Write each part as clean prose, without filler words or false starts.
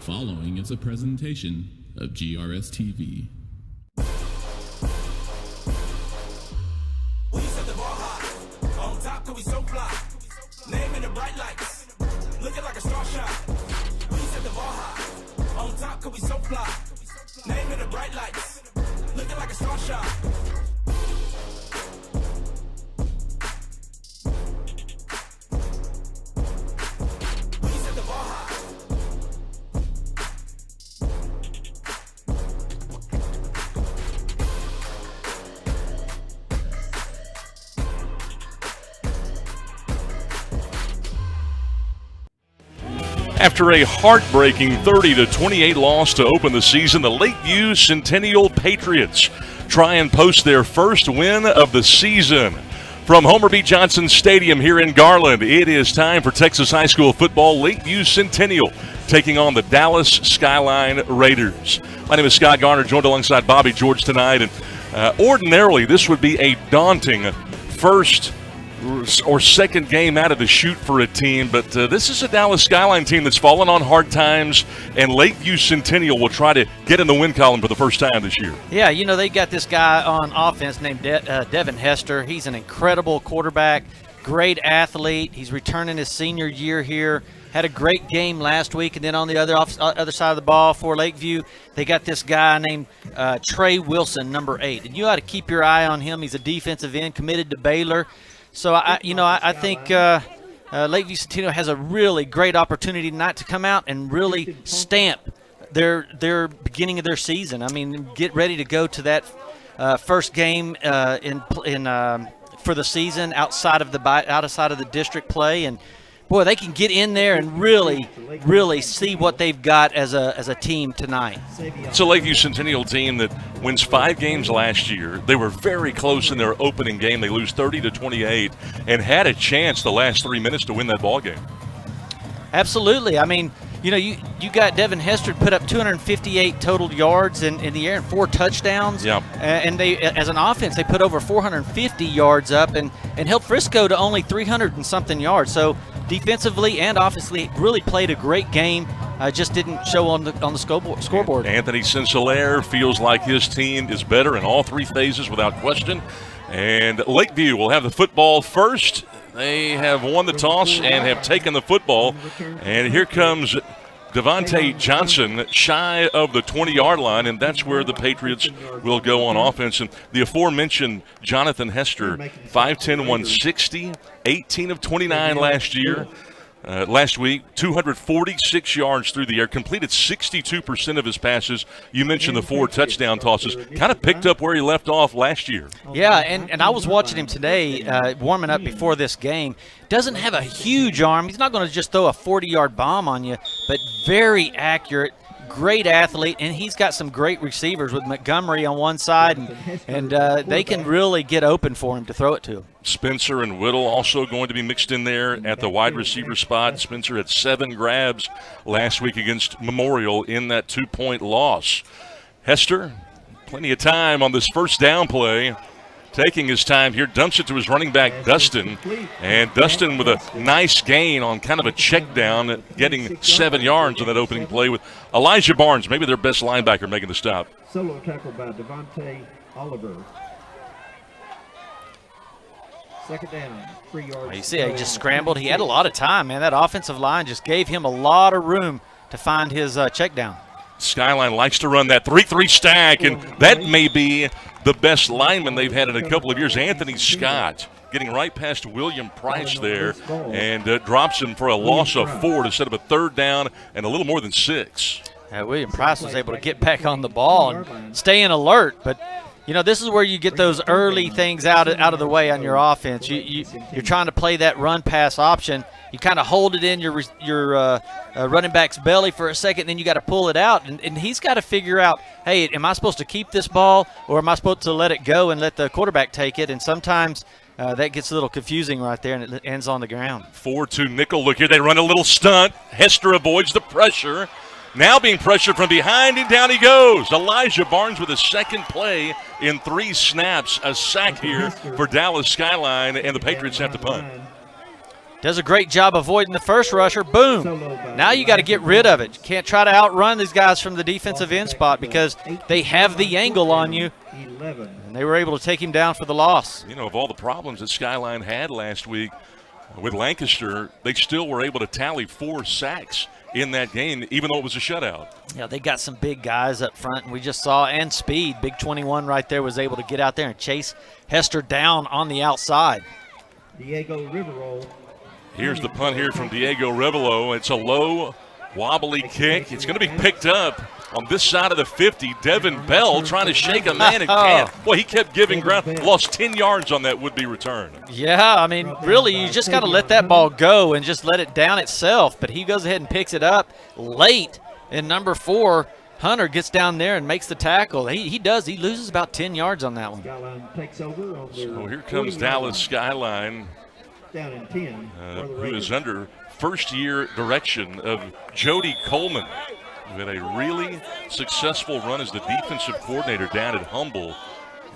following is a presentation of GRS-TV. We set the bar high. On top, 'cause we so fly. Name in the bright lights. Looking like a star shot. We set the bar high. On top, 'cause we so fly. Name in the bright lights. Looking like a star shot. After a heartbreaking 30-28 loss to open the season, the Lakeview Centennial Patriots try and post their first win of the season. From Homer B. Johnson Stadium here in Garland, it is time for Texas High School football. Lakeview Centennial taking on the Dallas Skyline Raiders. My name is Scott Garner, joined alongside Bobby George tonight. And ordinarily, this would be a daunting first or second game out of the chute for a team, but this is a Dallas Skyline team that's fallen on hard times, and Lakeview Centennial will try to get in the win column for the first time this year. Yeah, you know, they got this guy on offense named Devin Hester. He's an incredible quarterback, great athlete. He's returning his senior year here. Had a great game last week, and then on the other side of the ball for Lakeview, they got this guy named Trey Wilson, number 8. And you ought to keep your eye on him. He's a defensive end committed to Baylor. So, I think Lakeview Centennial has a really great opportunity tonight to come out and really stamp their beginning of their season. I mean, get ready to go to that first game for the season outside of the district play, and boy, they can get in there and really see what they've got as a team tonight. It's a Lakeview Centennial team that wins 5 games last year. They were very close in their opening game. They lose 30-28 and had a chance the last 3 minutes to win that ball game. Absolutely. I mean, you know, you got Devin Hester put up 258 total yards in the air and 4 touchdowns. Yeah. And they, as an offense, they put over 450 yards up and held Frisco to only 300 and something yards. So defensively and offensively, really played a great game. Just didn't show on the scoreboard. Anthony Sincelaire feels like his team is better in all 3 phases without question. And Lakeview will have the football first. They have won the toss and have taken the football. And here comes Devontae Johnson shy of the 20-yard line, and that's where the Patriots will go on offense. And the aforementioned Jonathan Hester, 5'10", 160, 18 of 29 last week, 246 yards through the air, completed 62% of his passes. You mentioned the 4 touchdown tosses, kind of picked up where he left off last year. Yeah, and I was watching him today, warming up before this game. Doesn't have a huge arm. He's not going to just throw a 40-yard bomb on you, but very accurate, great athlete, and he's got some great receivers with Montgomery on one side, and they can really get open for him to throw it to. Spencer and Whittle also going to be mixed in there at the wide receiver spot. Spencer had 7 grabs last week against Memorial in that 2-point loss. Hester, plenty of time on this first down play. Taking his time here, dumps it to his running back, Dustin. And Dustin with a nice gain on kind of a check down, getting 7 yards on that opening play with Elijah Barnes, maybe their best linebacker, making the stop. Solo tackle by Devontae Oliver. Second down, 3 yards. You see, he just scrambled. He had a lot of time, man. That offensive line just gave him a lot of room to find his check down. Skyline likes to run that 3-3 stack, and that may be the best lineman they've had in a couple of years. Anthony Scott getting right past William Price there and drops him for a loss of 4 to set up a 3rd down and a little more than 6. William Price was able to get back on the ball and stay in alert, but you know, this is where you get those early things out of the way on your offense. You're trying to play that run-pass option. You kind of hold it in your running back's belly for a second, then you got to pull it out. And he's got to figure out, hey, am I supposed to keep this ball or am I supposed to let it go and let the quarterback take it? And sometimes that gets a little confusing right there, and it ends on the ground. 4-2 nickel look here. They run a little stunt. Hester avoids the pressure. Now being pressured from behind, and down he goes. Elijah Barnes with a second play in 3 snaps. A sack here for Dallas Skyline, and the Patriots have to punt. Does a great job avoiding the first rusher. Boom. Now you got to get rid of it. You can't try to outrun these guys from the defensive end spot because they have the angle on you. And they were able to take him down for the loss. You know, of all the problems that Skyline had last week with Lancaster, they still were able to tally 4 sacks in that game, even though it was a shutout. Yeah, they got some big guys up front, and we just saw, and speed. Big 21 right there was able to get out there and chase Hester down on the outside. Diego Rivero. Here's the punt here from Diego Rivelo. It's a low, wobbly kick. It's going to be picked up on this side of the 50. Devin Bell trying to shake a man and can't. Boy, he kept giving ground. Lost 10 yards on that would-be return. Yeah, I mean, really, you just got to let that ball go and just let it down itself. But he goes ahead and picks it up late, and number 4, Hunter, gets down there and makes the tackle. He does. He loses about 10 yards on that one. Skyline takes over on their So here comes Dallas Skyline, down in 10. who is under first-year direction of Jody Coleman, who had a really successful run as the defensive coordinator down at Humble.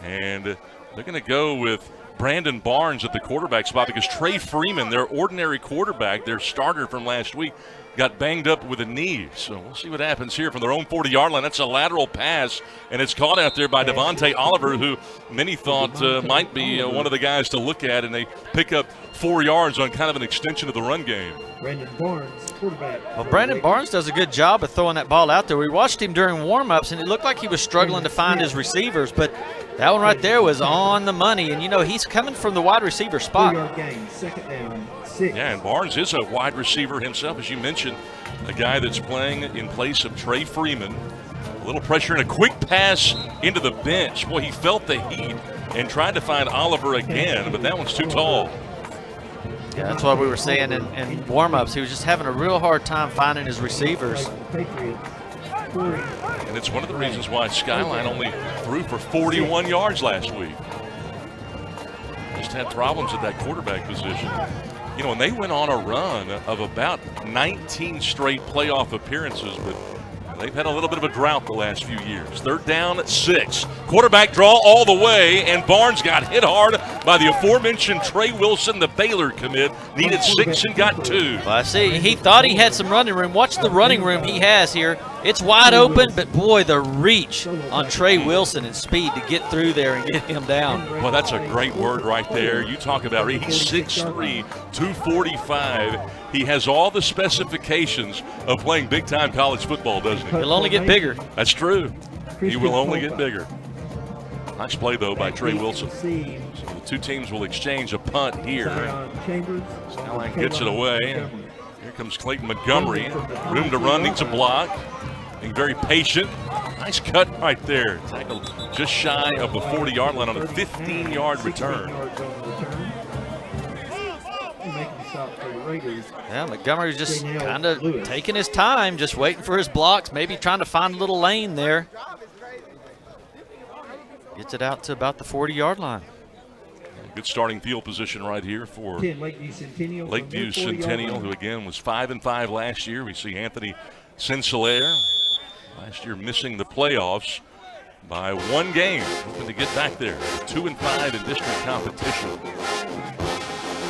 And they're going to go with Brandon Barnes at the quarterback spot because Trey Freeman, their ordinary quarterback, their starter from last week, got banged up with a knee. So we'll see what happens here from their own 40-yard line. That's a lateral pass, and it's caught out there by Devontae Oliver, who many thought might be one of the guys to look at, and they pick up 4 yards on kind of an extension of the run game. Brandon Barnes, quarterback. Well, Brandon Barnes does a good job of throwing that ball out there. We watched him during warm-ups, and it looked like he was struggling to find his receivers, but that one right there was on the money. And, you know, he's coming from the wide receiver spot. 2-yard gain, second down, 6. Yeah, and Barnes is a wide receiver himself, as you mentioned, a guy that's playing in place of Trey Freeman. A little pressure and a quick pass into the bench. Boy, he felt the heat and tried to find Oliver again, but that one's too tall. Yeah, that's what we were saying in warm-ups. He was just having a real hard time finding his receivers. Patriots. And it's one of the reasons why Skyline only threw for 41 yards last week. Just had problems at that quarterback position. You know, and they went on a run of about 19 straight playoff appearances, but they've had a little bit of a drought the last few years. 3rd down at 6. Quarterback draw all the way, and Barnes got hit hard by the aforementioned Trey Wilson, the Baylor commit. Needed 6 and got 2. Well, I see. He thought he had some running room. Watch the running room he has here. It's wide open, but boy, the reach on Trey Wilson and speed to get through there and get him down. Well, that's a great word right there. You talk about he's 6'3", 245. He has all the specifications of playing big-time college football, doesn't he? He'll only get bigger. That's true. He will only get bigger. Nice play, though, by Trey Wilson. So the two teams will exchange a punt here. Skyline gets it away. Here comes Clayton Montgomery. Room to run, needs a block. Being very patient. Nice cut right there. Tackled just shy of the 40-yard line on a 15-yard return. Yeah, Montgomery's just kind of taking his time, just waiting for his blocks, maybe trying to find a little lane there. Gets it out to about the 40-yard line. Good starting field position right here for Lakeview Centennial, who again was 5-5 last year. We see Anthony Sinclair last year missing the playoffs by 1 game, hoping to get back there. 2-5 in district competition.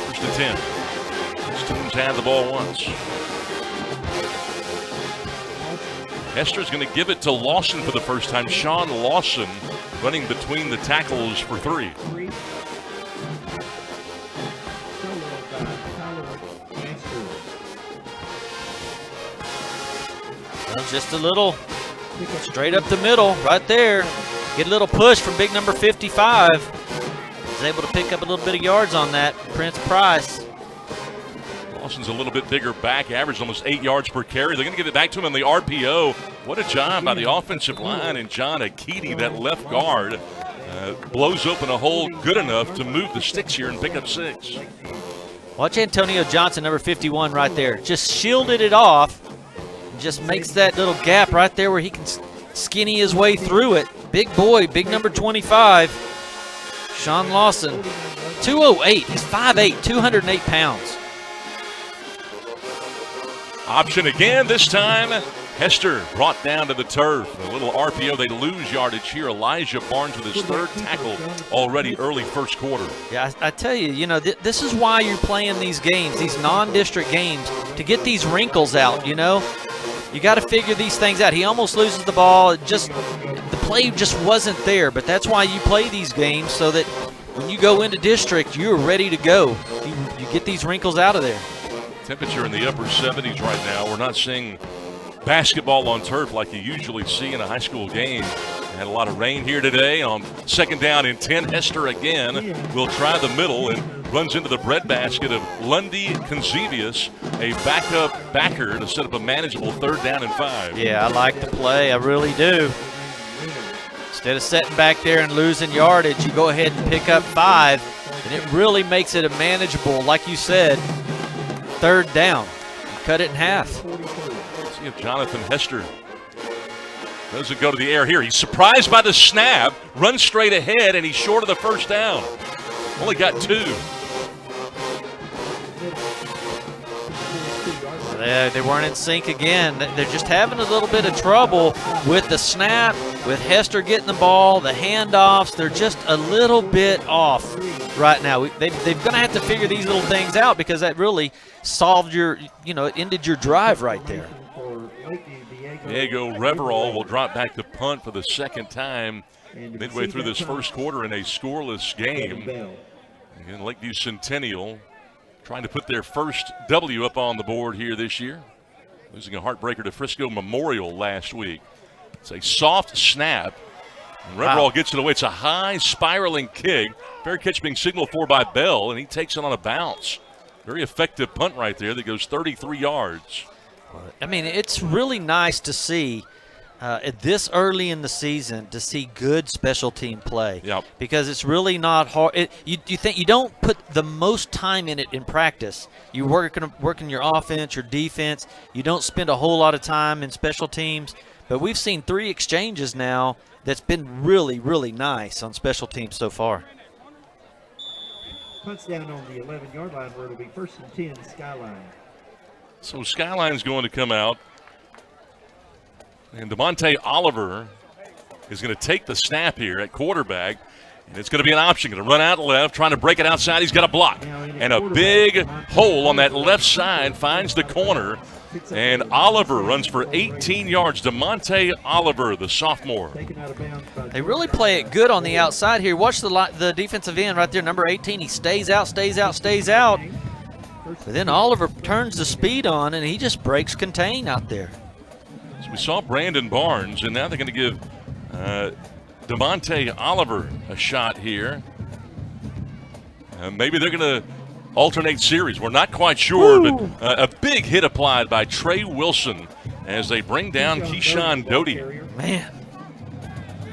1st and 10. These teams had the ball once. Hester's going to give it to Lawson for the first time. Sean Lawson running between the tackles for 3. Just a little straight up the middle right there. Get a little push from big number 55. Was able to pick up a little bit of yards on that. Prince Price. Lawson's a little bit bigger back, averaged almost 8 yards per carry. They're going to give it back to him on the RPO. What a job by the offensive line, and John Akiti, that left guard, blows open a hole good enough to move the sticks here and pick up 6. Watch Antonio Johnson, number 51 right there. Just shielded it off. Just makes that little gap right there where he can skinny his way through it. Big boy, big number 25. Sean Lawson, 208. He's 5'8", 208 pounds. Option again, this time Hester brought down to the turf. A little RPO. They lose yardage here. Elijah Barnes with his third tackle already early first quarter. Yeah, I tell you, this is why you're playing these games, these non-district games, to get these wrinkles out, You got to figure these things out. He almost loses the ball. The play just wasn't there, but that's why you play these games, so that when you go into district, you're ready to go. You get these wrinkles out of there. Temperature in the upper 70s right now. We're not seeing basketball on turf like you usually see in a high school game. Had a lot of rain here today. On second down and 10, Hester again will try the middle and runs into the breadbasket of Lundy Conzevius, a backup backer to set up a manageable 3rd down and 5. Yeah, I like the play. I really do. Instead of sitting back there and losing yardage, you go ahead and pick up 5, and it really makes it a manageable, like you said, 3rd down. Cut it in half. Let's see if Jonathan Hester doesn't go to the air here. He's surprised by the snap, runs straight ahead, and he's short of the 1st down. Only got 2. They weren't in sync again. They're just having a little bit of trouble with the snap, with Hester getting the ball, the handoffs. They're just a little bit off right now. They're going to have to figure these little things out, because that really solved it ended your drive right there. Diego Reverall will drop back to punt for the 2nd time midway through this first quarter in a scoreless game. Again, Lakeview Centennial trying to put their first W up on the board here this year, losing a heartbreaker to Frisco Memorial last week. It's a soft snap, and Reverall gets it away. It's a high spiraling kick. Fair catch being signaled for by Bell, and he takes it on a bounce. Very effective punt right there that goes 33 yards. I mean, it's really nice to see this early in the season to see good special team play. Yep. Because it's really not hard. You think you don't put the most time in it in practice. You working your offense, your defense. You don't spend a whole lot of time in special teams. But we've seen 3 exchanges now that's been really, really nice on special teams so far. Punts down on the 11-yard line where it'll be 1st and 10, Skyline. So Skyline's going to come out, and DeMonte Oliver is going to take the snap here at quarterback, and it's going to be an option. Going to run out left, trying to break it outside. He's got a block, and a big hole on that left side finds the corner, and Oliver runs for 18 yards. DeMonte Oliver, the sophomore. They really play it good on the outside here. Watch the defensive end right there, number 18. He stays out. But then Oliver turns the speed on, and he just breaks contain out there. So we saw Brandon Barnes, and now they're going to give DeMonte Oliver a shot here. Maybe they're going to alternate series. We're not quite sure, but a big hit applied by Trey Wilson as they bring down Keyshawn Doty. Man,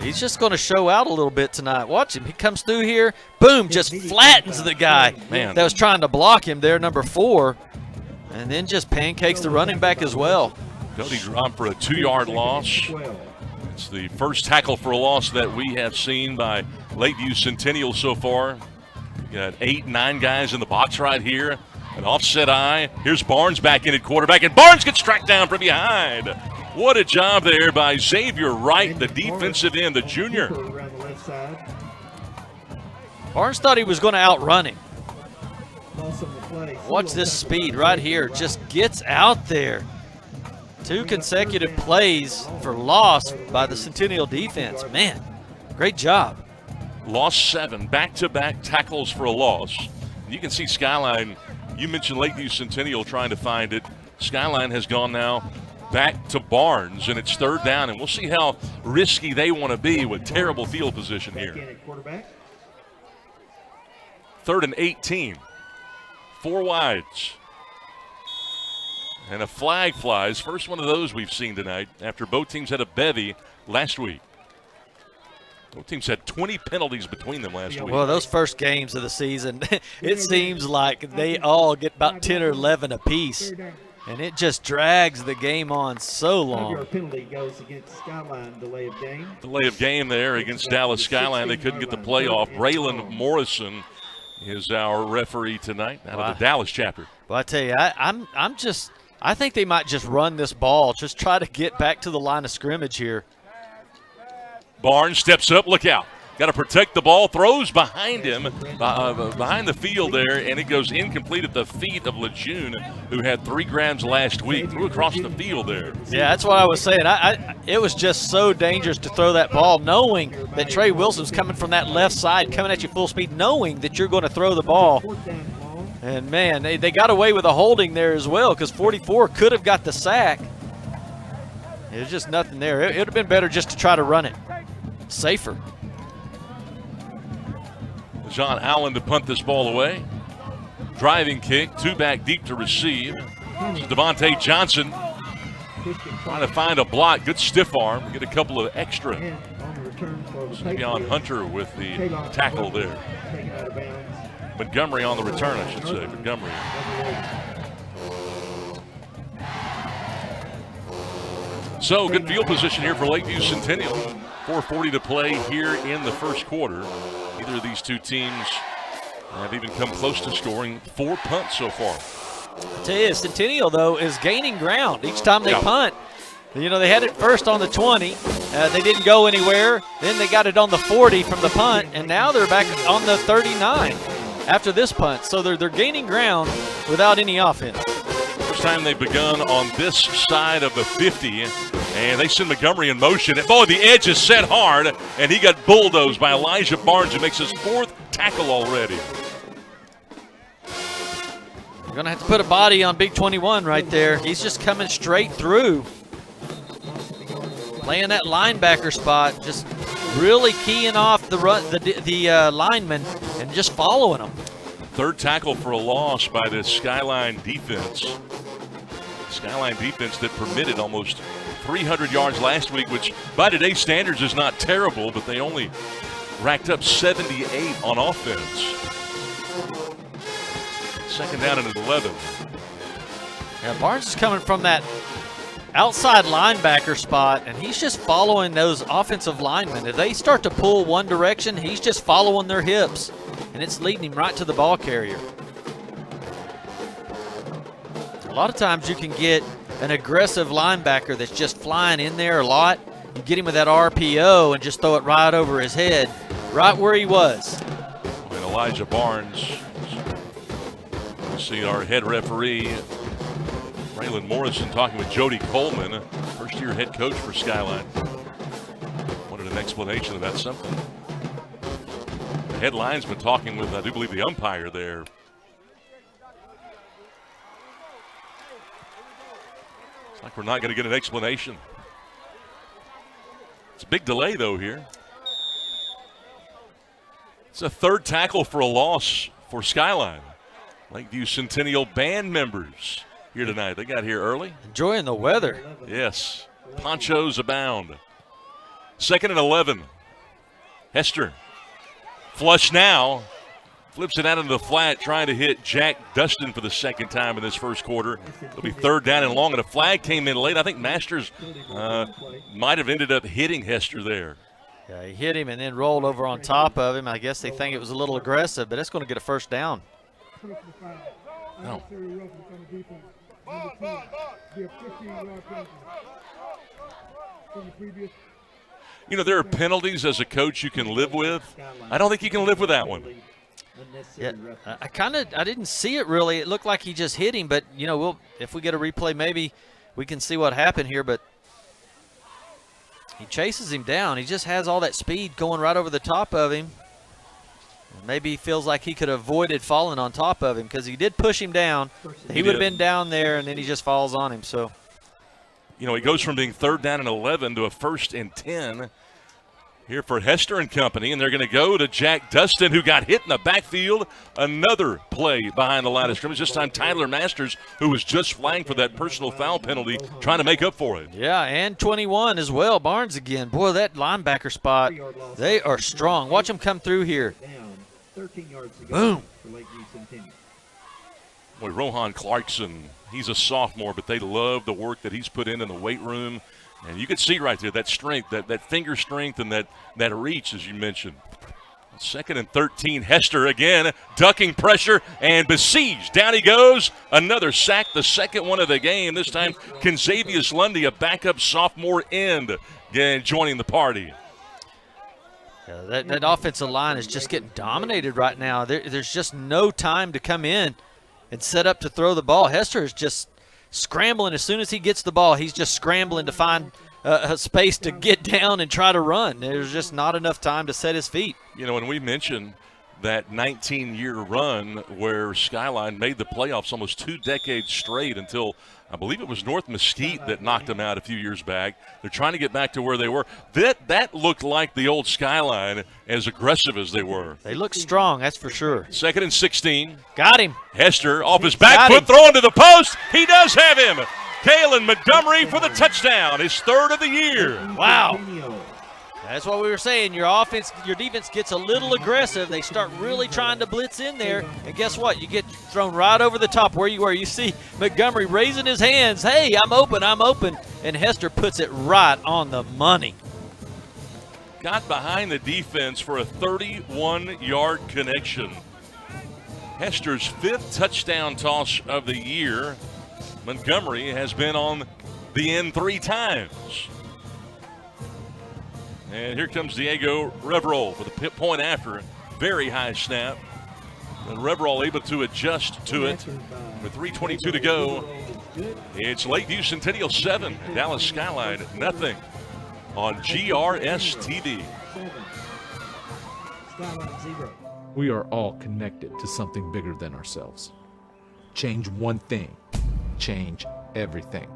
he's just going to show out a little bit tonight. Watch him. He comes through here. Boom, just flattens the guy that was trying to block him there, number 4, and then just pancakes the running back as well. Doty dropped for a 2-yard loss. It's the first tackle for a loss that we have seen by Lakeview Centennial so far. We got 8, 9 guys in the box right here. An offset eye. Here's Barnes back in at quarterback, and Barnes gets tracked down from behind. What a job there by Xavier Wright, the defensive end, the junior. Barnes thought he was going to outrun him. Watch this speed right here. Just gets out there. 2 consecutive plays for loss by the Centennial defense. Man, great job. Lost 7, back-to-back tackles for a loss. You can see Skyline, you mentioned Lakeview Centennial trying to find it. Skyline has gone now back to Barnes, and it's 3rd down, and we'll see how risky they want to be with terrible field position here. 3rd and 18, 4 wides. And a flag flies. First one of those we've seen tonight after both teams had a bevy last week. Both teams had 20 penalties between them last week. Well, those first games of the season, it seems like they all get about 10 or 11 apiece. And it just drags the game on so long. Penalty goes against Skyline, delay of game. Delay of game there against Dallas Skyline. They couldn't get the play off. Braylon Morrison is our referee tonight out of the Dallas chapter. Well, I tell you, I'm just I think they might just run this ball, just try to get back to the line of scrimmage here. Barnes steps up, look out. Got to protect the ball, throws behind him, behind the field there, and it goes incomplete at the feet of Lejeune, who had 3 grabs last week. Threw across the field there. Yeah, that's what I was saying. It was just so dangerous to throw that ball, knowing that Trey Wilson's coming from that left side, coming at you full speed, knowing that you're going to throw the ball. And, man, they got away with a holding there as well, because 44 could have got the sack. There's just nothing there. It would have been better just to try to run it. Safer. John Allen to punt this ball away. Driving kick, 2 back deep to receive. This is Devontae Johnson trying to find a block. Good stiff arm. Get a couple of extra. Maybe on Hunter with the tackle there. Montgomery on the return, I should say. Montgomery. So good field position here for Lakeview Centennial. 4:40 to play here in the first quarter. Neither of these two teams have even come close to scoring 4 punts so far. I tell you, Centennial, though, is gaining ground each time they punt. You know, they had it first on the 20. They didn't go anywhere. Then they got it on the 40 from the punt, and now they're back on the 39 after this punt. So they're gaining ground without any offense. First time they've begun on this side of the 50, and they send Montgomery in motion. And boy, the edge is set hard, and he got bulldozed by Elijah Barnes, who makes his 4th tackle already. You're going to have to put a body on Big 21 right there. He's just coming straight through. Playing that linebacker spot, just really keying off the lineman and just following them. 3rd tackle for a loss by the Skyline defense. Skyline defense that permitted almost 300 yards last week, which by today's standards is not terrible, but they only racked up 78 on offense. 2nd down and 11. Yeah, Barnes is coming from that outside linebacker spot, and he's just following those offensive linemen. If they start to pull one direction, he's just following their hips, and it's leading him right to the ball carrier. A lot of times you can get an aggressive linebacker that's just flying in there a lot. You get him with that RPO and just throw it right over his head, right where he was. And Elijah Barnes, you see our head referee, Braylon Morrison, talking with Jody Coleman, first-year head coach for Skyline. Wanted an explanation about something. The head linesman talking with, I do believe, the umpire there. It's like we're not going to get an explanation. It's a big delay, though, here. It's a 3rd tackle for a loss for Skyline. Lakeview Centennial band members here tonight. They got here early. Enjoying the weather. Yes. Ponchos abound. 2nd and 11. Hester. Flush now. Flips it out into the flat, trying to hit Jack Dustin for the 2nd time in this first quarter. It'll be 3rd down and long, and a flag came in late. I think Masters might have ended up hitting Hester there. Yeah, he hit him and then rolled over on top of him. I guess they think it was a little aggressive, but it's going to get a 1st down. No. You know, there are penalties as a coach you can live with. I don't think you can live with that one. Yeah, I didn't see it really. It looked like he just hit him, but you know, if we get a replay, maybe we can see what happened here. But he chases him down. He just has all that speed going right over the top of him. Maybe he feels like he could have avoided falling on top of him, because he did push him down. He would have been down there, and then he just falls on him. So, you know, he goes from being 3rd down and 11 to a 1st and 10 here for Hester and company, and they're going to go to Jack Dustin, who got hit in the backfield. Another play behind the line of scrimmage. This time Tyler Masters, who was just flagged for that personal foul penalty, trying to make up for it. Yeah, and 21 as well. Barnes again. Boy, that linebacker spot, they are strong. Watch them come through here. 13 yards to go. Boom. For Lakeview Centennial. Boy, Rohan Clarkson, he's a sophomore, but they love the work that he's put in the weight room. And you can see right there that strength, that finger strength, and that reach, as you mentioned. 2nd and 13. Hester again, ducking pressure and besieged. Down he goes. Another sack, the second one of the game. This time, Conzavius Lundy, a backup sophomore end, again joining the party. Yeah, that offensive line is just getting dominated right now. There's just no time to come in and set up to throw the ball. Hester is just scrambling. As soon as he gets the ball, he's just scrambling to find a space to get down and try to run. There's just not enough time to set his feet. You know, when we mentioned that 19-year run where Skyline made the playoffs almost 2 decades straight until I believe it was North Mesquite that knocked them out a few years back. They're trying to get back to where they were. That looked like the old Skyline, as aggressive as they were. They look strong, that's for sure. 2nd and 16. Got him. Hester off his back foot, throwing to the post. He does have him. Kalen Montgomery for the touchdown, his 3rd of the year. Wow. That's what we were saying. Your defense gets a little aggressive. They start really trying to blitz in there, and guess what? You get thrown right over the top where you were. You see Montgomery raising his hands. Hey, I'm open. And Hester puts it right on the money. Got behind the defense for a 31-yard connection. Hester's 5th touchdown toss of the year. Montgomery has been on the end 3 times. And here comes Diego Reverol for the point after. Very high snap. And Reverol able to adjust to it with 3:22 to go. It's Lakeview Centennial 7, Dallas Skyline nothing on GRS TV. Skyline 0. We are all connected to something bigger than ourselves. Change one thing, change everything.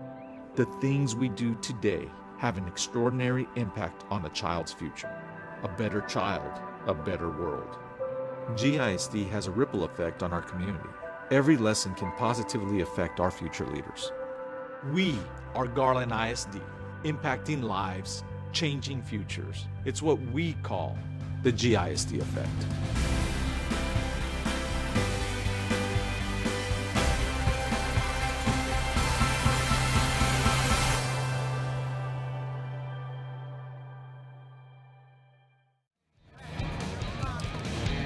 The things we do today have an extraordinary impact on a child's future. A better child, a better world. GISD has a ripple effect on our community. Every lesson can positively affect our future leaders. We are Garland ISD, impacting lives, changing futures. It's what we call the GISD effect.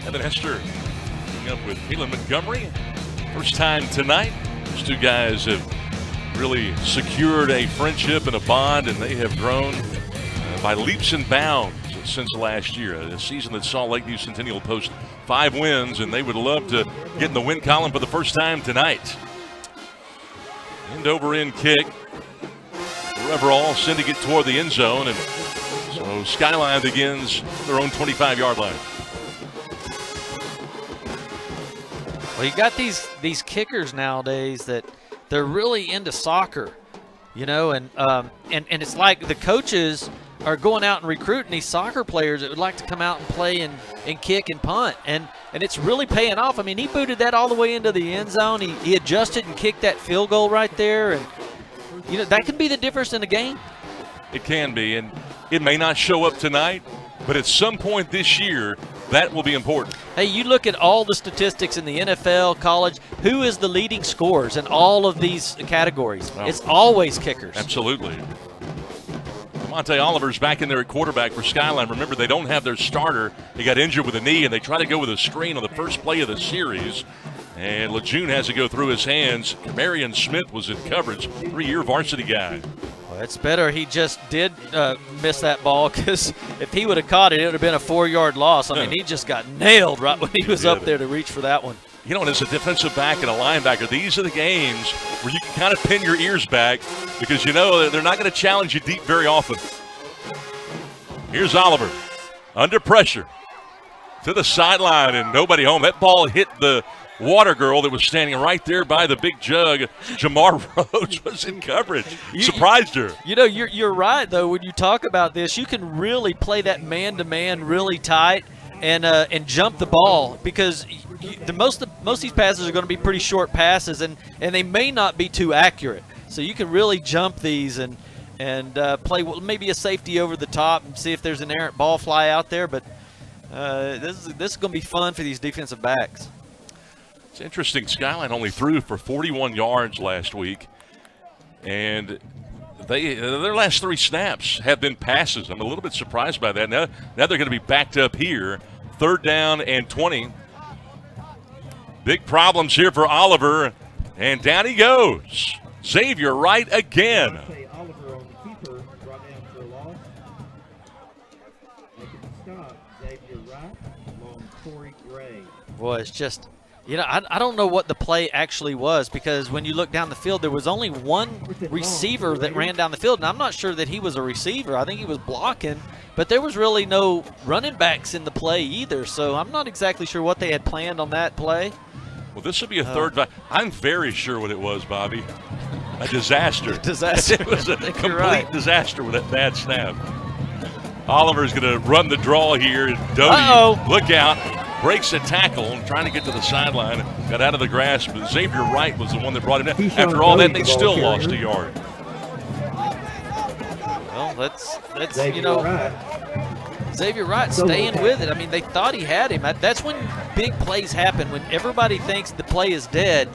Evan Hester coming up with Kalen Montgomery. First time tonight. Those 2 guys have really secured a friendship and a bond, and they have grown by leaps and bounds since last year. A season that saw Lakeview Centennial post 5 wins, and they would love to get in the win column for the first time tonight. End over end kick. Reverol sending it toward the end zone, and so Skyline begins their own 25-yard line. Well, you got these kickers nowadays that they're really into soccer, you know, and it's like the coaches are going out and recruiting these soccer players that would like to come out and play and kick and punt, and it's really paying off. I mean, he booted that all the way into the end zone. He adjusted and kicked that field goal right there, and you know that could be the difference in the game. It can be, and it may not show up tonight, but at some point this year, that will be important. Hey, you look at all the statistics in the NFL, college, who is the leading scorers in all of these categories? Oh. It's always kickers. Absolutely. Monte Oliver's back in there at quarterback for Skyline. Remember, they don't have their starter. He got injured with a knee, and they try to go with a screen on the first play of the series. And Lejeune has to go through his hands. Marion Smith was in coverage, 3-year varsity guy. Well, it's better he just did miss that ball, because if he would have caught it, it would have been a 4-yard loss. I mean, he just got nailed right when he was up there to reach for that one. You know, and as a defensive back and a linebacker, these are the games where you can kind of pin your ears back because you know they're not going to challenge you deep very often. Here's Oliver under pressure to the sideline and nobody home. That ball hit the water girl that was standing right there by the big jug. Jamar Rhodes was in coverage. Surprised her. You know, you're right, though, when you talk about this. You can really play that man-to-man really tight and jump the ball, because most of these passes are going to be pretty short passes, and they may not be too accurate. So you can really jump these and play maybe a safety over the top and see if there's an errant ball fly out there. But this is going to be fun for these defensive backs. It's interesting. Skyline only threw for 41 yards last week, and their last 3 snaps have been passes. I'm a little bit surprised by that. Now they're going to be backed up here. 3rd down and 20. Big problems here for Oliver, and down he goes. Xavier Wright again. Okay, Oliver on the keeper, brought down for a loss. Making the stop, Xavier Wright, along Corey Gray. Boy, it's just, I don't know what the play actually was, because when you look down the field, there was only one receiver that ran down the field, and I'm not sure that he was a receiver. I think he was blocking, but there was really no running backs in the play either, so I'm not exactly sure what they had planned on that play. Well, this would be a third. I'm very sure what it was, Bobby. A disaster. Disaster. It was a You're complete right. disaster with that bad snap. Oliver's going to run the draw here. Doty, Uh-oh. look out. Breaks a tackle, trying to get to the sideline. Got out of the grasp, but Xavier Wright was the one that brought him down. Keyshawn After all that, Doty, they the still ball lost a carrier. yard. Well, that's Xavier Wright. Xavier Wright staying with it. I mean, they thought he had him. That's when big plays happen, when everybody thinks the play is dead,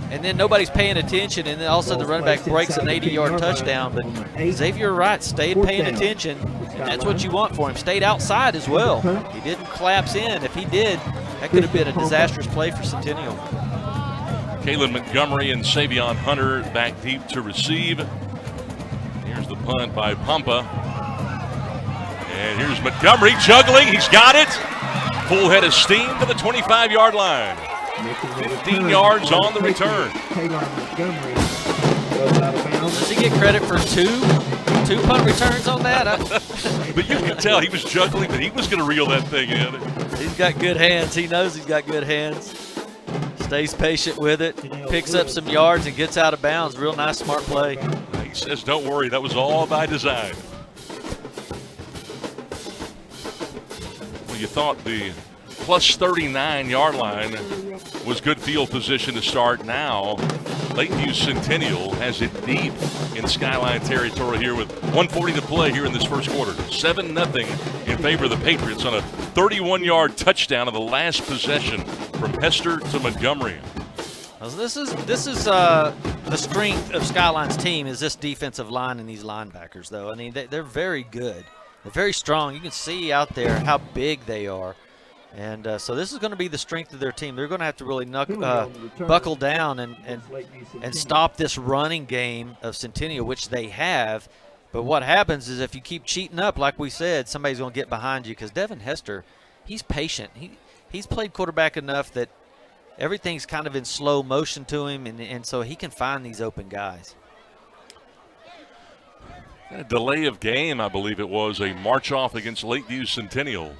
and then nobody's paying attention, and then all of a sudden the running back breaks an 80-yard touchdown. But Xavier Wright stayed paying attention, and that's what you want for him. Stayed outside as well. He didn't collapse in. If he did, that could have been a disastrous play for Centennial. Kalen Montgomery and Savion Hunter back deep to receive. Here's the punt by Pumpa. And here's Montgomery juggling. He's got it. Full head of steam to the 25-yard line. 15 yards on the return. Kalen Montgomery goes out of bounds. Does he get credit for two punt returns on that? But you can tell he was juggling, but he was going to reel that thing in. He's got good hands. He knows he's got good hands. Stays patient with it, picks up some yards, and gets out of bounds. Real nice, smart play. He says, don't worry, that was all by design. Well, you thought the plus 39-yard line was good field position to start. Now, Lakeview Centennial has it deep in Skyline territory here with 1:40 to play here in this first quarter. 7-0 in favor of the Patriots on a 31-yard touchdown of the last possession from Hester to Montgomery. This is the strength of Skyline's team, is this defensive line and these linebackers, though. I mean, they're very good. They're very strong. You can see out there how big they are. And so this is going to be the strength of their team. They're going to have to really buckle down and stop this running game of Centennial, which they have. But what happens is if you keep cheating up, like we said, somebody's going to get behind you, because Devin Hester, he's patient. He's played quarterback enough that everything's kind of in slow motion to him, and so he can find these open guys. A delay of game, I believe it was, a march-off against Lakeview Centennial.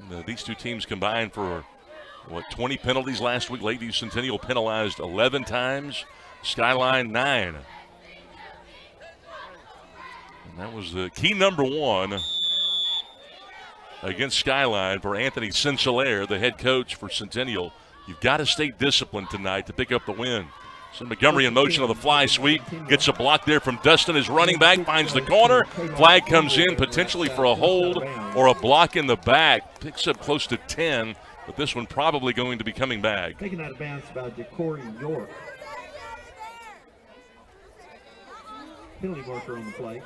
And, these two teams combined for, 20 penalties last week. Lakeview Centennial penalized 11 times, Skyline 9. And that was the key number one against Skyline for Anthony Sincelaire, the head coach for Centennial. You've got to stay disciplined tonight to pick up the win. So Montgomery in motion on the fly sweep. Gets a block there from Dustin. His running back finds the corner. Flag comes in potentially for a hold or a block in the back. Picks up close to 10, but this one probably going to be coming back. Taken out of bounds by Jacory York. Penalty marker on the play.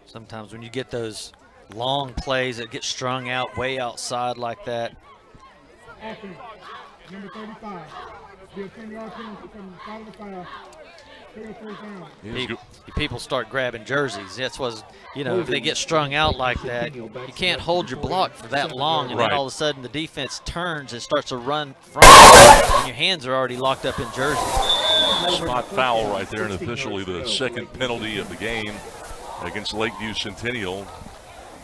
Sometimes when you get those long plays that get strung out way outside like that. Offense, number 35. Be a 10-yard penalty from the side of the foul. People start grabbing jerseys. That's what, if they get strung out like that, you can't hold your block for that long, and then all of a sudden the defense turns and starts to run from and your hands are already locked up in jerseys. Spot foul right there, and officially the second penalty of the game against Lakeview Centennial.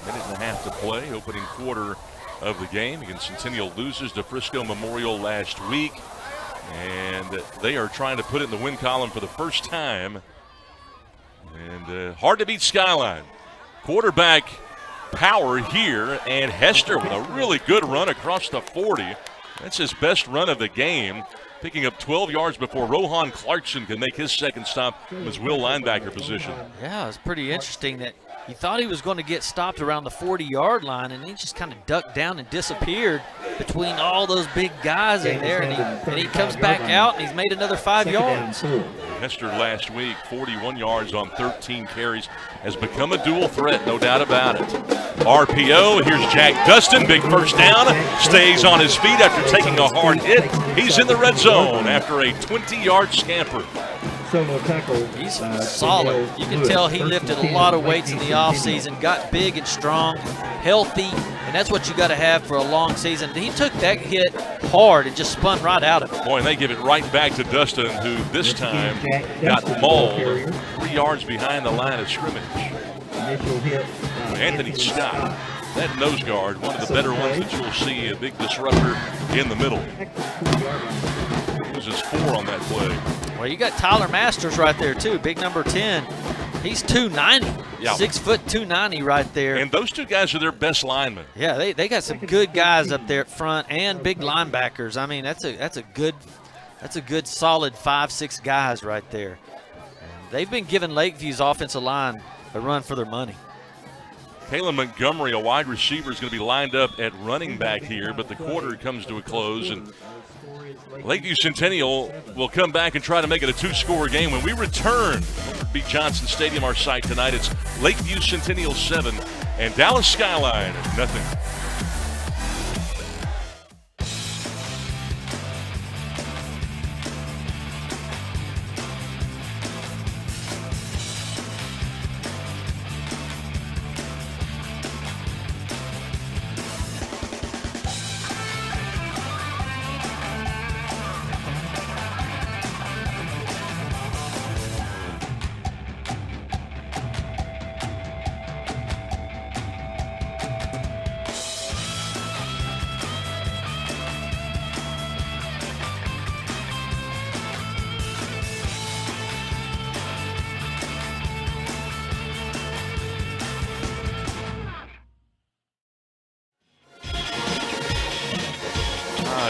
Minute and a half to play, opening quarter of the game. Against Centennial loses to Frisco Memorial last week, and they are trying to put it in the win column for the first time. And hard to beat Skyline. Quarterback power here, and Hester with a really good run across the 40. That's his best run of the game, picking up 12 yards before Rohan Clarkson can make his second stop from his will linebacker position. Yeah, it's pretty interesting that You thought he was going to get stopped around the 40-yard line, and he just kind of ducked down and disappeared between all those big guys in there, and he comes back out, and he's made another 5 yards. Hester last week, 41 yards on 13 carries, has become a dual threat, no doubt about it. RPO, here's Jack Dustin, big first down, stays on his feet after taking a hard hit. He's in the red zone after a 20-yard scamper. Solo tackle. He's solid. You can tell he lifted a lot of weights in the offseason, got big and strong, healthy, and that's what you got to have for a long season. He took that hit hard and just spun right out of it. Boy, and they give it right back to Dustin, who this time got mauled 3 yards behind the line of scrimmage. Initial hit. Anthony Scott, that nose guard, one of the better ones that you'll see, a big disruptor in the middle. Loses 4 on that play. Well, you got Tyler Masters right there, too, big number 10. He's 290, Yeah. 6 foot 290 right there. And those two guys are their best linemen. Yeah, they got some good guys up there at front and big linebackers. I mean, that's a good solid 5-6 guys right there. And they've been giving Lakeview's offensive line a run for their money. Kalen Montgomery, a wide receiver, is going to be lined up at running back here, but the quarter comes to a close, and Lakeview Centennial will come back and try to make it a 2-score game. When we return, B. Johnson Stadium, our site tonight, it's Lakeview Centennial 7 and Dallas Skyline 0.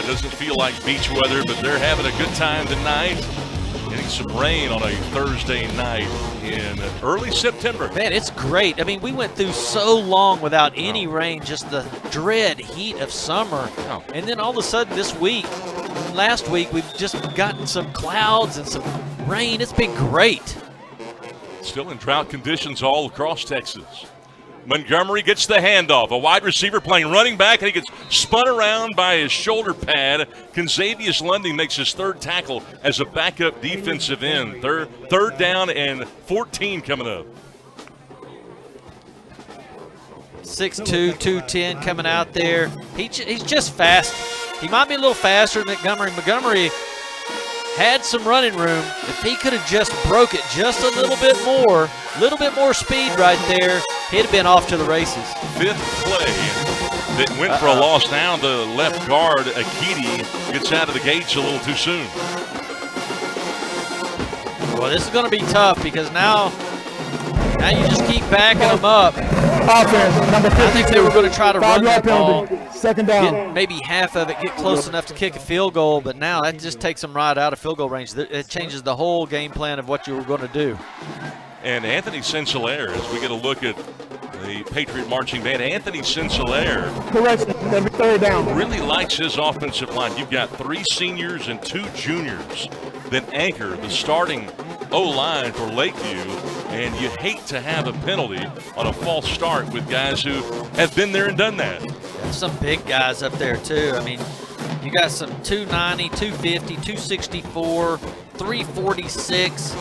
It doesn't feel like beach weather, but they're having a good time tonight. Getting some rain on a Thursday night in early September. Man, it's great. I mean, we went through so long without any rain, just the dread heat of summer. Oh. And then all of a sudden this week, last week, we've just gotten some clouds and some rain. It's been great. Still in drought conditions all across Texas. Montgomery gets the handoff. A wide receiver playing running back, and he gets spun around by his shoulder pad. Conzavius Lundy makes his third tackle as a backup defensive end. Third down and 14 coming up. 6'2", 210 coming out there. He's just fast. He might be a little faster than Montgomery. Montgomery had some running room. If he could have just broke it just a little bit more speed right there, he'd have been off to the races. Fifth play that went for a loss. Now the left guard, Akiti, gets out of the gates a little too soon. Well, this is going to be tough because now you just keep backing them up. Offense, number 52. I think they were going to try to run that ball, Second down. get maybe half of it, get close enough to kick a field goal, but now that just takes them right out of field goal range. It changes the whole game plan of what you were going to do. And Anthony Sinclair, as we get a look at the Patriot marching band, Anthony Sinclair Correction, number 3rd down. really likes his offensive line. You've got 3 seniors and 2 juniors that anchor the starting O-line for Lakeview, and you hate to have a penalty on a false start with guys who have been there and done that. There's some big guys up there, too. I mean, you got some 290, 250, 264, 346.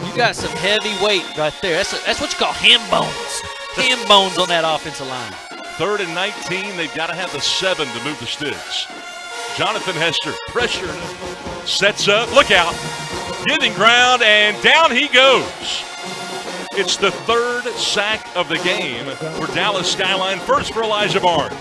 You got some heavy weight right there. That's what you call ham bones. Ham bones on that offensive line. 3rd and 19, they've got to have the 7 to move the sticks. Jonathan Hester, pressured, sets up, look out, getting ground, and down he goes. It's the 3rd sack of the game for Dallas Skyline, first for Elijah Barnes.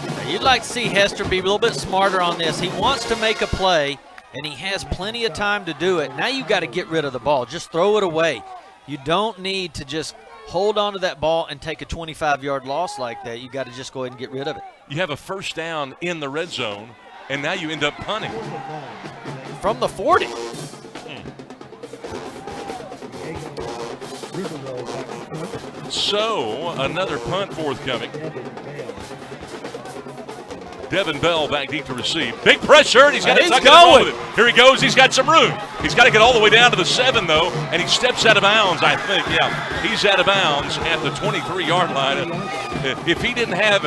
Now, you'd like to see Hester be a little bit smarter on this. He wants to make a play, and he has plenty of time to do it. Now you got to get rid of the ball. Just throw it away. You don't need to just hold on to that ball and take a 25-yard loss like that. You got to just go ahead and get rid of it. You have a first down in the red zone, and now you end up punting. From the 40. So, another punt forthcoming. Devin Bell back deep to receive. Big pressure, and he's got to tuck it in with it. Here he goes. He's got some room. He's got to get all the way down to the 7, though, and he steps out of bounds, I think. Yeah, he's out of bounds at the 23-yard line. If he didn't have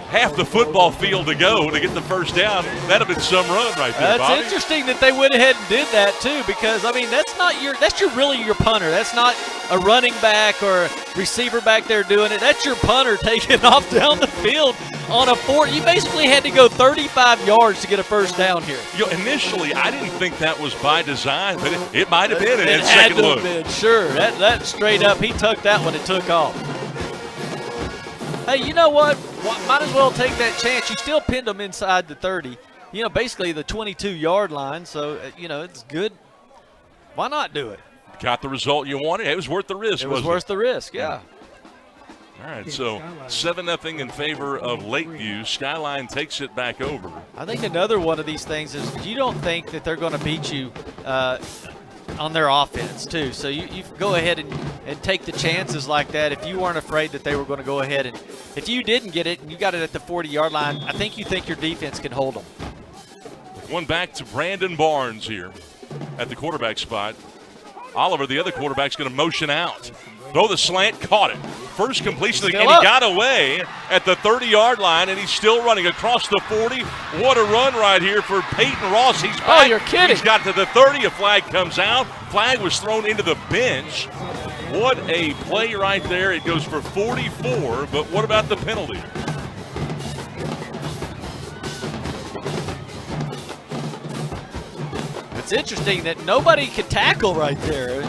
half the football field to go to get the first down, that'd have been some run right there, That's Bobby. interesting that they went ahead and did that too, because I mean that's really your punter. That's not a running back or a receiver back there doing it. That's your punter taking off down the field on a 4. You basically had to go 35 yards to get a first down here. Initially, I didn't think that was by design, but it might have been It at had second to look. have been, sure. That straight up, he tucked that one and took off. Hey, you know what? Might as well take that chance. You still pinned them inside the 30. Basically the 22-yard line. So, it's good. Why not do it? Got the result you wanted. It was worth the risk, It was worth the risk, yeah. All right, so 7-0 in favor of Lakeview. Skyline takes it back over. I think another one of these things is you don't think that they're going to beat you on their offense, too. So you go ahead and take the chances like that if you weren't afraid that they were going to go ahead. And if you didn't get it and you got it at the 40-yard line, I think you think your defense can hold them. One back to Brandon Barnes here at the quarterback spot. Oliver, the other quarterback's going to motion out. Throw the slant, caught it. First completion, and he got away at the 30-yard line, and he's still running across the 40. What a run right here for Peyton Ross. He's back. Oh, you're kidding. He's got to the 30. A flag comes out. Flag was thrown into the bench. What a play right there. It goes for 44, but what about the penalty? It's interesting that nobody could tackle right there.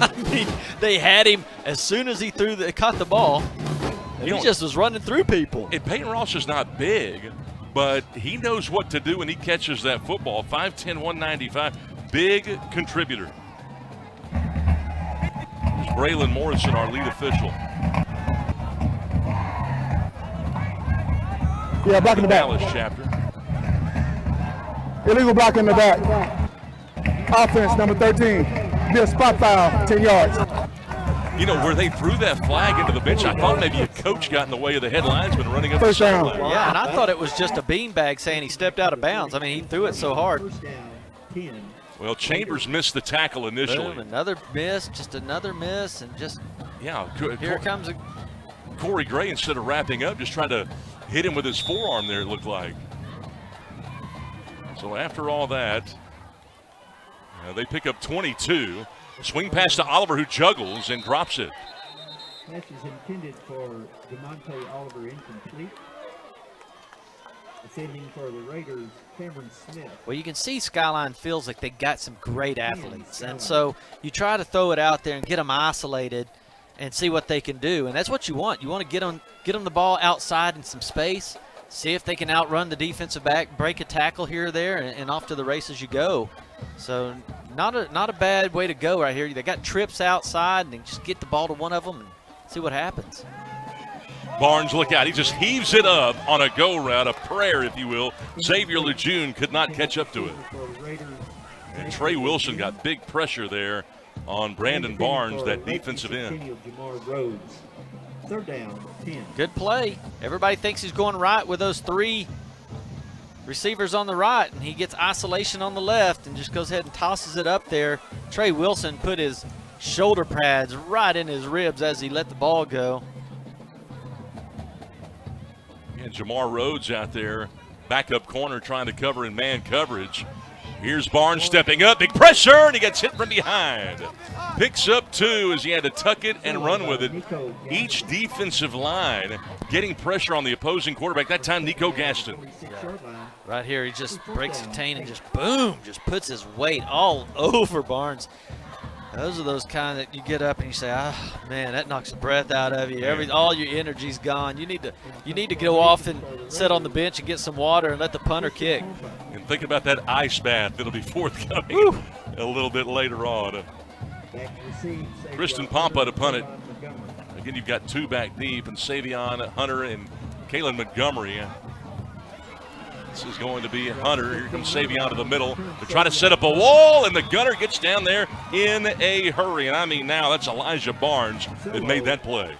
I mean, they had him as soon as he caught the ball. And he just was running through people. And Peyton Ross is not big, but he knows what to do when he catches that football. 5'10", 195, big contributor. There's Braylon Morrison, our lead official. Yeah, block in the back. Dallas chapter. Illegal block in the back. Offense, number 13. Be a spot foul, 10 yards. Where they threw that flag into the bench, I thought maybe a coach got in the way of the head linesman running up First the down. sideline. Yeah, and I thought it was just a beanbag saying he stepped out of bounds. I mean, he threw it so hard. First down, 10. Well, Chambers missed the tackle initially. Boom, another miss, just another miss, and just Yeah, here comes a Corey Gray, instead of wrapping up, just tried to hit him with his forearm there, it looked like. So after all that, they pick up 22. Swing pass to Oliver, who juggles and drops it. Pass is intended for DeMonte Oliver, incomplete. Ascending for the Raiders, Cameron Smith. Well, you can see Skyline feels like they got some great athletes, and so you try to throw it out there and get them isolated and see what they can do, and that's what you want. You want to get them the ball outside in some space, see if they can outrun the defensive back, break a tackle here or there, and off to the races you go. So not a bad way to go right here. They got trips outside, and they just get the ball to one of them and see what happens. Barnes, look out. He just heaves it up on a go route, a prayer, if you will. Xavier Lejeune could not catch up to it. And Trey Wilson got big pressure there on Brandon Barnes, that defensive end. Third down, 10. Good play. Everybody thinks he's going right with those 3 receivers on the right, and he gets isolation on the left and just goes ahead and tosses it up there. Trey Wilson put his shoulder pads right in his ribs as he let the ball go. And Jamar Rhodes out there, backup corner, trying to cover in man coverage. Here's Barnes stepping up, big pressure, and he gets hit from behind. Picks up 2 as he had to tuck it and run with it. Each defensive line getting pressure on the opposing quarterback. That time, Nico Gaston. Right here, he just breaks the chain and just boom, just puts his weight all over Barnes. Those are those kind that you get up and you say, "Ah, man, that knocks the breath out of you. All your energy's gone. You need to go off and sit on the bench and get some water and let the punter kick." And think about that ice bath that'll be forthcoming a little bit later on. Kristen Pompa to punt it. Again, you've got 2 back deep, and Savion Hunter and Kalen Montgomery. This is going to be Hunter. Here comes Savion to the middle to try to set up a wall, and the gunner gets down there in a hurry. And I mean, now that's Elijah Barnes that made that play.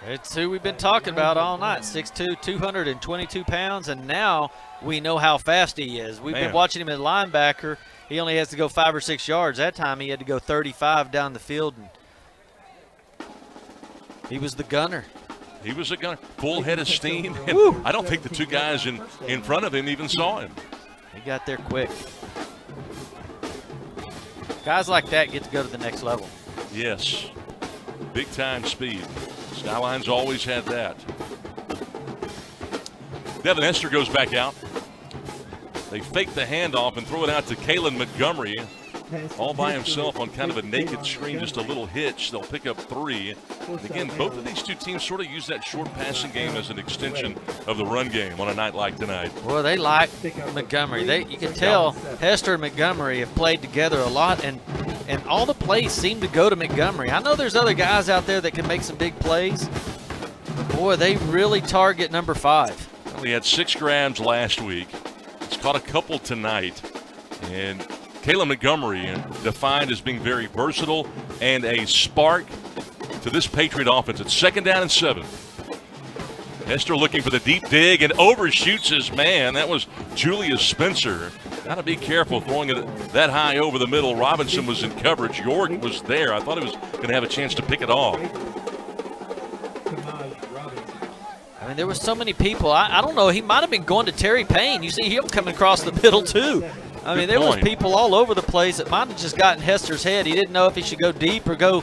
It's who we've been talking about all night, 6'2", 222 pounds, and now we know how fast he is. We've been watching him as linebacker. He only has to go 5 or 6 yards. That time he had to go 35 down the field, and he was the gunner. He was a gunner, full head of steam. And I don't think the two guys in front of him even saw him. He got there quick. Guys like that get to go to the next level. Yes, big time speed. Skyline's always had that. Devin Hester goes back out. They fake the handoff and throw it out to Kalen Montgomery. All by himself on kind of a naked screen, just a little hitch. They'll pick up 3. And again, both of these two teams sort of use that short passing game as an extension of the run game on a night like tonight. Well, they like Montgomery. You can tell Hester and Montgomery have played together a lot, and all the plays seem to go to Montgomery. I know there's other guys out there that can make some big plays, but boy, they really target number 5. Well, he had 6 grabs last week. He's caught a couple tonight, and Kayla Montgomery defined as being very versatile and a spark to this Patriot offense. It's 2nd down and 7. Hester looking for the deep dig and overshoots his man. That was Julius Spencer. Got to be careful throwing it that high over the middle. Robinson was in coverage. York was there. I thought he was going to have a chance to pick it off. I mean, there were so many people. I don't know. He might have been going to Terry Payne. You see him coming across the middle, too. I mean, there was people all over the place that might have just gotten Hester's head. He didn't know if he should go deep or go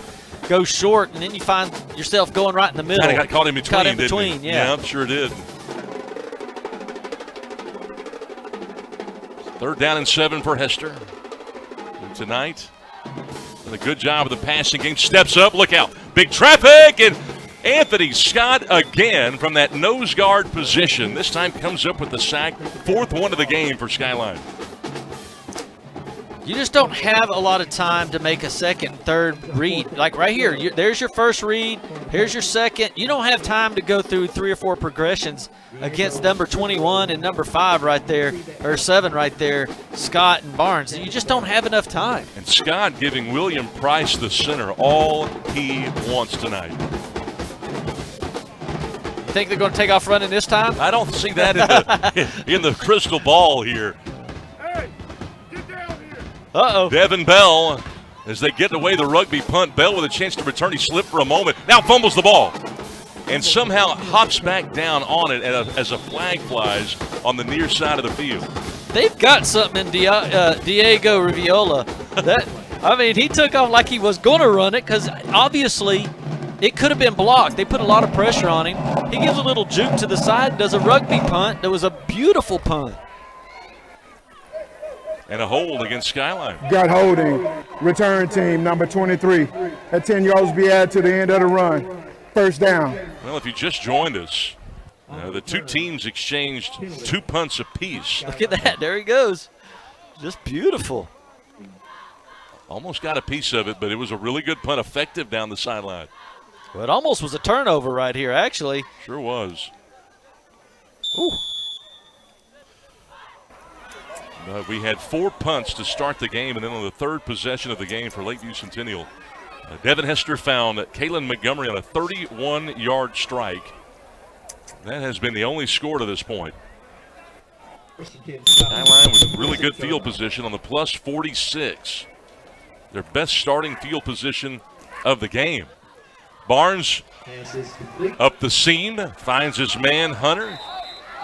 short, and then you find yourself going right in the middle. Kind of got caught in between, Caught in between, yeah. Yeah, sure did. 3rd down and 7 for Hester. And tonight, done a good job of the passing game. Steps up, look out. Big traffic, and Anthony Scott again from that nose guard position. This time comes up with the sack. 4th one of the game for Skyline. You just don't have a lot of time to make a second, third read. Like right here, there's your first read, here's your second. You don't have time to go through 3 or 4 progressions against number 21 and number 5 right there, or 7 right there, Scott and Barnes. You just don't have enough time. And Scott giving William Price, the center, all he wants tonight. You think they're going to take off running this time? I don't see that in the crystal ball here. Uh-oh. Devin Bell, as they get away the rugby punt. Bell with a chance to return. He slipped for a moment. Now fumbles the ball and somehow hops back down on it as a flag flies on the near side of the field. They've got something in Diego Riviola. I mean, he took off like he was going to run it because obviously it could have been blocked. They put a lot of pressure on him. He gives a little juke to the side, does a rugby punt. That was a beautiful punt. And a hold against Skyline. Got holding. Return team number 23. At 10 yards be added to the end of the run. 1st down. Well, if you just joined us, the two teams exchanged 2 punts apiece. Look at that. There he goes. Just beautiful. Almost got a piece of it, but it was a really good punt, effective down the sideline. Well, it almost was a turnover right here, actually. Sure was. Ooh. We had 4 punts to start the game, and then on the 3rd possession of the game for Lakeview Centennial, Devin Hester found Kalen Montgomery on a 31-yard strike. That has been the only score to this point. Skyline with really good field position on the plus 46. Their best starting field position of the game. Barnes up the seam, finds his man Hunter,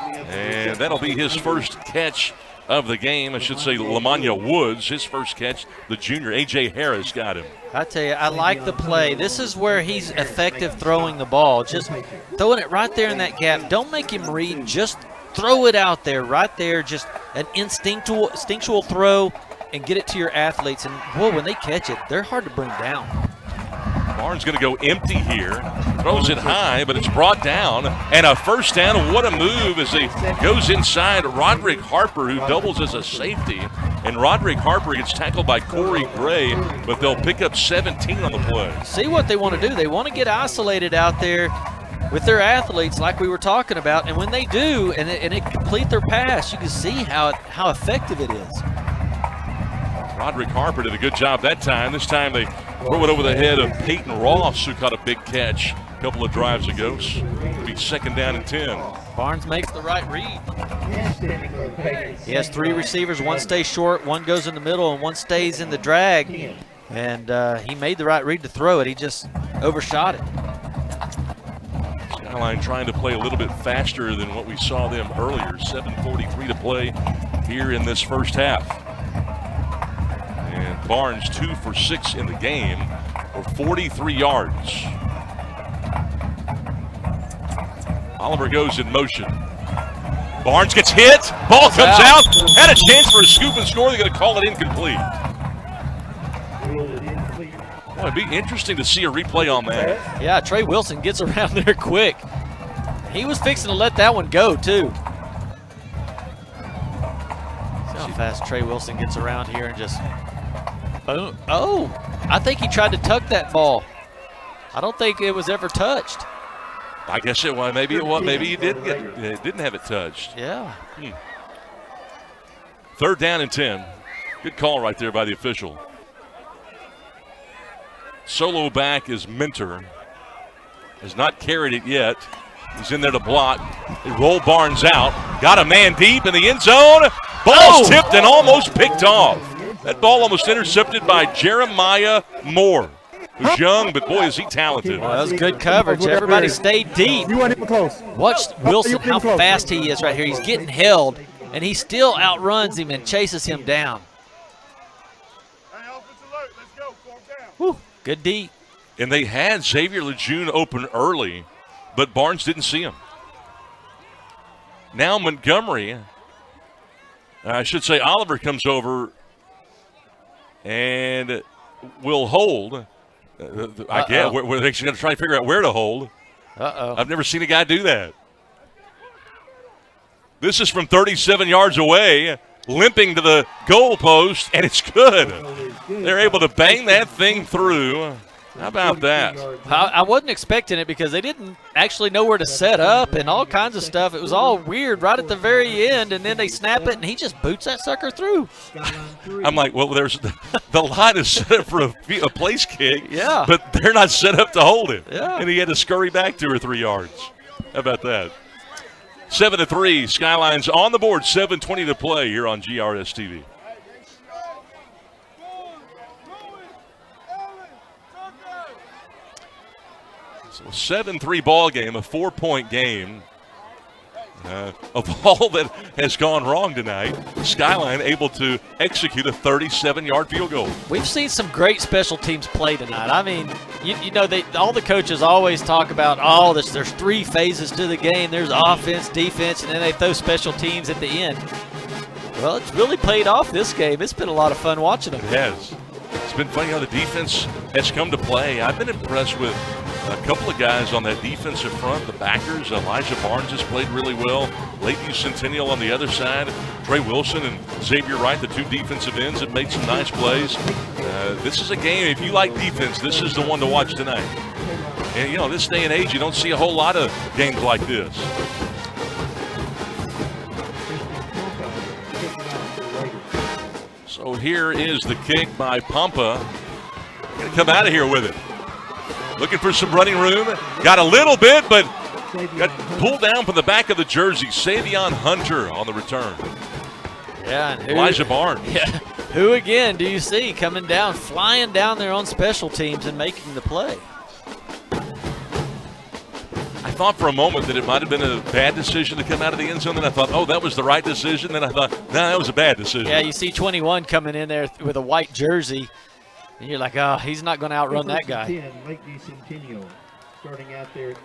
and that'll be his first catch of the game. I should say Lamanya Woods, his first catch. The junior, A.J. Harris, got him. I tell you, I like the play. This is where he's effective throwing the ball. Just throwing it right there in that gap. Don't make him read. Just throw it out there, right there. Just an instinctual throw and get it to your athletes. And, boy, when they catch it, they're hard to bring down. Barnes going to go empty here. Throws it high, but it's brought down. And a 1st down. What a move as he goes inside Roderick Harper, who doubles as a safety. And Roderick Harper gets tackled by Corey Gray, but they'll pick up 17 on the play. See what they want to do. They want to get isolated out there with their athletes like we were talking about, and when they do and they complete their pass, you can see how effective it is. Roderick Harper did a good job that time. This time they throw it over the head of Peyton Ross, who caught a big catch a couple of drives ago. It'll be 2nd down and 10. Barnes makes the right read. He has 3 receivers. 1 stays short, 1 goes in the middle, and 1 stays in the drag. And he made the right read to throw it. He just overshot it. Skyline trying to play a little bit faster than what we saw them earlier. 7:43 to play here in this first half. And Barnes 2 for 6 in the game for 43 yards. Oliver goes in motion. Barnes gets hit. Ball comes out. Had a chance for a scoop and score. They're going to call it incomplete. Well, it'd be interesting to see a replay on that. Yeah, Trey Wilson gets around there quick. He was fixing to let that one go, too. See how fast Trey Wilson gets around here and just boom. Oh, I think he tried to tuck that ball. I don't think it was ever touched. I guess it was. Maybe it was. Maybe he didn't have it touched. Yeah. 3rd down and 10. Good call right there by the official. Solo back is Mentor. Has not carried it yet. He's in there to block. They roll Barnes out. Got a man deep in the end zone. Ball's tipped and almost picked off. That ball almost intercepted by Jeremiah Moore, who's young, but boy, is he talented. Well, that was good coverage. Everybody stayed deep. You weren't even close. Watch Wilson, how fast he is right here. He's getting held, and he still outruns him and chases him down. Whew, good deep. And they had Xavier Lejeune open early, but Barnes didn't see him. Now Montgomery, I should say Oliver comes over and will hold. I guess we're actually going to try to figure out where to hold. I've never seen a guy do that. This is from 37 yards away, limping to the goal post, and it's good. They're able to bang that thing through. How about that? I wasn't expecting it because they didn't actually know where to set up and all kinds of stuff. It was all weird right at the very end, and then they snap it, and he just boots that sucker through. I'm like, well, there's the line is set up for a place kick, yeah, but they're not set up to hold it. Yeah. And he had to scurry back 2 or 3 yards. How about that? 7-3, Skyline's on the board, 7:20 to play here on GRS TV. So 7-3 ball game, a 4-point game. Of all that has gone wrong tonight, Skyline able to execute a 37-yard field goal. We've seen some great special teams play tonight. I mean, you know, all the coaches always talk about, there's 3 phases to the game. There's offense, defense, and then they throw special teams at the end. Well, it's really played off this game. It's been a lot of fun watching them. It has. It's been funny how the defense has come to play. I've been impressed with a couple of guys on that defensive front, the backers. Elijah Barnes has played really well. Lakeview Centennial on the other side. Trey Wilson and Xavier Wright, the 2 defensive ends, have made some nice plays. This is a game, if you like defense, this is the one to watch tonight. And, you know, this day and age, you don't see a whole lot of games like this. So here is the kick by Pampa. Going to come out of here with it. Looking for some running room. Got a little bit, but got pulled down from the back of the jersey. Savion Hunter on the return. Yeah, and Elijah Barnes. Yeah, who again do you see coming down, flying down there on special teams and making the play? I thought for a moment that it might have been a bad decision to come out of the end zone. Then I thought, that was the right decision. Then I thought, no, that was a bad decision. Yeah, you see 21 coming in there with a white jersey. And you're like, he's not going to outrun that guy. 10, Lakeview Centennial, starting out there,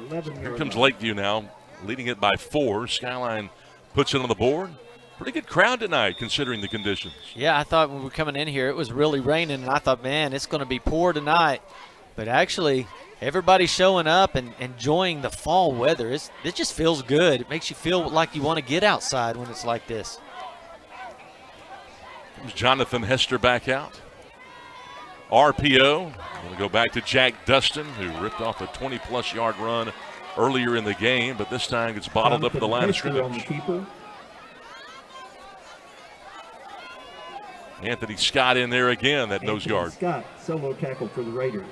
11 Here comes Lakeview now, leading it by 4. Skyline puts it on the board. Pretty good crowd tonight, considering the conditions. Yeah, I thought when we were coming in here, it was really raining, and I thought, man, it's going to be poor tonight. But actually, everybody's showing up and enjoying the fall weather. It just feels good. It makes you feel like you want to get outside when it's like this. Comes Jonathan Hester back out. RPO. Going to go back to Jack Dustin, who ripped off a 20-plus yard run earlier in the game, but this time gets bottled up at the line of scrimmage. Anthony Scott in there again, that nose guard. Scott, solo tackle for the Raiders.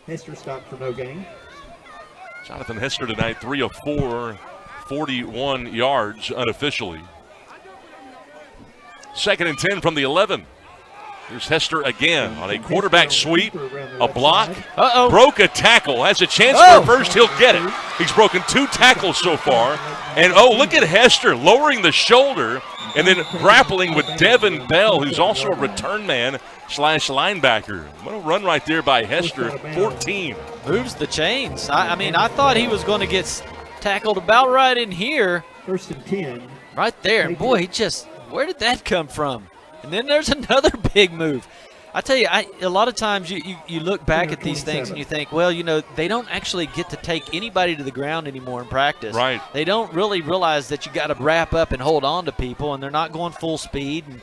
Hester stopped for no gain. Jonathan Hester tonight, 3 of 4, 41 yards unofficially. 2nd and 10 from the 11. Here's Hester again on a quarterback sweep, a block, broke a tackle, has a chance for a first, he'll get it. He's broken 2 tackles so far, and look at Hester lowering the shoulder and then grappling with Devin Bell, who's also a return man / linebacker. What a run right there by Hester, 14. Moves the chains. I mean, I thought he was going to get tackled about right in here. 1st and 10. Right there, and boy, where did that come from? And then there's another big move. I tell you, a lot of times you look back at these things and you think, well, you know, they don't actually get to take anybody to the ground anymore in practice. Right. They don't really realize that you got to wrap up and hold on to people, and they're not going full speed. And,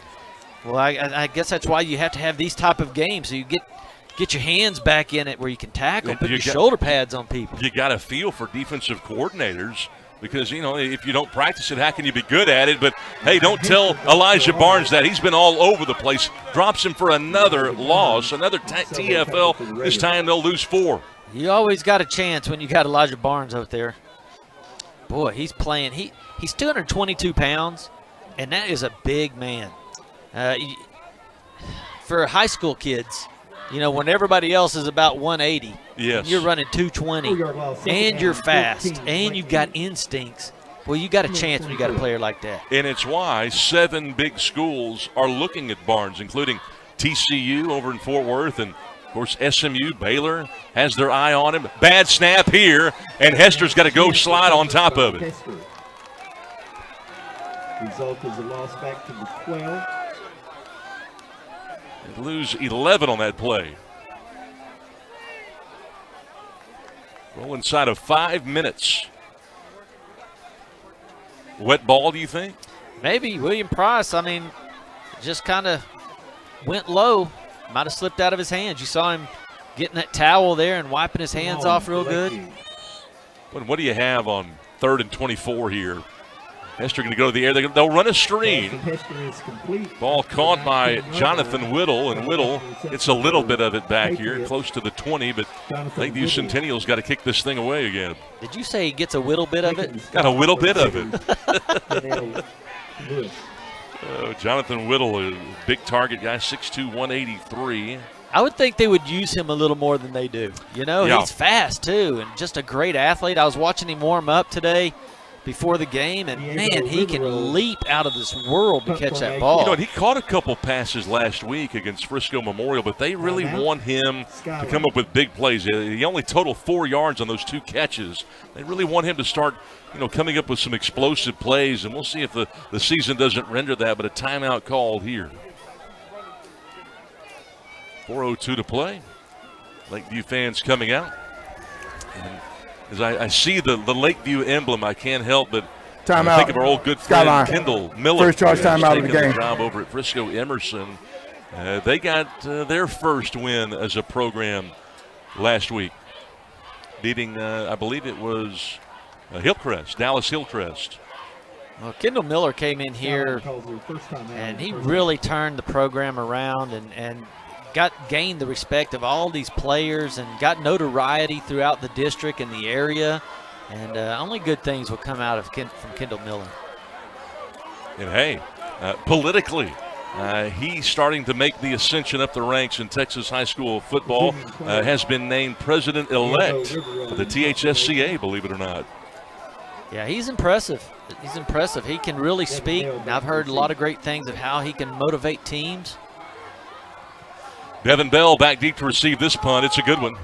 well, I guess that's why you have to have these type of games, so you get your hands back in it where you can tackle, put your shoulder pads on people. You got to feel for defensive coordinators. Because, you know, if you don't practice it, how can you be good at it? But, hey, don't tell Elijah Barnes that. He's been all over the place. Drops him for another loss, another TFL. This time they'll lose 4. You always got a chance when you got Elijah Barnes out there. Boy, he's playing. He's 222 pounds, and that is a big man. For high school kids, you know, when everybody else is about 180, yes, you're running 220, and you're fast, and you've got instincts. Well, you got a chance when you got a player like that. And it's why 7 big schools are looking at Barnes, including TCU over in Fort Worth, and, of course, SMU, Baylor has their eye on him. Bad snap here, and Hester's got to go slide on top of it. Result is a loss back to the 12. They lose 11 on that play. Roll inside of 5 minutes. Wet ball, do you think? Maybe. William Price, I mean, just kind of went low. Might have slipped out of his hands. You saw him getting that towel there and wiping his hands off real good. What do you have on 3rd and 24 here? Hester going to go to the air. They'll run a screen. Ball caught by Jonathan Whittle, and Whittle gets a little bit of it back here, close to the 20, but Lakeview Centennial's got to kick this thing away again. Did you say he gets a whittle bit of it? Got a whittle bit of it. Jonathan Whittle, a big target guy, 6'2", 183. I would think they would use him a little more than they do. You know, He's fast, too, and just a great athlete. I was watching him warm up today before the game, and man, he can leap out of this world to catch that ball. You know, he caught a couple passes last week against Frisco Memorial, but they really want him to come up with big plays. He only totaled 4 yards on those 2 catches. They really want him to start, you know, coming up with some explosive plays, and we'll see if the season doesn't render that, but a timeout called here. 4:02 to play. Lakeview fans coming out. And as I see the Lakeview emblem, I can't help but think of our old good friend Skyline. Kendall Miller. First charge timeout of the game. Job over at Frisco Emerson. They got their first win as a program last week, beating, I believe it was Hillcrest, Dallas Hillcrest. Well, Kendall Miller came in here, and he really turned the program around and gained the respect of all these players and got notoriety throughout the district and the area. And only good things will come out of from Kendall Miller. And, hey, politically, he's starting to make the ascension up the ranks in Texas high school football. Has been named president-elect for the THSCA, believe it or not. Yeah, he's impressive. He's impressive. He can really speak. I've heard a lot of great things of how he can motivate teams. Devin Bell back deep to receive this punt. It's a good one.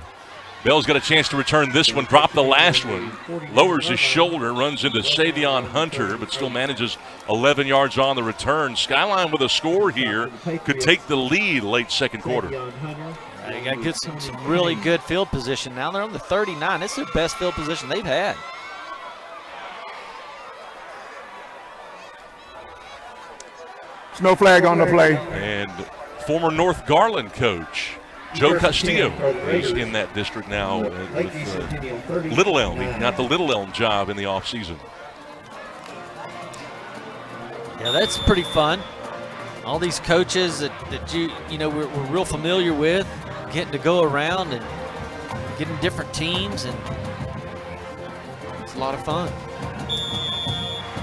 Bell's got a chance to return this one, drop the last one. Lowers his shoulder, runs into Savion Hunter, but still manages 11 yards on the return. Skyline with a score here could take the lead late second quarter. They got to get some really good field position now. They're on the 39. This is their best field position they've had. No flag on the play. And former North Garland coach Joe Castillo is in that district now with Little Elm. He got the Little Elm job in the offseason. Yeah, that's pretty fun. All these coaches that we're real familiar with, getting to go around and getting different teams, and it's a lot of fun.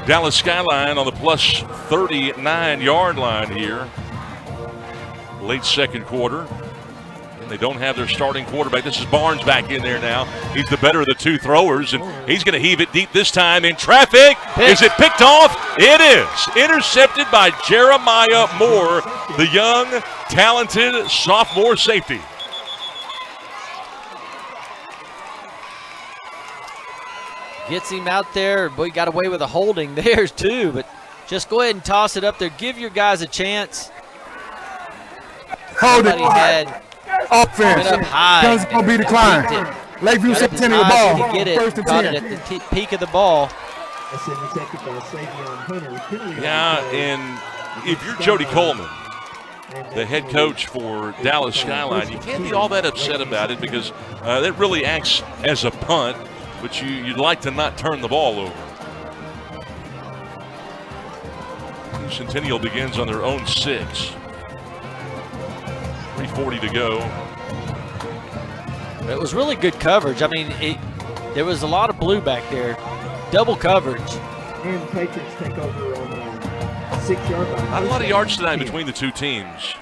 Dallas Skyline on the plus 39-yard line here. Late second quarter. And they don't have their starting quarterback. This is Barnes back in there now. He's the better of the two throwers, and he's going to heave it deep this time in traffic. Is it picked off? It is. Intercepted by Jeremiah Moore, the young, talented sophomore safety. Gets him out there. Boy, got away with a holding there too, but just go ahead and toss it up there. Give your guys a chance. Hold it. Had Offense. up high. Guns gonna be declined. Lakeview Centennial ball. Get it. First and Got 10. it at the peak of the ball. Yeah, and if you're Jody Coleman, the head coach for Dallas Skyline, you can't be all that upset about it because that really acts as a punt, but you'd like to not turn the ball over. Centennial begins on their own 6. 3:40 to go. It was really good coverage. I mean, there was a lot of blue back there. Double coverage. And the Patriots take over on the 6-yard line. Not a lot of yards tonight between the two teams.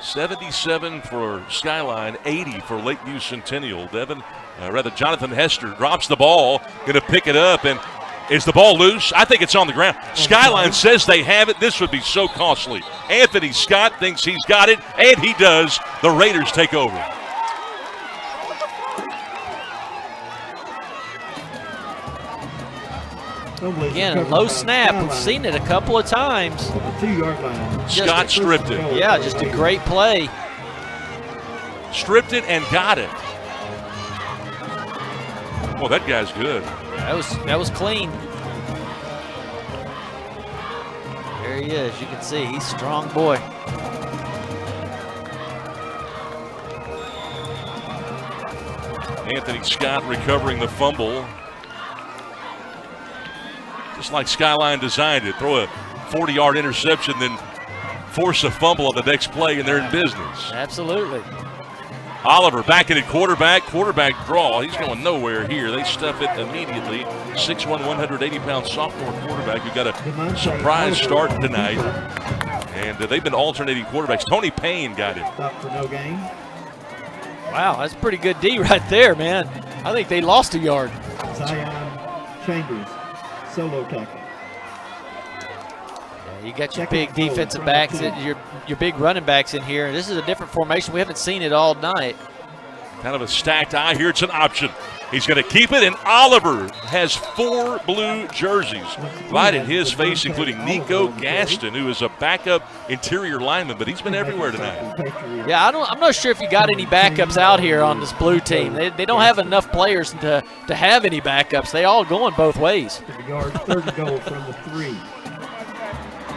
77 for Skyline, 80 for Lakeview Centennial. Jonathan Hester drops the ball, going to pick it up, and is the ball loose? I think it's on the ground. Skyline says they have it. This would be so costly. Anthony Scott thinks he's got it, and he does. The Raiders take over. Again, a low snap. We've seen it a couple of times. 2-yard line. Scott stripped it. Yeah, just a great play. Stripped it and got it. Well, that guy's good. That was clean. There he is. You can see he's a strong boy. Anthony Scott recovering the fumble. Just like Skyline designed it. Throw a 40-yard interception, then force a fumble on the next play, and they're in business. Absolutely. Oliver back in at quarterback draw. He's going nowhere here. They stuff it immediately. 6'1", 180-pound sophomore quarterback who got a surprise start tonight. And they've been alternating quarterbacks. Tony Payne got it. Stop for no gain. Wow, that's pretty good D right there, man. I think they lost a yard. Zion Chambers, solo tackle. You got your big defensive backs, your big running backs in here. This is a different formation. We haven't seen it all night. Kind of a stacked eye here. It's an option. He's going to keep it, and Oliver has 4 blue jerseys right in his face, including Nico Gaston, who is a backup interior lineman, but he's been everywhere tonight. Yeah, I'm not sure if you got any backups out here on this blue team. They don't have enough players to have any backups. They all going both ways. Third goal from the 3.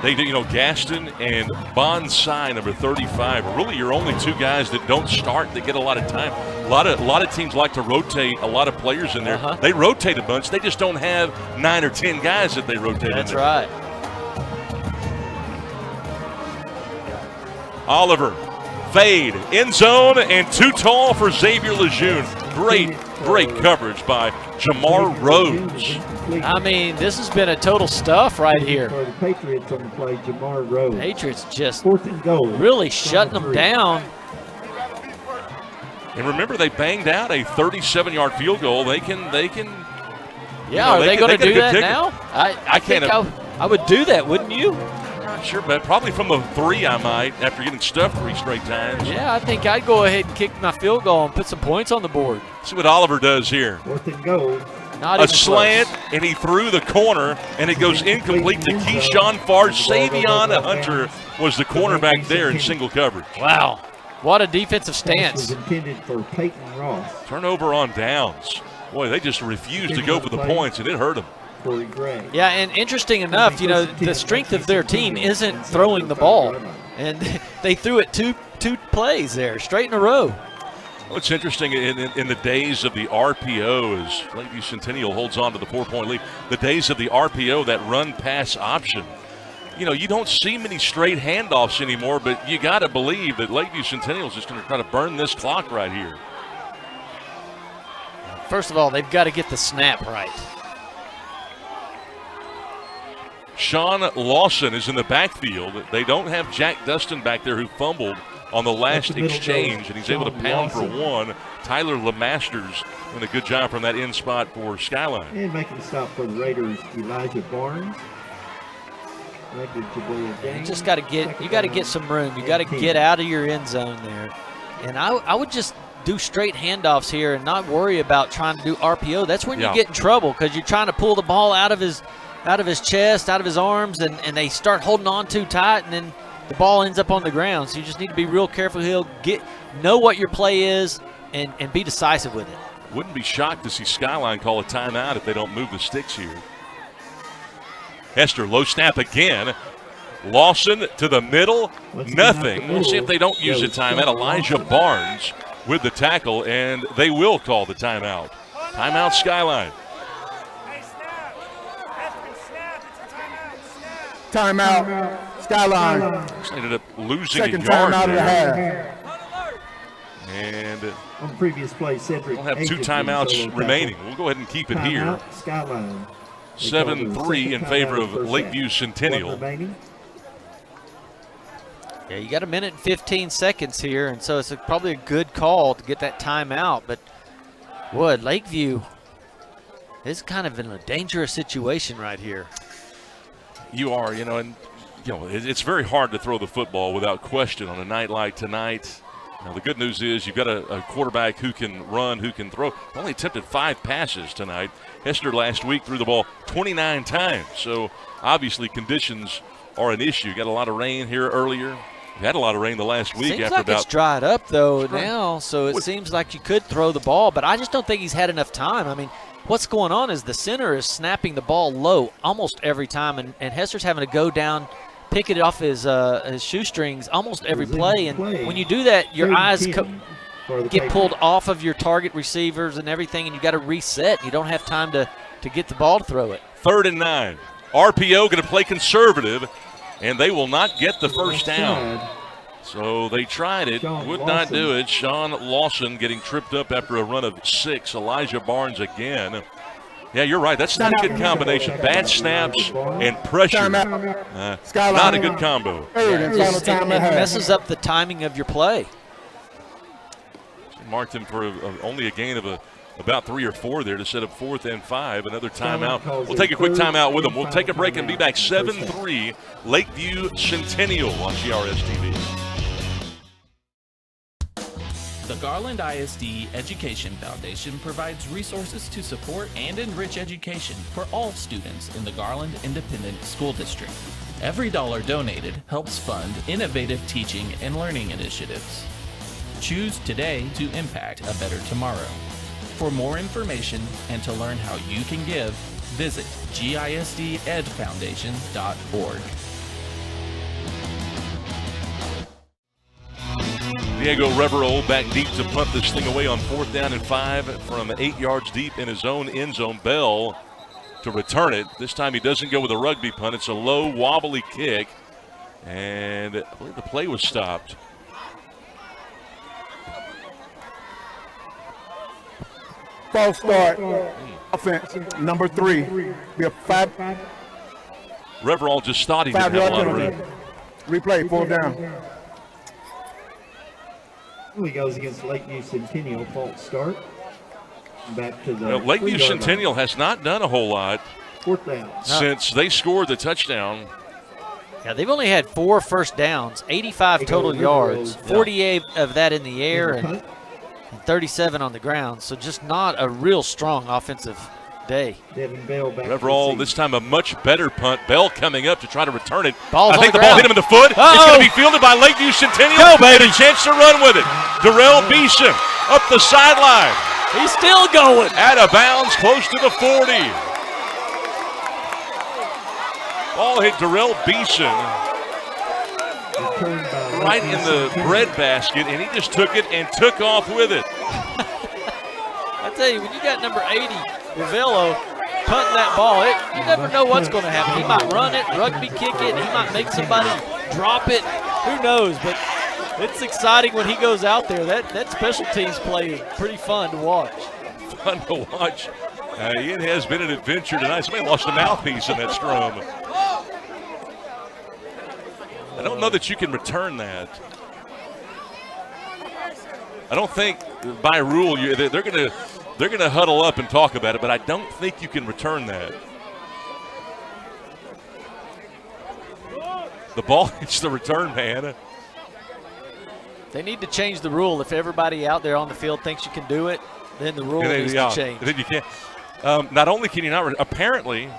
They do, Gaston and Bonsai, number 35, are really your only 2 guys that don't start, that get a lot of time. A lot of teams like to rotate a lot of players in there. They rotate a bunch. They just don't have 9 or 10 guys that they rotate. That's in there. right. Oliver, fade, end zone, and too tall for Xavier Lejeune. Great coverage by Jamar Rose. I mean, this has been a total stuff right here. For the Patriots on the play, Jamar Rose. Patriots just 4th and goal. really shutting them down. And remember, they banged out a 37-yard field goal. They can. Yeah, are they going to do that kicker. now? I think I would do that, wouldn't you? Not sure, but probably from the 3 I might, after getting stuffed 3 straight times. Yeah, I think I'd go ahead and kick my field goal and put some points on the board. See what Oliver does here. 4th and goal. Not a even slant, close. and he threw the corner, and it goes incomplete to Keyshawn Farr. Savion Hunter was the cornerback there in single coverage. Wow, what a defensive Was stance. intended for Peyton Ross. Turnover on downs. Boy, they just refused to go for the points, and it hurt them. Corey Gray. Yeah, and interesting enough, the strength of their team isn't throwing the ball. And they threw it two plays there, straight in a row. Well, it's interesting in the days of the RPO, as Lakeview Centennial holds on to the 4-point lead, the days of the RPO, that run-pass option, you don't see many straight handoffs anymore, but you got to believe that Lakeview Centennial is just going to try to burn this clock right here. First of all, they've got to get the snap right. Sean Lawson is in the backfield. They don't have Jack Dustin back there, who fumbled on the last exchange, and he's able to pound for one. Tyler LeMasters doing a good job from that end spot for Skyline. And making the stop for the Raiders, Elijah Barnes. You just got to get some room. You got to get out of your end zone there. And I would just do straight handoffs here and not worry about trying to do RPO. That's when you get in trouble, because you're trying to pull the ball out of his chest, out of his arms, and they start holding on too tight, and then the ball ends up on the ground. So you just need to be real careful. Know what your play is and be decisive with it. Wouldn't be shocked to see Skyline call a timeout if they don't move the sticks here. Hester, low snap again. Lawson to the middle, nothing. We'll see if they don't use a timeout. Elijah Barnes with the tackle, and they will call the timeout. Timeout Skyline. Timeout, Skyline. Just ended up losing Second a yard timeout of the there. half. And on previous play, Cedric we'll have two timeouts remaining. We'll go ahead and keep it here. Skyline. 7-3 in favor of Lakeview Centennial. Yeah, you got a minute and 15 seconds here, and so it's probably a good call to get that timeout. But, Lakeview is kind of in a dangerous situation right here. You are, it's very hard to throw the football without question on a night like tonight. Now, the good news is you've got a quarterback who can run, who can throw. Only attempted 5 passes tonight. Hester last week threw the ball 29 times. So, obviously, conditions are an issue. Got a lot of rain here earlier. We had a lot of rain the last week. Seems like it's dried up, though, now. So, it seems like you could throw the ball. But I just don't think he's had enough time. I mean, what's going on is the center is snapping the ball low almost every time. And Hester's having to go down, pick it off his shoestrings almost every play. And when you do that, your eyes get pulled off of your target receivers and everything, and you got to reset. You don't have time to get the ball to throw it. 3rd and 9. RPO going to play conservative, and they will not get the first down. So they tried it, would not do it. Sean Lawson getting tripped up after a run of 6. Elijah Barnes again. Yeah, you're right. That's not a good combination. Bad snaps and pressure. Not a good combo. It messes up the timing of your play. Marked him for only a gain of about 3 or 4 there to set up 4th and 5. Another timeout. We'll take a quick timeout with them. We'll take a break and be back. 7-3 Lakeview Centennial on GRS TV. The Garland ISD Education Foundation provides resources to support and enrich education for all students in the Garland Independent School District. Every dollar donated helps fund innovative teaching and learning initiatives. Choose today to impact a better tomorrow. For more information and to learn how you can give, visit gisdedfoundation.org. Diego Reverol back deep to punt this thing away on 4th down and 5 from 8 yards deep in his own end zone. Bell to return it. This time he doesn't go with a rugby punt. It's a low, wobbly kick, and I believe the play was stopped. False start. Offense, number 3. We have 5. Reverol just thought he didn't have a lot of room. Replay, 4th down. He goes against Lakeview Centennial, false start. Back to the Lakeview Centennial has not done a whole lot 4th down since they scored the touchdown. Yeah, they've only had 4 first downs, 85 total yards, 48 of that in the air, and 37 on the ground. So just not a real strong offensive day. Reverol, this time a much better punt. Bell coming up to try to return it. Ball's I think on the ball hit him in the foot. Uh-oh. It's going to be fielded by Lakeview Centennial. Go, baby. And a chance to run with it. Darrell Beeson up the sideline. He's still going. Out of bounds, close to the 40. Ball hit Darrell Beeson Returned by right in the breadbasket, and he just took it and took off with it. I tell you, when you got number 80, Ravello, punting that ball, you never know what's going to happen. He might run it, rugby kick it, he might make somebody drop it. Who knows? But it's exciting when he goes out there. That special teams play is pretty fun to watch. Fun to watch. It has been an adventure tonight. Somebody lost a mouthpiece in that strum. I don't know that you can return that. I don't think by rule they're going to huddle up and talk about it, but I don't think you can return that. The ball hits the return man. They need to change the rule. If everybody out there on the field thinks you can do it, then the rule needs to change. Then you can't. Not only can you not, apparently,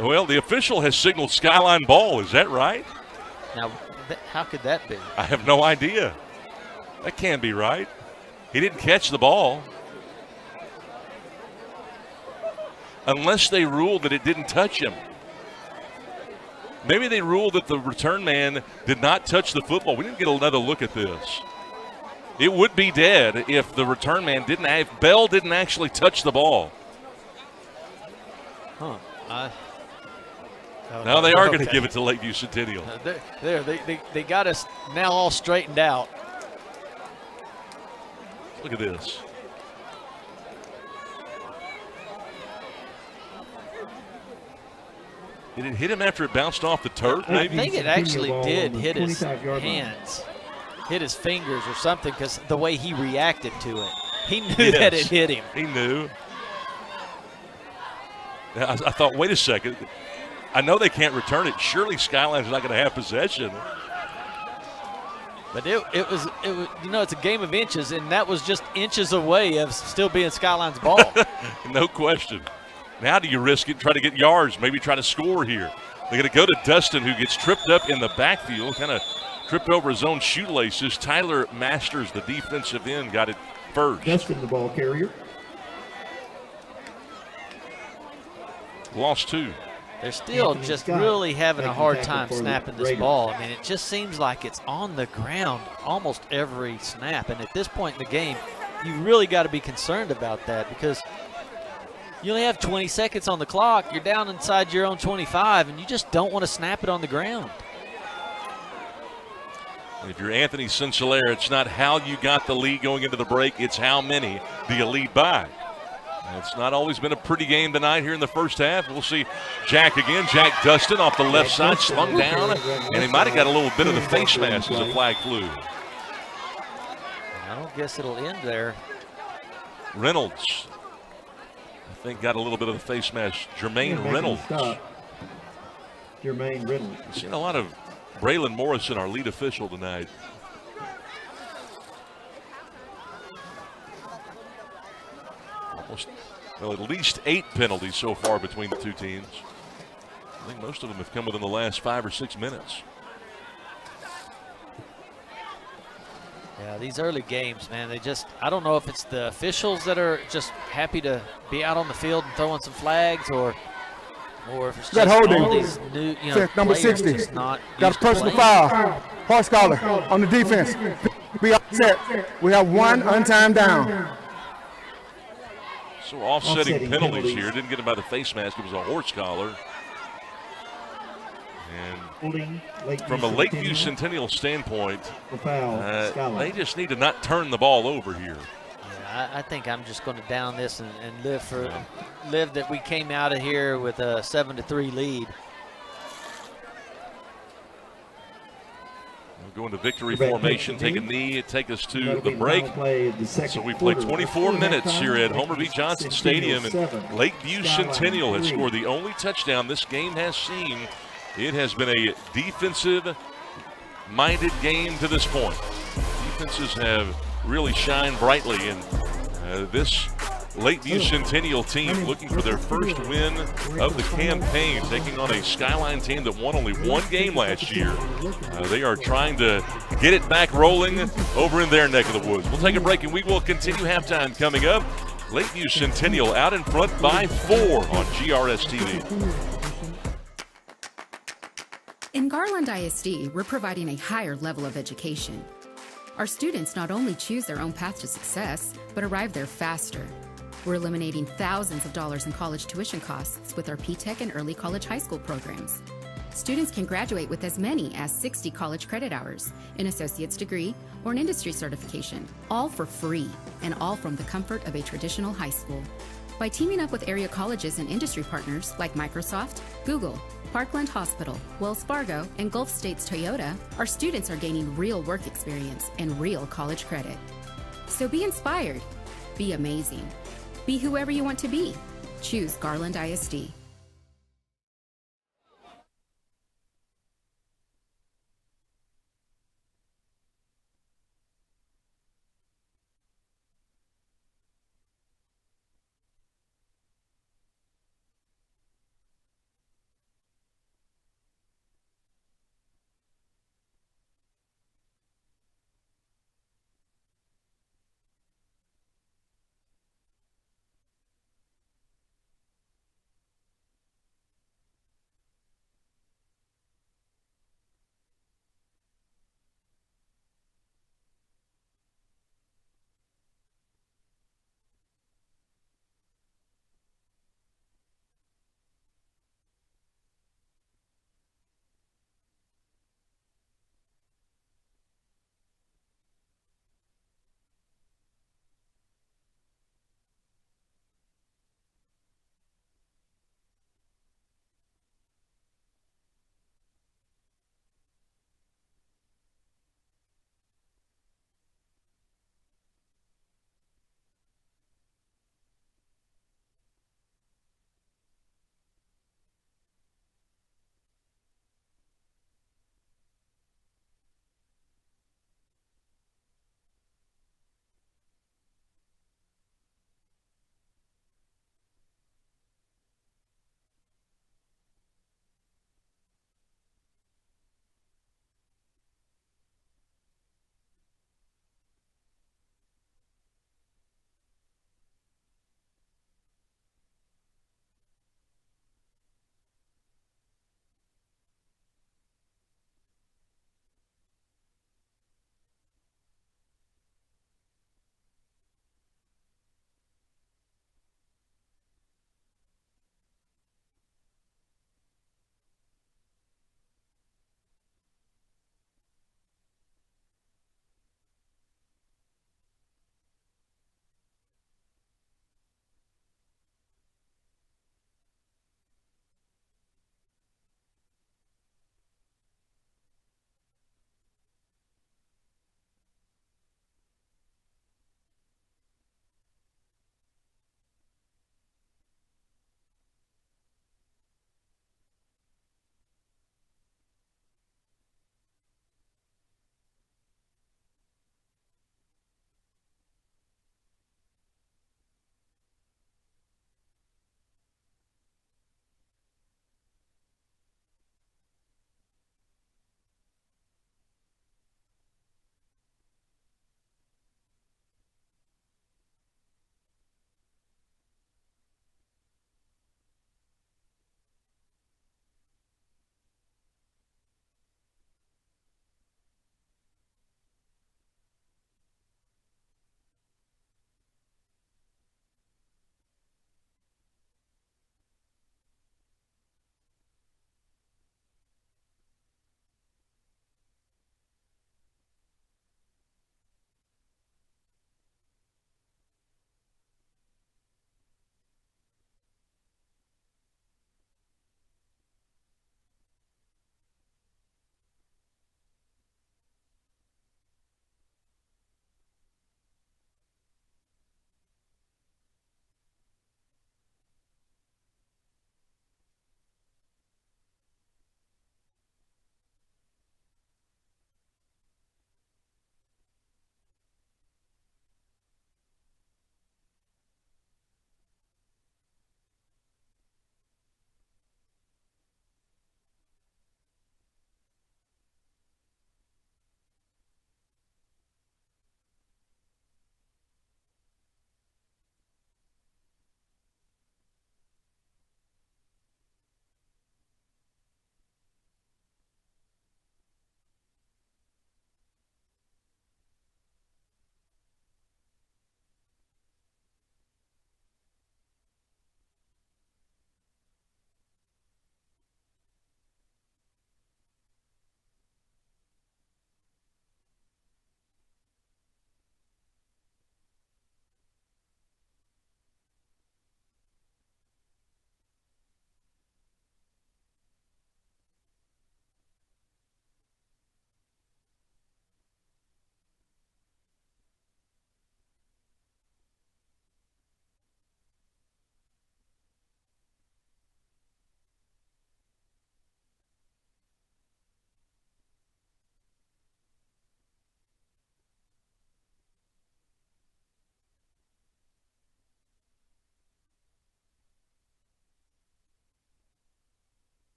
well, the official has signaled Skyline ball. Is that right? Now, how could that be? I have no idea. That can't be right. He didn't catch the ball. Unless they ruled that it didn't touch him. Maybe they ruled that the return man did not touch the football. We didn't get another look at this. It would be dead if the return man if Bell didn't actually touch the ball. Huh. Now they are going to give it to Lakeview Centennial. They got us now all straightened out. Look at this. Did it hit him after it bounced off the turf, maybe? I think it actually did hit his hands, hit his fingers or something, because the way he reacted to it. He knew that it hit him. He knew. I thought, wait a second. I know they can't return it. Surely Skyline's not going to have possession. But it was, it's a game of inches, and that was just inches away of still being Skyline's ball. No question. Now do you risk it, try to get yards, maybe try to score here? They're going to go to Dustin, who gets tripped up in the backfield, kind of tripped over his own shoelaces. Tyler Masters, the defensive end, got it first. Dustin, the ball carrier. Lost 2. They're still just really having a hard time snapping this ball. I mean, it just seems like it's on the ground almost every snap. And at this point in the game, you really got to be concerned about that, because you only have 20 seconds on the clock. You're down inside your own 25, and you just don't want to snap it on the ground. If you're Anthony Sinclair, it's not how you got the lead going into the break, it's how many do you lead by. It's not always been a pretty game tonight here in the first half. We'll see Jack again. Jack Dustin off the left side, slung down, and he might have got a little bit of the face mask as the flag flew. I don't guess it'll end there. Reynolds, I think, got a little bit of the face mask. Jermaine Reynolds. Jermaine Reynolds. We've seen a lot of Braylon Morrison, our lead official tonight. Well, at least 8 penalties so far between the two teams. I think most of them have come within the last 5 or 6 minutes. Yeah, these early games, man, I don't know if it's the officials that are just happy to be out on the field and throwing some flags, or if it's just all these new, number 60. Got a personal foul. Horse collar on the defense. Be upset. We have 1 untimed down. So offsetting penalties here. Didn't get him by the face mask. It was a horse collar. And from a Lakeview Centennial standpoint, they just need to not turn the ball over here. Yeah, I think I'm just going to down this and live that we came out of here with a 7-3 lead. We'll go into victory formation, take a knee, take us to the break. So we played 24 minutes here at Homer V. Johnson Stadium, and Lakeview Centennial has scored the only touchdown this game has seen. It has been a defensive-minded game to this point. Defenses have really shined brightly, and this Lakeview Centennial team looking for their first win of the campaign, taking on a Skyline team that won only 1 game last year. They are trying to get it back rolling over in their neck of the woods. We'll take a break, and we will continue halftime coming up. Lakeview Centennial out in front by 4 on GRS TV. Garland ISD, we're providing a higher level of education. Our students not only choose their own path to success, but arrive there faster. We're eliminating thousands of dollars in college tuition costs with our P-TECH and early college high school programs. Students can graduate with as many as 60 college credit hours, an associate's degree, or an industry certification, all for free, and all from the comfort of a traditional high school. By teaming up with area colleges and industry partners like Microsoft, Google, Parkland Hospital, Wells Fargo, and Gulf States Toyota, our students are gaining real work experience and real college credit. So be inspired, be amazing, be whoever you want to be. Choose Garland ISD.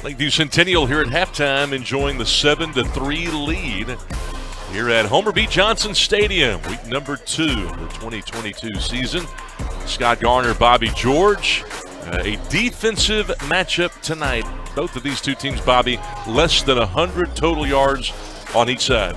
Lakeview Centennial here at halftime enjoying the 7-3 lead here at Homer B. Johnson Stadium, week number 2 of the 2022 season. Scott Garner, Bobby George, a defensive matchup tonight. Both of these two teams, Bobby, less than 100 total yards on each side.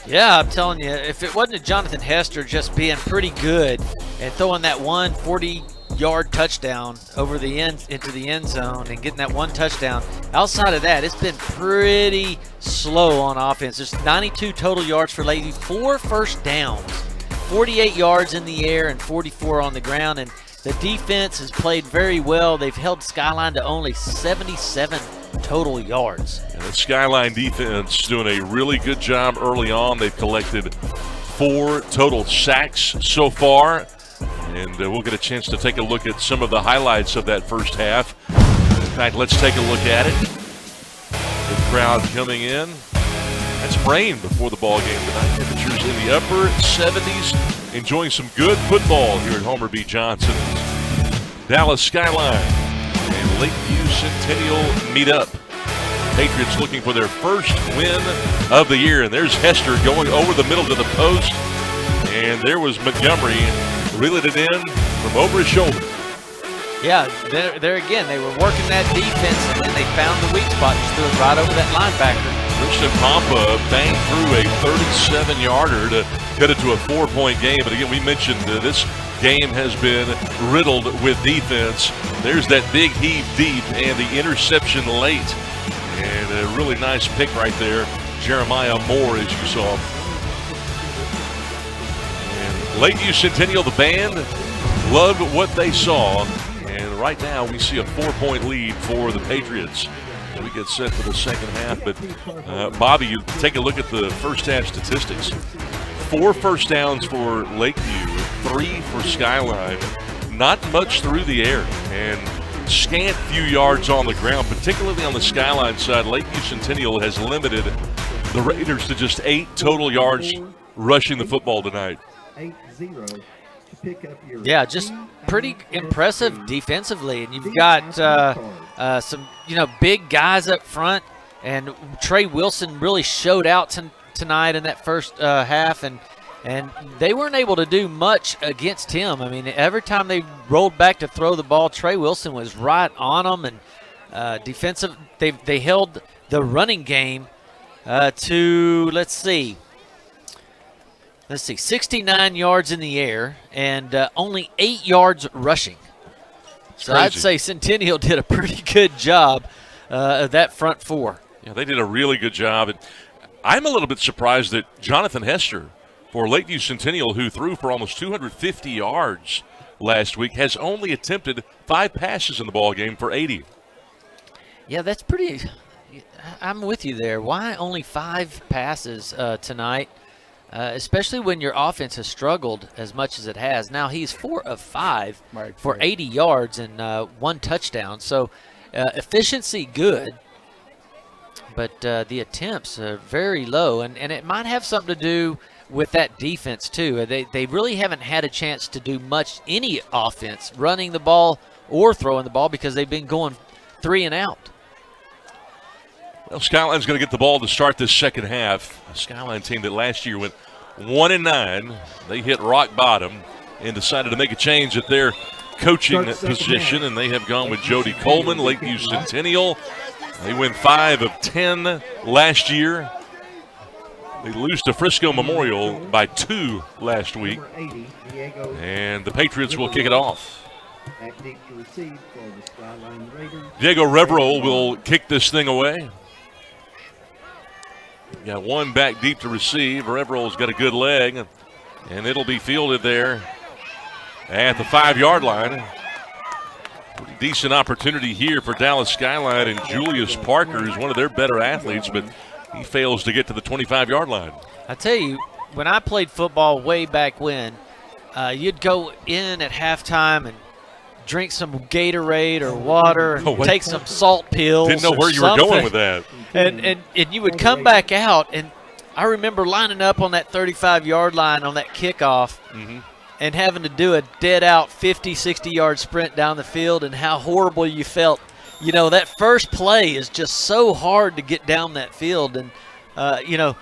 Yeah, I'm telling you, if it wasn't a Jonathan Hester just being pretty good and throwing that 40-yard touchdown over the end into the end zone and getting that one touchdown, outside of that, it's been pretty slow on offense. There's 92 total yards for Lakeview, 4 first downs, 48 yards in the air and 44 on the ground, and the defense has played very well. They've held Skyline to only 77 total yards. And the Skyline defense doing a really good job early on. They've collected 4 total sacks so far. And we'll get a chance to take a look at some of the highlights of that first half. In fact, let's take a look at it. The crowd coming in. That's rain before the ball game tonight. Temperatures in the upper 70s. Enjoying some good football here at Homer B. Johnson. Dallas Skyline and Lakeview Centennial meet up. Patriots looking for their first win of the year. And there's Hester going over the middle to the post. And there was Montgomery reeling it in from over his shoulder. Yeah, there again, they were working that defense, and then they found the weak spot, just threw it right over that linebacker. Christian Pompa banged through a 37-yarder to cut it to a 4-point game. But again, we mentioned this game has been riddled with defense. There's that big heave deep and the interception late. And a really nice pick right there. Jeremiah Moore, as you saw. And Lakeview Centennial, the band, loved what they saw. And right now we see a 4-point lead for the Patriots. We get set for the second half. But, Bobby, you take a look at the first half statistics. 4 first downs for Lakeview, 3 for Skyline. Not much through the air. And scant few yards on the ground, particularly on the Skyline side. Lakeview Centennial has limited the Raiders to just 8 total yards rushing the football tonight. 8-0 to pick up your just pretty impressive defensively. And you've got some, big guys up front. And Trey Wilson really showed out tonight in that first half. And they weren't able to do much against him. I mean, every time they rolled back to throw the ball, Trey Wilson was right on them. And defensive, they held the running game to, let's see, 69 yards in the air and only 8 yards rushing. So crazy. I'd say Centennial did a pretty good job of that front 4. Yeah, they did a really good job. And I'm a little bit surprised that Jonathan Hester for Lakeview Centennial, who threw for almost 250 yards last week, has only attempted 5 passes in the ball game for 80. Yeah, that's pretty – I'm with you there. Why only 5 passes tonight, especially when your offense has struggled as much as it has? Now, he's 4 of 5 for 80 yards and 1 touchdown. So, efficiency good, but the attempts are very low. And it might have something to do with that defense too. They really haven't had a chance to do any offense, running the ball or throwing the ball, because they've been going 3 and out. Well, Skyline's going to get the ball to start this second half. A Skyline team that last year went 1-9. They hit rock bottom and decided to make a change at their coaching position, and they have gone with Jody Coleman. Lakeview Centennial, they win 5 of 10 last year. They lose to Frisco Memorial by 2 last week. And the Patriots will kick it off. Diego Reverol will kick this thing away. Got 1 back deep to receive. Reverol's got a good leg, and it'll be fielded there at the 5-yard line. Pretty decent opportunity here for Dallas Skyline, and Julius Parker is one of their better athletes, but he fails to get to the 25-yard line. I tell you, when I played football way back when, you'd go in at halftime and drink some Gatorade or water, and take some salt pills. Didn't know where you were going with that. And you would come back out, and I remember lining up on that 35-yard line on that kickoff and having to do a dead-out 50, 60-yard sprint down the field, and how horrible you felt you know, that first play is just so hard to get down that field. And, you know,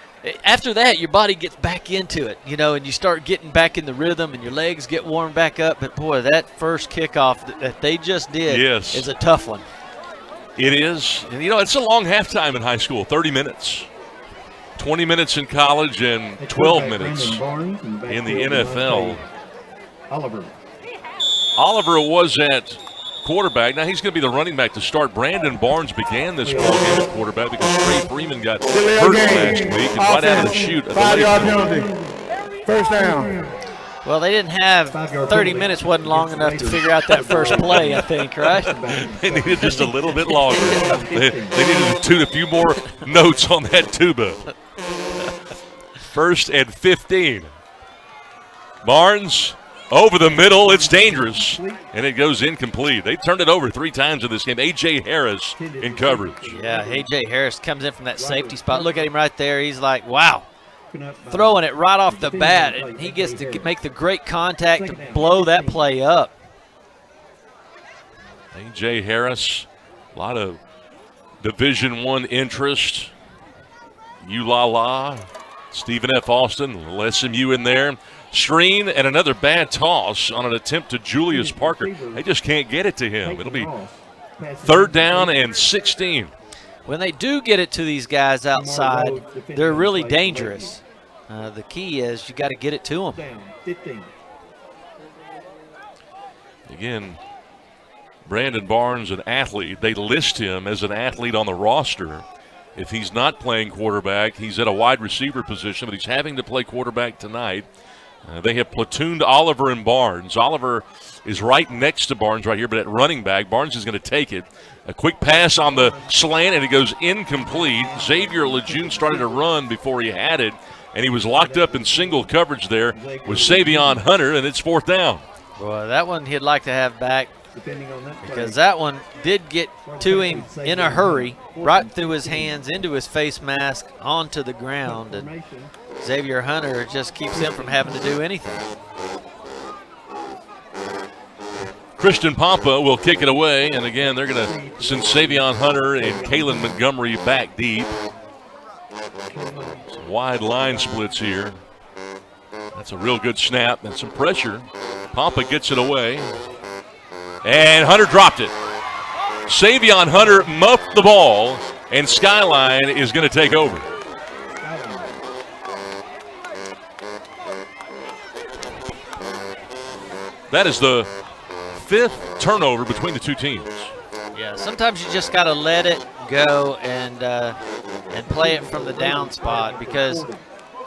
after that, your body gets back into it, you know, and you start getting back in the rhythm and your legs get warmed back up. But, boy, that first kickoff that they just did is a tough one. It is. And, you know, it's a long halftime in high school, 30 minutes. 20 minutes in college and 12 minutes in the NFL. Oliver was at quarterback. Now he's going to be the running back to start. Brandon Barnes began this ball game at quarterback because Trey Freeman got hurt last week and right out of the chute. 5-yard penalty. First down. Well, they didn't have 30 minutes wasn't long enough to figure out that first play, I think, right? They needed just a little bit longer. They needed to tune a few more notes on that tuba. First and 15. Barnes over the middle. It's dangerous. And it goes incomplete. They turned it over 3 times in this game. A.J. Harris in coverage. Yeah, A.J. Harris comes in from that safety spot. Look at him right there. He's like, wow. Throwing it right off the bat. And he gets to make the great contact to blow that play up. A.J. Harris, a lot of Division I interest. U-La-La. Stephen F. Austin, SMU in there. Screen and another bad toss on an attempt to Julius Parker. They just can't get it to him. It'll be 3rd down and 16. When they do get it to these guys outside, they're really dangerous. The key is you got to get it to them. Again, Brandon Barnes, an athlete. They list him as an athlete on the roster. If he's not playing quarterback, he's at a wide receiver position, but he's having to play quarterback tonight. They have platooned Oliver and Barnes. Oliver is right next to Barnes right here, but at running back, Barnes is going to take it. A quick pass on the slant, and it goes incomplete. Xavier Lejeune started to run before he had it, and he was locked up in single coverage there with Savion Hunter, and it's 4th down. Boy, that one he'd like to have back because that one did get to him in a hurry, right through his hands, into his face mask, onto the ground. And Xavier Hunter just keeps him from having to do anything. Christian Pompa will kick it away, and again, they're going to send Savion Hunter and Kalen Montgomery back deep. Some wide line splits here. That's a real good snap and some pressure. Pompa gets it away, and Hunter dropped it. Savion Hunter muffed the ball, and Skyline is going to take over. That is the 5th turnover between the two teams. Yeah, sometimes you just got to let it go and play it from the down spot, because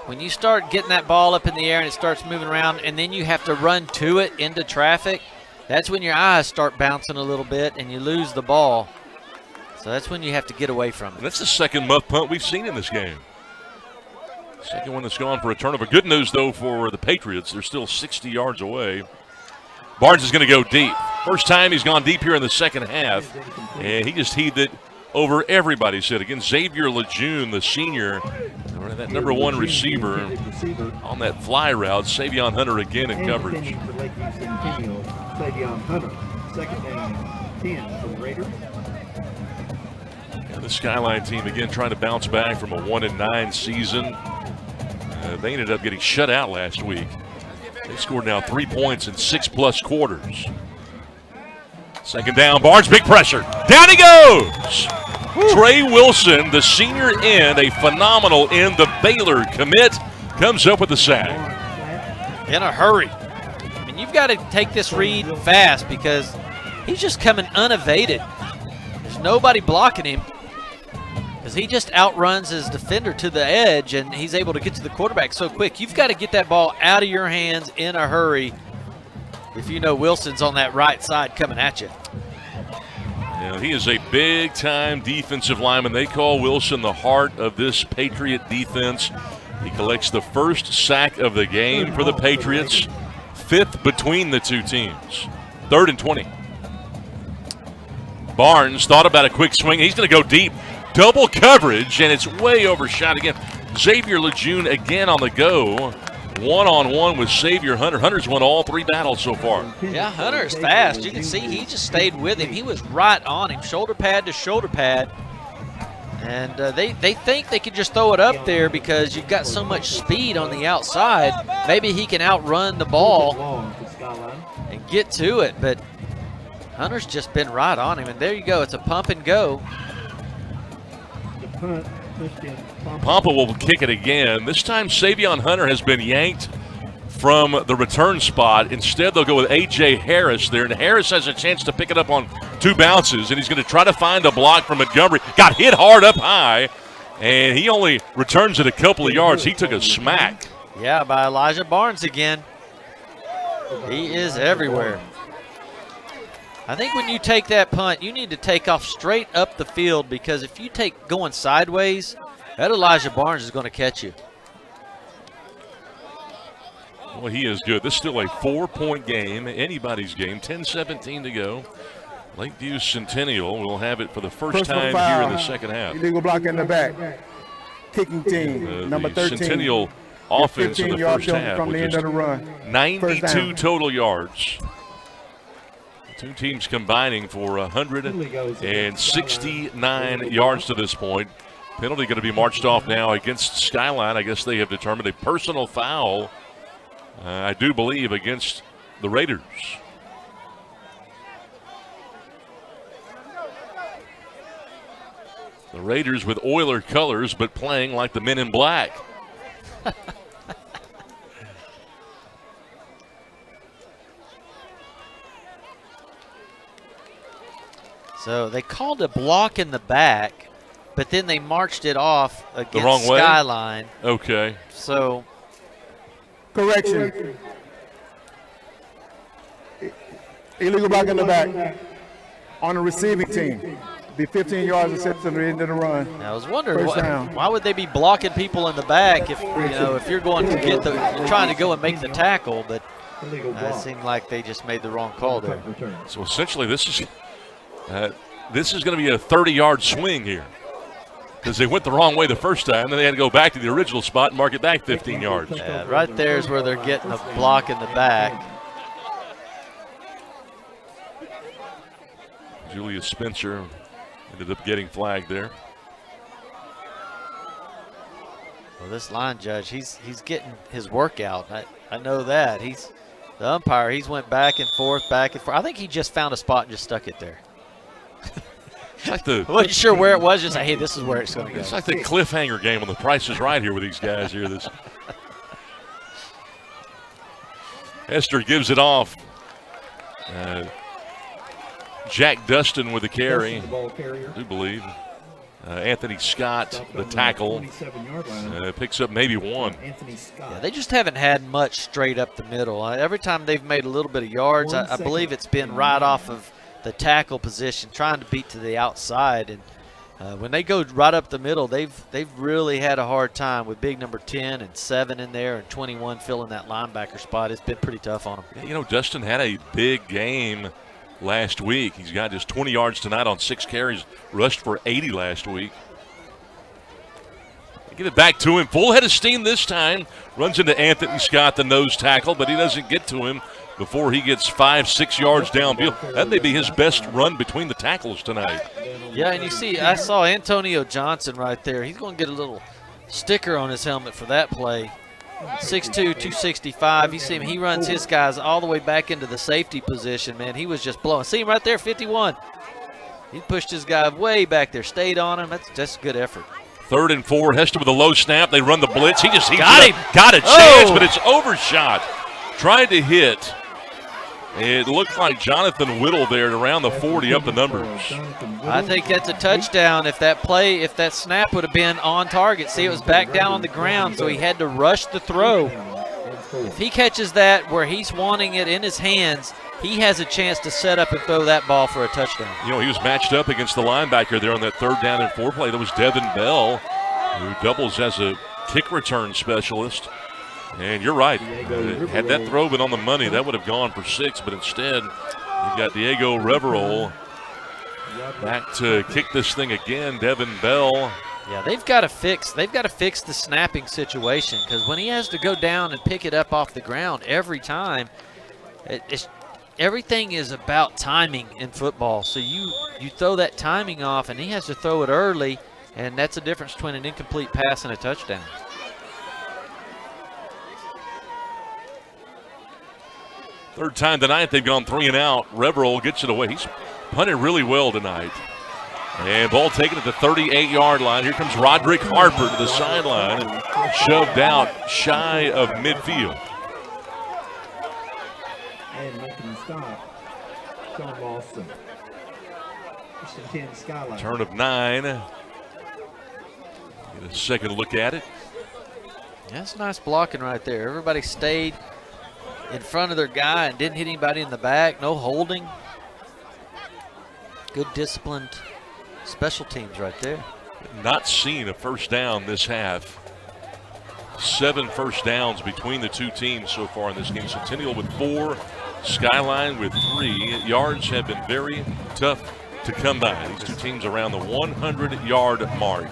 when you start getting that ball up in the air and it starts moving around and then you have to run to it into traffic, that's when your eyes start bouncing a little bit and you lose the ball. So that's when you have to get away from it. And that's the second muff punt we've seen in this game. Second one that's gone for a turnover. Good news, though, for the Patriots. They're still 60 yards away. Barnes is going to go deep. First time he's gone deep here in the second half, and he just heaved it over everybody's head. Again, Xavier Lejeune, the senior, that number 1 receiver on that fly route. Savion Hunter again in coverage. Savion Hunter, 2nd and 10 for the Raiders. And the Skyline team again trying to bounce back from a 1-9 season. They ended up getting shut out last week. They scored now 3 points in 6+ quarters. 2nd down, Barnes, big pressure. Down he goes! Trey Wilson, the senior end, a phenomenal end. The Baylor commit comes up with the sack. In a hurry. I mean, you've got to take this read fast because he's just coming unevaded. There's nobody blocking him because he just outruns his defender to the edge, and he's able to get to the quarterback so quick. You've got to get that ball out of your hands in a hurry if you know Wilson's on that right side coming at you. Now, he is a big-time defensive lineman. They call Wilson the heart of this Patriot defense. He collects the first sack of the game for the Patriots, 5th between the two teams. 3rd and 20. Barnes thought about a quick swing. He's going to go deep. Double coverage, and it's way overshot again. Xavier Lejeune again on the go. one-on-one with Xavier Hunter. Hunter's won all 3 battles so far. Yeah, Hunter's fast. You can see he just stayed with him. He was right on him, shoulder pad to shoulder pad. And they think they could just throw it up there because you've got so much speed on the outside. Maybe he can outrun the ball and get to it, but Hunter's just been right on him. And there you go. It's a pump and go. Pampa will kick it again. This time, Savion Hunter has been yanked from the return spot. Instead, they'll go with A.J. Harris there, and Harris has a chance to pick it up on 2 bounces, and he's going to try to find a block from Montgomery. Got hit hard up high, and he only returns it a couple of yards. He took a smack. Yeah, by Elijah Barnes again. He is everywhere. I think when you take that punt, you need to take off straight up the field, because if you take going sideways, that Elijah Barnes is going to catch you. Well, he is good. This is still a 4-point game, anybody's game, 10-17 to go. Lakeview Centennial will have it for the first time here in the second half. Illegal block in the back. Kicking team, number 13. Centennial offense in the first half from the end of the run. 92 total yards. The 2 teams combining for 169 yards to this point. Penalty going to be marched off now against Skyline. I guess they have determined a personal foul, I do believe, against the Raiders. The Raiders with Oiler colors, but playing like the men in black. So they called a block in the back, but then they marched it off against the wrong way? Skyline. Okay. So. Correction. Illegal block in the back on the receiving team. Be 15 yards and set to the end of the run. I was wondering why would they be blocking people in the back if if you're going to get you're trying to go and make the tackle, but it seemed like they just made the wrong call there. So essentially, this is going to be a 30-yard swing here, because they went the wrong way the first time, then they had to go back to the original spot and mark it back 15 yards. Yeah, right there is where they're getting a block in the back. Julius Spencer ended up getting flagged there. Well, this line judge, he's getting his workout. I know that. The umpire, he's went back and forth. I think he just found a spot and just stuck it there. Wasn't sure where it was, just like, hey, this is where it's going to go. It's like the cliffhanger game on The Price is Right here with these guys here. Hester gives it off. Jack Dustin with the carry, I do believe. Anthony Scott, the tackle, picks up maybe 1. Yeah, they just haven't had much straight up the middle. Every time they've made a little bit of yards, I believe it's been right off of the tackle position, trying to beat to the outside. And when they go right up the middle, they've really had a hard time with big number 10 and 7 in there and 21 filling that linebacker spot. It's been pretty tough on them. Yeah, Dustin had a big game last week. He's got just 20 yards tonight on 6 carries, rushed for 80 last week. Get it back to him. Full head of steam this time. Runs into Anthony Scott, the nose tackle, but he doesn't get to him before he gets 5-6 yards downfield. That may be his best run between the tackles tonight. Yeah, and you see, I saw Antonio Johnson right there. He's going to get a little sticker on his helmet for that play. 6'2", 265. You see him, he runs his guys all the way back into the safety position, man. He was just blowing. See him right there, 51. He pushed his guy way back there, stayed on him. That's a good effort. 3rd and 4. Hester with a low snap. They run the blitz. He just got a chance, but it's overshot. Tried to hit. It looked like Jonathan Whittle there to round the 40 up the numbers. I think that's a touchdown. If that snap would have been on target. See, it was back down on the ground, so he had to rush the throw. If he catches that where he's wanting it in his hands, he has a chance to set up and throw that ball for a touchdown. He was matched up against the linebacker there on that 3rd down and 4 play. That was Devin Bell, who doubles as a kick return specialist. And you're right. Had that throw been on the money, that would have gone for 6, but instead you've got Diego Reverol back to kick this thing again. Devin Bell Yeah, they've got to fix the snapping situation, because when he has to go down and pick it up off the ground every time, everything is about timing in football. So you throw that timing off, and he has to throw it early, and that's the difference between an incomplete pass and a touchdown. Third time tonight they've gone 3 and out. Reverell gets it away. He's punted really well tonight. And ball taken at the 38-yard line. Here comes Roderick Harper to the sideline and shoved out shy of midfield. And making the stop, Sean Lawson. Centennial Skyline. Turn of 9. Get a second look at it. That's nice blocking right there. Everybody stayed in front of their guy and didn't hit anybody in the back. No holding. Good disciplined special teams right there. Not seen a first down this half. 7 first downs between the two teams so far in this game. Centennial with 4, Skyline with 3. Yards have been very tough to come by. These two teams around the 100-yard mark.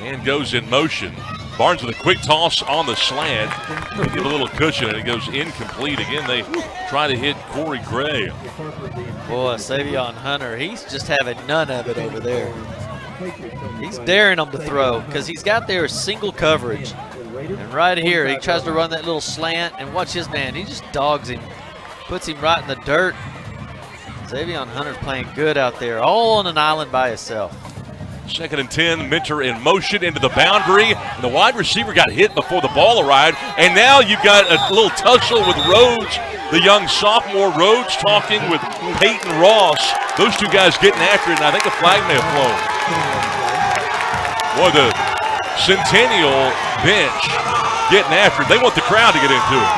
And goes in motion. Barnes with a quick toss on the slant. They give a little cushion, and it goes incomplete. Again, they try to hit Corey Gray. Boy, Savion Hunter, he's just having none of it over there. He's daring them to throw, because he's got there single coverage. And right here, he tries to run that little slant, and watch his man. He just dogs him, puts him right in the dirt. Savion Hunter's playing good out there, all on an island by himself. 2nd and 10, Minter in motion into the boundary. And the wide receiver got hit before the ball arrived. And now you've got a little tussle with Rhodes, the young sophomore. Rhodes talking with Peyton Ross. Those two guys getting after it, and I think a flag may have flown. Boy, the Centennial bench getting after it. They want the crowd to get into it.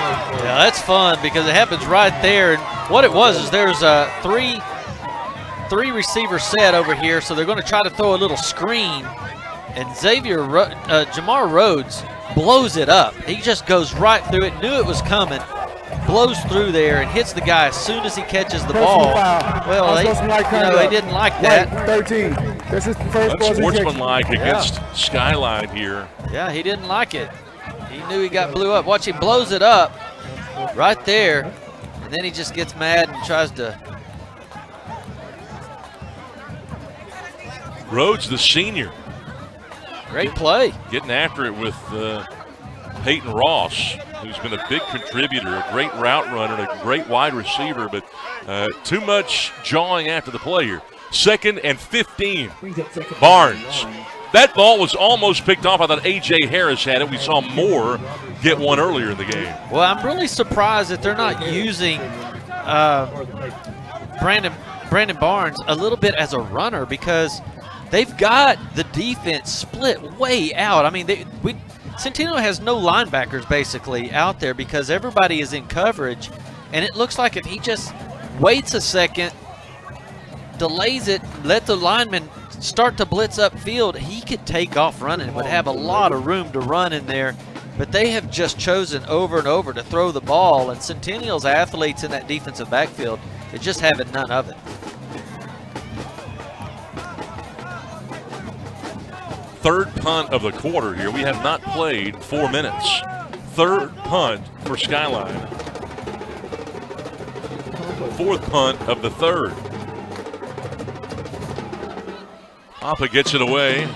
Yeah, that's fun because it happens right there. And what it was is there's a three receiver set over here, so they're going to try to throw a little screen, and Jamar Rhodes blows it up. He just goes right through it, knew it was coming, blows through there and hits the guy as soon as he catches the ball. Well, they didn't like that. 13. This is the first unsportsmanlike against Skyline here. Yeah, he didn't like it. He knew he got blew up. Watch, he blows it up right there, and then he just gets mad and tries to. Rhodes, the senior. Great play. Getting after it with Peyton Ross, who's been a big contributor, a great route runner, and a great wide receiver, but too much jawing after the play here. 2nd and 15. Barnes. That ball was almost picked off. I thought A.J. Harris had it. We saw Moore get one earlier in the game. Well, I'm really surprised that they're not using Brandon Barnes a little bit as a runner, because they've got the defense split way out. I mean, Centennial has no linebackers basically out there because everybody is in coverage, and it looks like if he just waits a second, delays it, let the linemen start to blitz upfield, he could take off running. Would have a lot of room to run in there, but they have just chosen over and over to throw the ball, and Centennial's athletes in that defensive backfield, they're just having none of it. Third punt of the quarter here. We have not played 4 minutes. Third punt for Skyline. 4th punt of the third. Papa gets it away.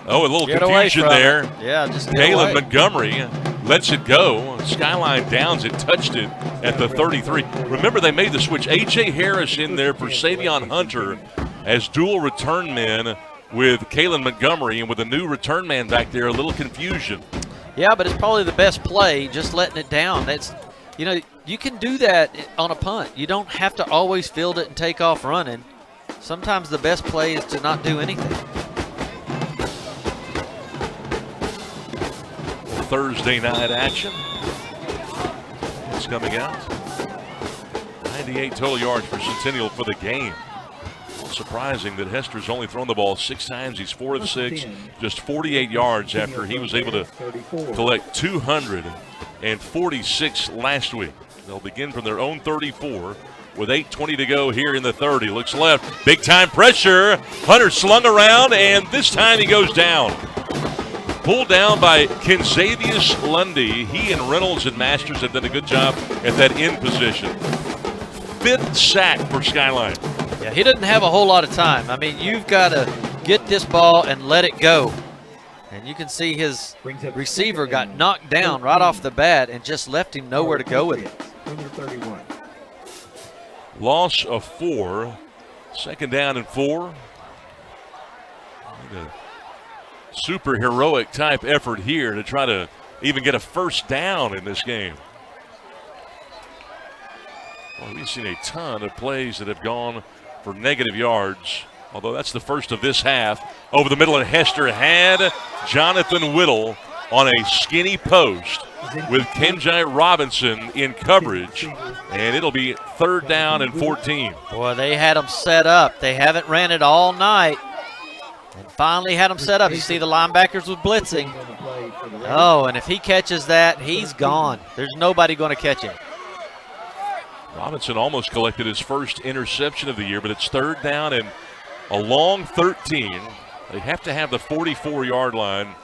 Oh, a little confusion there. Yeah, just Caleb Montgomery lets it go. Skyline downs it, touched it at the 33. Remember, they made the switch. A.J. Harris in there for Savion Hunter as dual return men with Kalen Montgomery, and with a new return man back there, a little confusion. Yeah, but it's probably the best play, just letting it down. That's, you can do that on a punt. You don't have to always field it and take off running. Sometimes the best play is to not do anything. Thursday night action. It's coming out. 98 total yards for Centennial for the game. Surprising that Hester's only thrown the ball 6 times. He's 4 of 6, just 48 yards after he was able to collect 246 last week. They'll begin from their own 34 with 8:20 to go here in the third. He looks left. Big time pressure. Hunter slung around, and this time he goes down. Pulled down by Kenzavius Lundy. He and Reynolds and Masters have done a good job at that end position. 5th sack for Skyline. Yeah, he doesn't have a whole lot of time. I mean, you've got to get this ball and let it go. And you can see his receiver got knocked down right off the bat and just left him nowhere to go with it. Number 31. Loss of 4. 2nd down and 4. Super heroic type effort here to try to even get a first down in this game. Well, we've seen a ton of plays that have gone for negative yards, although that's the first of this half. Over the middle, and Hester had Jonathan Whittle on a skinny post with Kenjai Robinson in coverage, and it'll be 3rd down and 14. Boy, they had him set up. They haven't ran it all night. And finally had him set up. You see the linebackers was blitzing. Oh, and if he catches that, he's gone. There's nobody going to catch him. Robinson almost collected his first interception of the year, but it's 3rd down and a long 13. They have to have the 44-yard line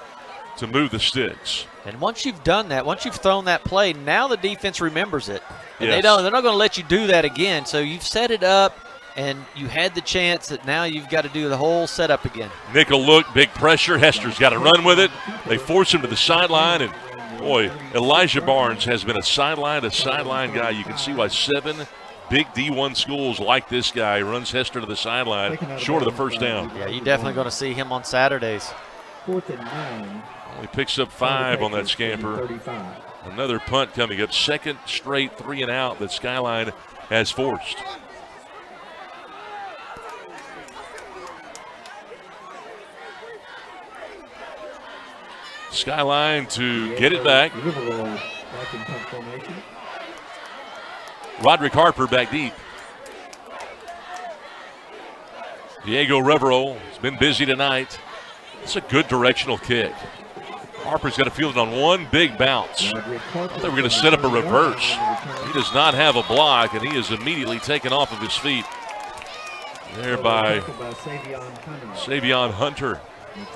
to move the sticks. And once you've done that, once you've thrown that play, now the defense remembers it. And Yes. they're not going to let you do that again. So you've set it up, and you had the chance that now you've got to do the whole setup again. Nickel look, big pressure. Hester's got to run with it. They force him to the sideline, and boy, Elijah Barnes has been a sideline guy. You can see why 7 big D1 schools like this guy. Runs Hester to the sideline, short of the first down. Yeah, you're definitely going to see him on Saturdays. 4th and 9. He picks up 5 on that scamper. 35. Another punt coming up. 2nd straight 3 and out that Skyline has forced. Skyline to get it back. Back in punt formation. Roderick Harper back deep. Diego Rivero has been busy tonight. It's a good directional kick. Harper's got to field it on one big bounce. I thought they were going to set up a reverse. He does not have a block, and he is immediately taken off of his feet. There by Savion Hunter.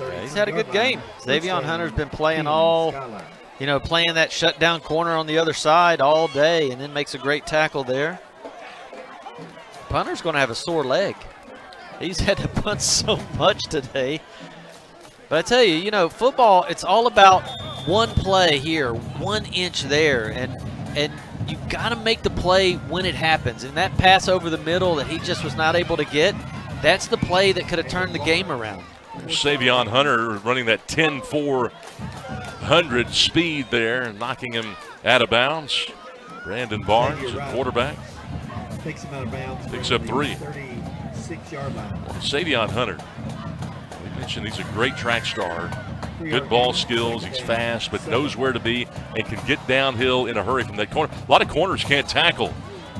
Yeah, he's had a good game. Savion Hunter's been playing playing that shutdown corner on the other side all day, and then makes a great tackle there. Punter's going to have a sore leg. He's had to punt so much today. But I tell you, football, it's all about one play here, 1 inch there, and you've got to make the play when it happens. And that pass over the middle that he just was not able to get, that's the play that could have turned the game around. Savion Hunter running that 10-400 speed there, knocking him out of bounds. Brandon Barnes, a quarterback, Takes him out of bounds. picks up 3. 36-yard line. Savion Hunter, we mentioned he's a great track star. Good ball skills, he's fast, but knows where to be and can get downhill in a hurry from that corner. A lot of corners can't tackle.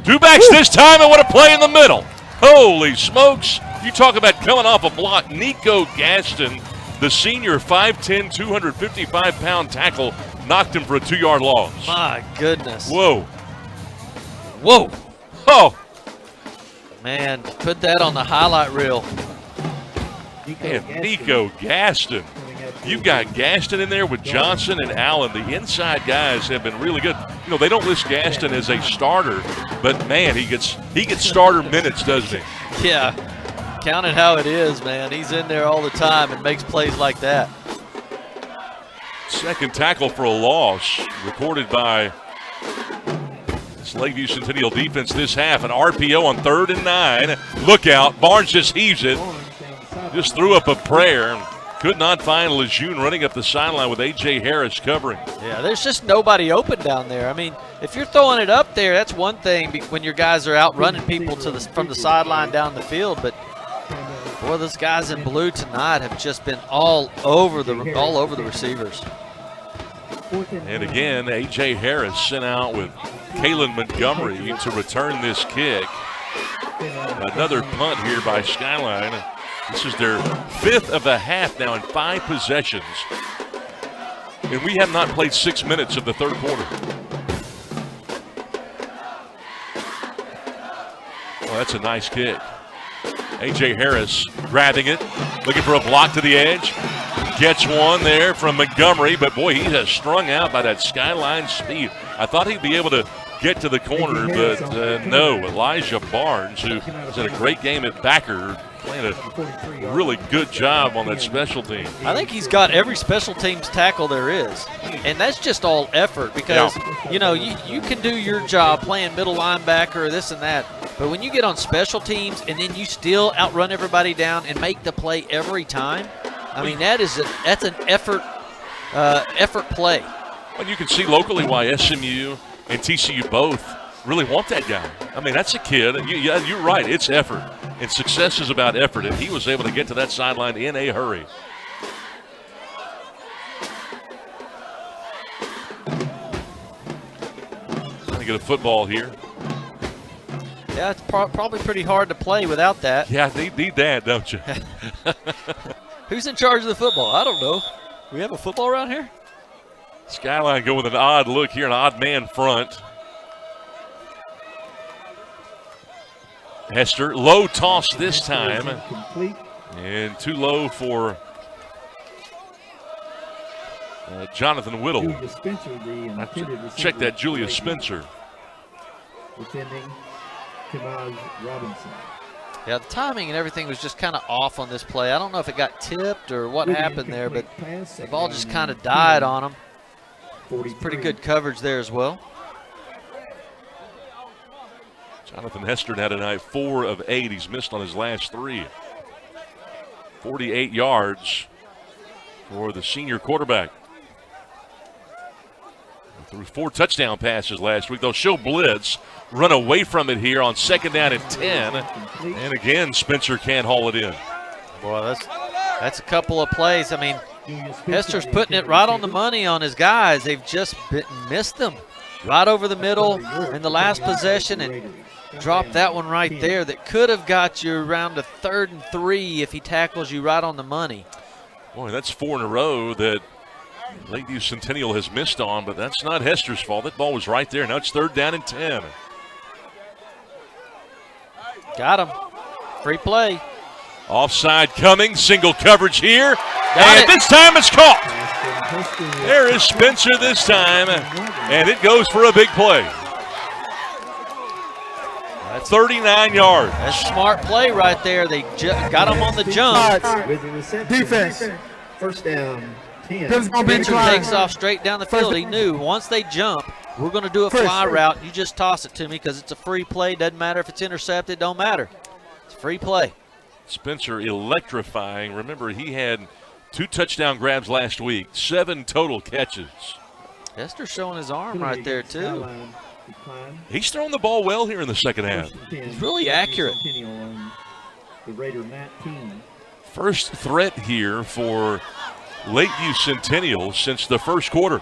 2 backs this time, and what a play in the middle. Holy smokes. You talk about coming off a block. Nico Gaston, the senior 5'10", 255-pound tackle, knocked him for a 2-yard loss. My goodness. Whoa. Whoa. Oh. Man, put that on the highlight reel. And Nico Gaston. You've got Gaston in there with Johnson and Allen. The inside guys have been really good. They don't list Gaston as a starter, but man, he gets starter minutes, doesn't he? Yeah, count it how it is, man. He's in there all the time and makes plays like that. 2nd tackle for a loss recorded by this Lakeview Centennial defense this half. An RPO on 3rd and 9. Look out. Barnes just heaves it. Just threw up a prayer. Could not find Lejeune running up the sideline with A.J. Harris covering. Yeah, there's just nobody open down there. I mean, if you're throwing it up there, that's one thing when your guys are out running people from the sideline down the field. But boy, those guys in blue tonight have just been all over the receivers. And again, A.J. Harris sent out with Kalen Montgomery to return this kick. Another punt here by Skyline. This is their 5th of the half now in 5 possessions. And we have not played 6 minutes of the 3rd quarter. that's a nice kick. A.J. Harris grabbing it, looking for a block to the edge. Gets one there from Montgomery, but boy, he has strung out by that Skyline speed. I thought he'd be able to get to the corner, but no. Elijah Barnes, who has had a great game at backer, playing a really good job on that special team. I think he's got every special teams tackle there is, and that's just all effort because, you know, you can do your job playing middle linebacker or this and that, but when you get on special teams and then you still outrun everybody down and make the play every time, I mean, that's an effort play. Well, you can see locally why SMU and TCU both really want that guy. I mean, that's a kid. You're right. It's effort. And success is about effort. And he was able to get to that sideline in a hurry. Trying to get a football here. Yeah, it's probably pretty hard to play without that. Yeah, they need that, don't you? Who's in charge of the football? I don't know. We have a football around here? Skyline go with an odd look here, an odd man front. Hester, low toss this time. And too low for Jonathan Whittle. Check that, Julius Spencer. Defending Timaz Robinson. Yeah, the timing and everything was just kind of off on this play. I don't know if it got tipped or what happened there, but the ball just kind of died on him. Pretty good coverage there as well. Jonathan Hester had tonight 4 of 8. He's missed on his last 3. 48 yards for the senior quarterback. Threw 4 touchdown passes last week. They'll show blitz, run away from it here on 2nd down and 10. And again, Spencer can't haul it in. Boy, that's a couple of plays. I mean, Hester's putting it right on the money on his guys. They've just missed them right over the middle in the last possession and dropped that one right there that could have got you around a 3rd and 3 if he tackles you right on the money. Boy, that's 4 in a row that Lakeview Centennial has missed on, but that's not Hester's fault. That ball was right there. Now it's 3rd down and 10. Got him. Free play. Offside coming. Single coverage here. This time it's caught. There is Spencer this time, and it goes for a big play. That's 39 yards. That's a smart play right there. They got him on the jump. Defense. 1st down. Spencer takes off straight down the field. He knew once they jump, we're going to do a fly route. You just toss it to me because it's a free play. Doesn't matter if it's intercepted. Don't matter. It's a free play. Spencer electrifying. Remember, he had 2 touchdown grabs last week, 7 total catches. Hester's showing his arm right there, too. He's throwing the ball well here in the 2nd half. He's really accurate. First threat here for Lakeview Centennial since the 1st quarter.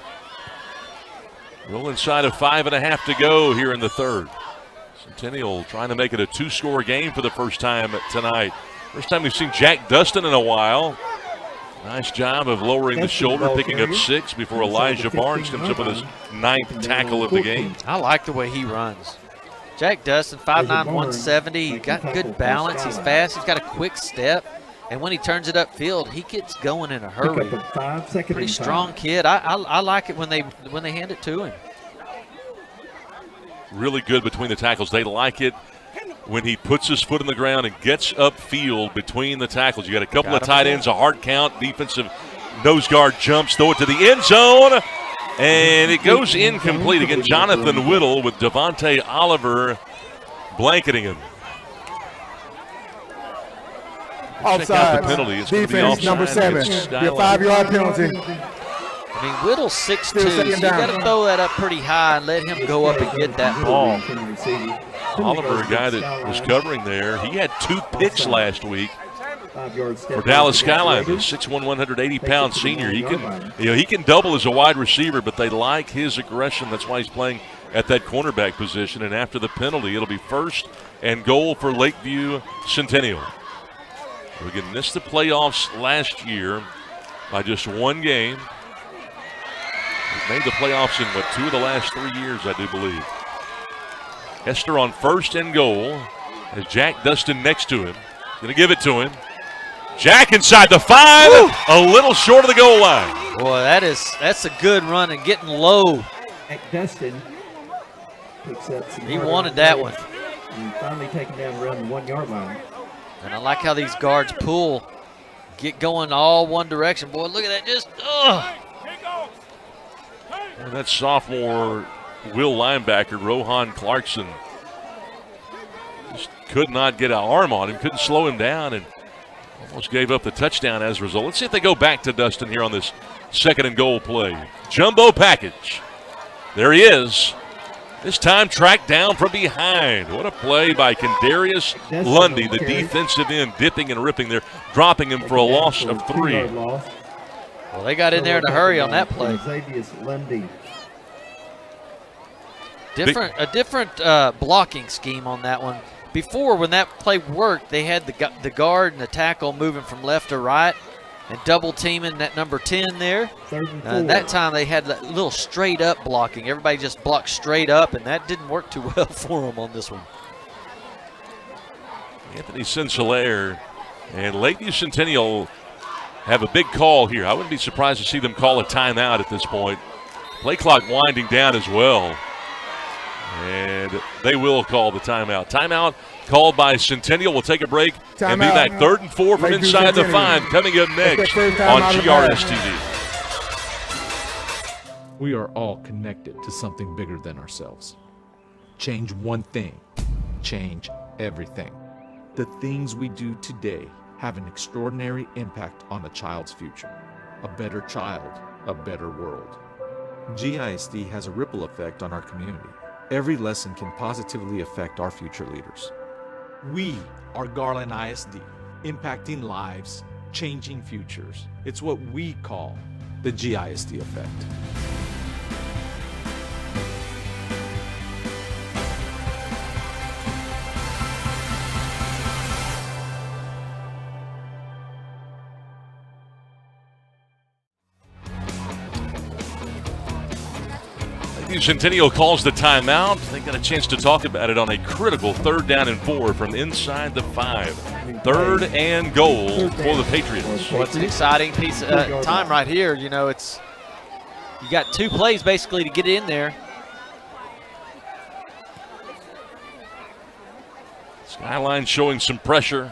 Well inside of 5.5 to go here in the 3rd. Centennial trying to make it a 2-score game for the first time tonight. First time we've seen Jack Dustin in a while. Nice job of lowering the shoulder, picking up 6 before Elijah Barnes comes up with his 9th tackle of the game. I like the way he runs. Jack Dustin, 5'9", 170. He got good balance. He's fast. He's got a quick step. And when he turns it upfield, he gets going in a hurry. Pretty strong kid. I like it when they hand it to him. Really good between the tackles. They like it when he puts his foot in the ground and gets upfield between the tackles. You got a couple of tight ends, a hard count, defensive nose guard jumps, throw it to the end zone, and it goes incomplete. Again, Jonathan Whittle with Devontae Oliver blanketing him. Offside. Check out the penalty. It's defense number 7. Be a 5-yard penalty. I mean, Whittle's 6'2", so you got to throw that up pretty high and let him go up and get that ball. Oliver, a guy that was covering there, he had 2 picks last week for Dallas Skyline. The 6'1", 180-pound senior. He can double as a wide receiver, but they like his aggression. That's why he's playing at that cornerback position. And after the penalty, it'll be 1st and goal for Lakeview Centennial. We can miss the playoffs last year by just 1 game. We've made the playoffs in, 2 of the last 3 years, I do believe. Hester on 1st and goal As Jack Dustin next to him. Going to give it to him. Jack inside the 5, a little short of the goal line. Boy, that's a good run and getting low. Dustin picks up some. He wanted that one. And finally taken down around the 1 yard line. And I like how these guards pull, get going all one direction. Boy, look at that, just, And that sophomore Will linebacker, Rohan Clarkson, just could not get an arm on him, couldn't slow him down, and almost gave up the touchdown as a result. Let's see if they go back to Dustin here on this 2nd and goal play. Jumbo package. There he is. This time tracked down from behind. What a play by Kendarius Lundy, the defensive end, dipping and ripping there, dropping him for a loss of 3. Well, they got in there in a hurry on that play. Lundy. A different blocking scheme on that one. Before, when that play worked, they had the guard and the tackle moving from left to right and double teaming that number 10 there. That time they had that little straight up blocking. Everybody just blocked straight up, and that didn't work too well for them on this one. Anthony Sinclair and Lakeview Centennial have a big call here. I wouldn't be surprised to see them call a timeout at this point. Play clock winding down as well. And they will call the timeout. Timeout called by Centennial. We'll take a break and be back 3rd and 4 from inside the 5 coming up next on GRS TV. We are all connected to something bigger than ourselves. Change one thing, change everything. The things we do today have an extraordinary impact on a child's future. A better child, a better world. GISD has a ripple effect on our community. Every lesson can positively affect our future leaders. We are Garland ISD, impacting lives, changing futures. It's what we call the GISD effect. Centennial calls the timeout. They got a chance to talk about it on a critical 3rd down and 4 from inside the 5. 3rd and goal for the Patriots. Well, it's an exciting piece of time right here. You know, you got 2 plays basically to get in there. Skyline showing some pressure.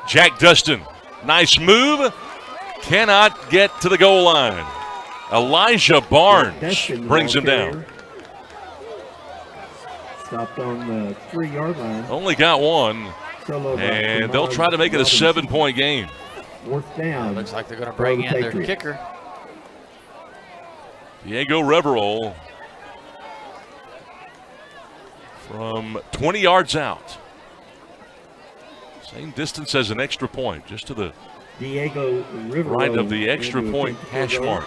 Jack Dustin, nice move. Cannot get to the goal line. Elijah Barnes brings him down. Stopped on the 3 yard line. Only got 1. And they'll try to make it a 7-point game. 4th down. Looks like they're going to bring in their kicker. Diego Reverol from 20 yards out. Same distance as an extra point, just to the right of the extra point hash mark.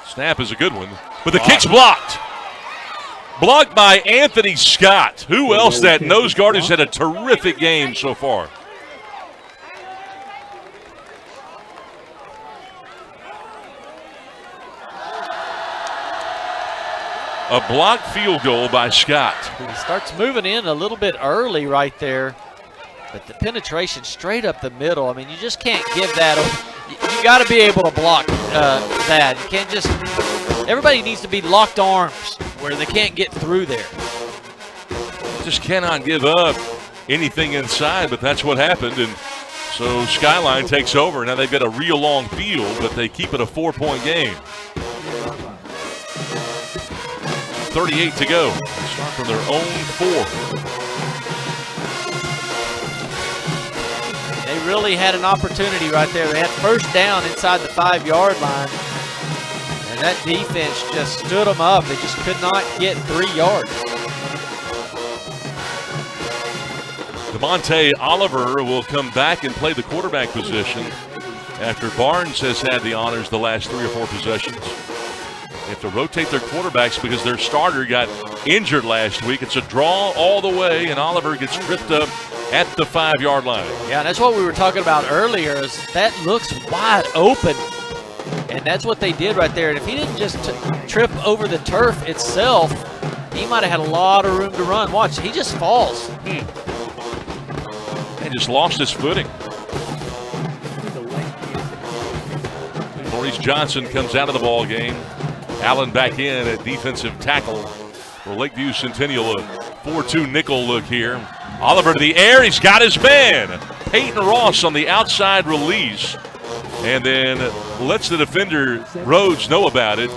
Snap is a good one, but the kick's blocked. Blocked by Anthony Scott. Who else that nose guard who's had a terrific game so far? A blocked field goal by Scott. He starts moving in a little bit early right there, but the penetration straight up the middle. I mean, you just can't give that. You got to be able to block that. You can't just. Everybody needs to be locked arms where they can't get through there. Just cannot give up anything inside, but that's what happened. And so Skyline takes over. Now they've got a real long field, but they keep it a 4-point game. 38 to go. They start from their own 4. They really had an opportunity right there. They had 1st down inside the 5 yard line. And that defense just stood them up. They just could not get 3 yards. DeMonte Oliver will come back and play the quarterback position after Barnes has had the honors the last 3 or 4 possessions. They have to rotate their quarterbacks because their starter got injured last week. It's a draw all the way, and Oliver gets tripped up at the 5 yard line. Yeah, that's what we were talking about earlier, is that looks wide open. And that's what they did right there. And if he didn't just trip over the turf itself, he might have had a lot of room to run. Watch, he just falls. He just lost his footing. Maurice Johnson comes out of the ball game. Allen back in at defensive tackle for Lakeview Centennial. A 4-2 nickel look here. Oliver to the air. He's got his man. Peyton Ross on the outside release. And then lets the defender Rhodes know about it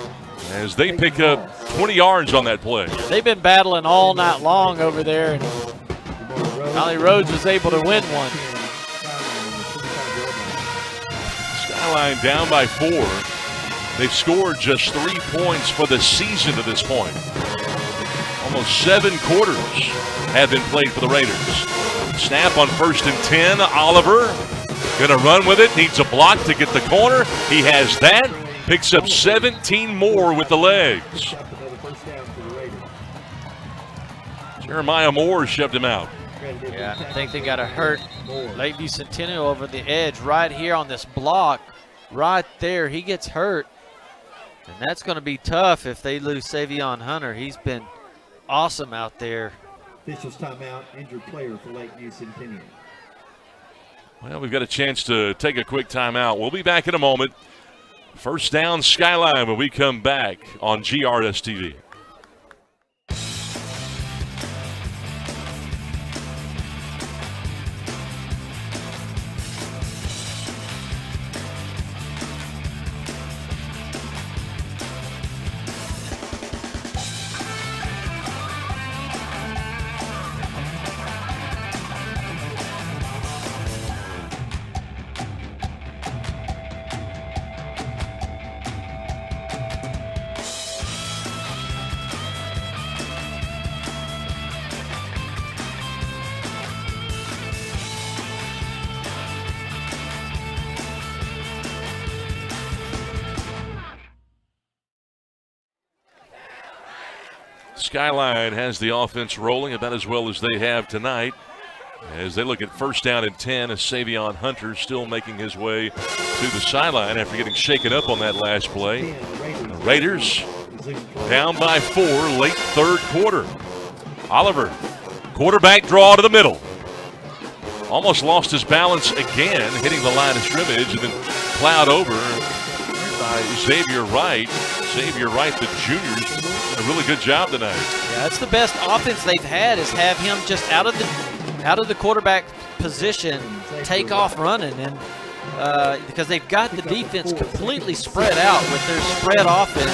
as they pick up 20 yards on that play. They've been battling all night long over there. And Ollie Rhodes was able to win one. Skyline down by 4. They've scored just 3 points for the season to this point. Almost 7 quarters have been played for the Raiders. Snap on 1st and 10. Oliver going to run with it. Needs a block to get the corner. He has that. Picks up 17 more with the legs. Jeremiah Moore shoved him out. Yeah, I think they got to hurt Lakeview Centennial over the edge right here on this block. Right there, he gets hurt. And that's going to be tough if they lose Savion Hunter. He's been awesome out there. Officials timeout, injured player for Lakeview Centennial. Well, we've got a chance to take a quick timeout. We'll be back in a moment. First down, Skyline, when we come back on GRS TV. Skyline has the offense rolling about as well as they have tonight as they look at first down and 10 as Savion Hunter still making his way to the sideline after getting shaken up on that last play. The Raiders down by 4 late third quarter. Oliver, quarterback draw to the middle. Almost lost his balance again, hitting the line of scrimmage and then plowed over by Xavier Wright. Xavier Wright, the juniors, a really good job tonight. Yeah, that's the best offense they've had is have him just out of the quarterback position, take off running, and because they've got the defense completely spread out with their spread offense.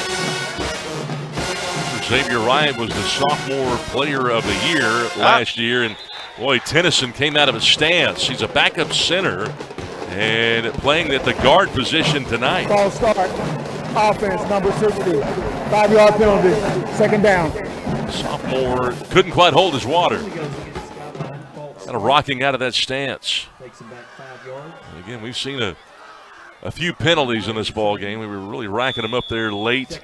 Xavier Wright was the sophomore player of the year last year, and boy, Tennyson came out of his stance. He's a backup center and playing at the guard position tonight. False start. Offense, number 60. 5-yard penalty. Second down. Sophomore couldn't quite hold his water. Kind of rocking out of that stance. And again, we've seen a few penalties in this ball game. We were really racking them up there late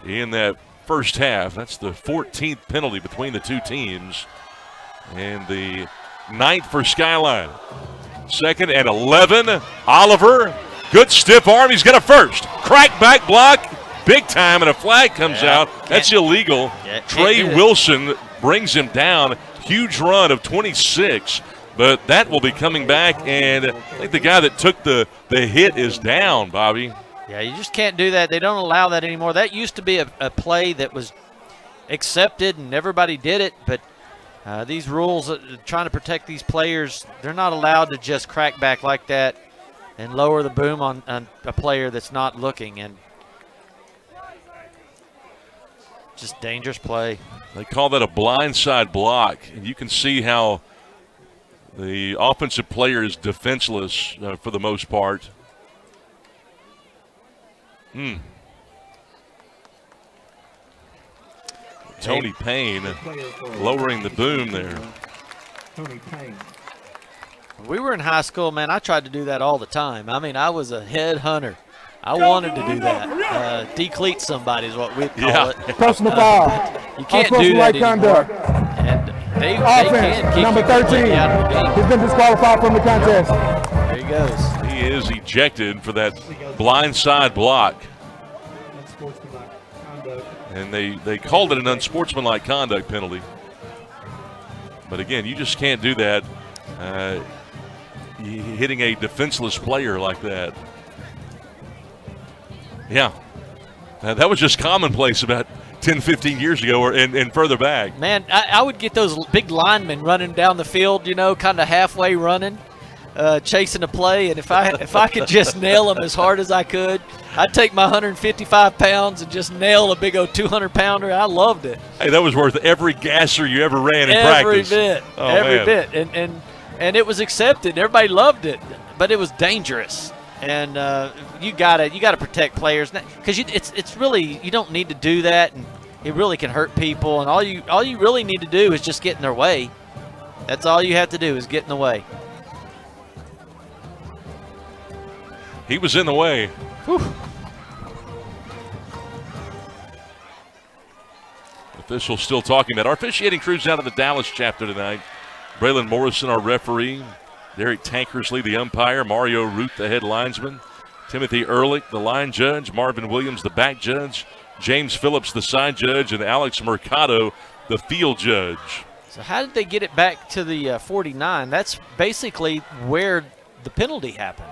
in that first half. That's the 14th penalty between the two teams. And the 9th for Skyline. 2nd and 11. Oliver, good stiff arm. He's got a first. Crack back block. Big time, and a flag comes out. That's illegal. Trey Wilson brings him down. Huge run of 26. But that will be coming back, and I think the guy that took the hit is down, Bobby. Yeah, you just can't do that. They don't allow that anymore. That used to be a play that was accepted, and everybody did it. But these rules, trying to protect these players, they're not allowed to just crack back like that and lower the boom on a player that's not looking. And just dangerous play. They call that a blindside block, and you can see how the offensive player is defenseless for the most part. Tony Payne lowering the boom there. Tony Payne. When we were in high school, man, I tried to do that all the time. I mean, I was a head hunter. I wanted to do that. Decleat somebody is what we call it. Personal foul. You can't do that anymore. And they Offense, can kick number you completely 13. out of the game. He's been disqualified from the contest. There he goes. He is ejected for that blindside block. Unsportsmanlike conduct. And they called it an unsportsmanlike conduct penalty. But again, you just can't do that, hitting a defenseless player like that. Yeah, that was just commonplace about 10, 15 years ago and further back. Man, I would get those big linemen running down the field, kind of halfway running, chasing a play. And if I could just nail them as hard as I could, I'd take my 155 pounds and just nail a big old 200-pounder. I loved it. Hey, that was worth every gasser you ever ran in practice. Every bit. And it was accepted. Everybody loved it, but it was dangerous. And you gotta protect players because it's really, you don't need to do that, and it really can hurt people. And all you really need to do is just get in their way. That's all you have to do is get in the way. He was in the way. Whew. Officials still talking about our officiating crews out of the Dallas chapter tonight. Braylon Morrison, our referee. Derek Tankersley, the umpire. Mario Root, the head linesman. Timothy Ehrlich, the line judge. Marvin Williams, the back judge. James Phillips, the side judge. And Alex Mercado, the field judge. So how did they get it back to the 49? That's basically where the penalty happened.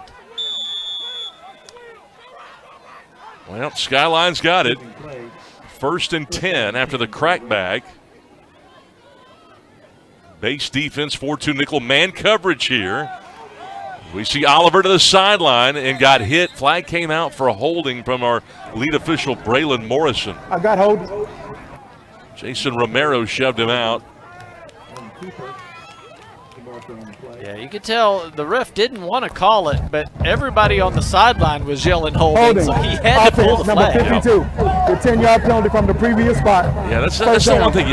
Well, Skyline's got it. 1st and 10 after the crackback. Base defense, 4-2 nickel man coverage here. We see Oliver to the sideline and got hit. Flag came out for a holding from our lead official, Braylon Morrison. I got hold. Jason Romero shoved him out. Yeah, you could tell the ref didn't want to call it, but everybody on the sideline was yelling holding. So he had to pull the flag. Number 52, the 10-yard penalty from the previous spot. Yeah, that's the one thing,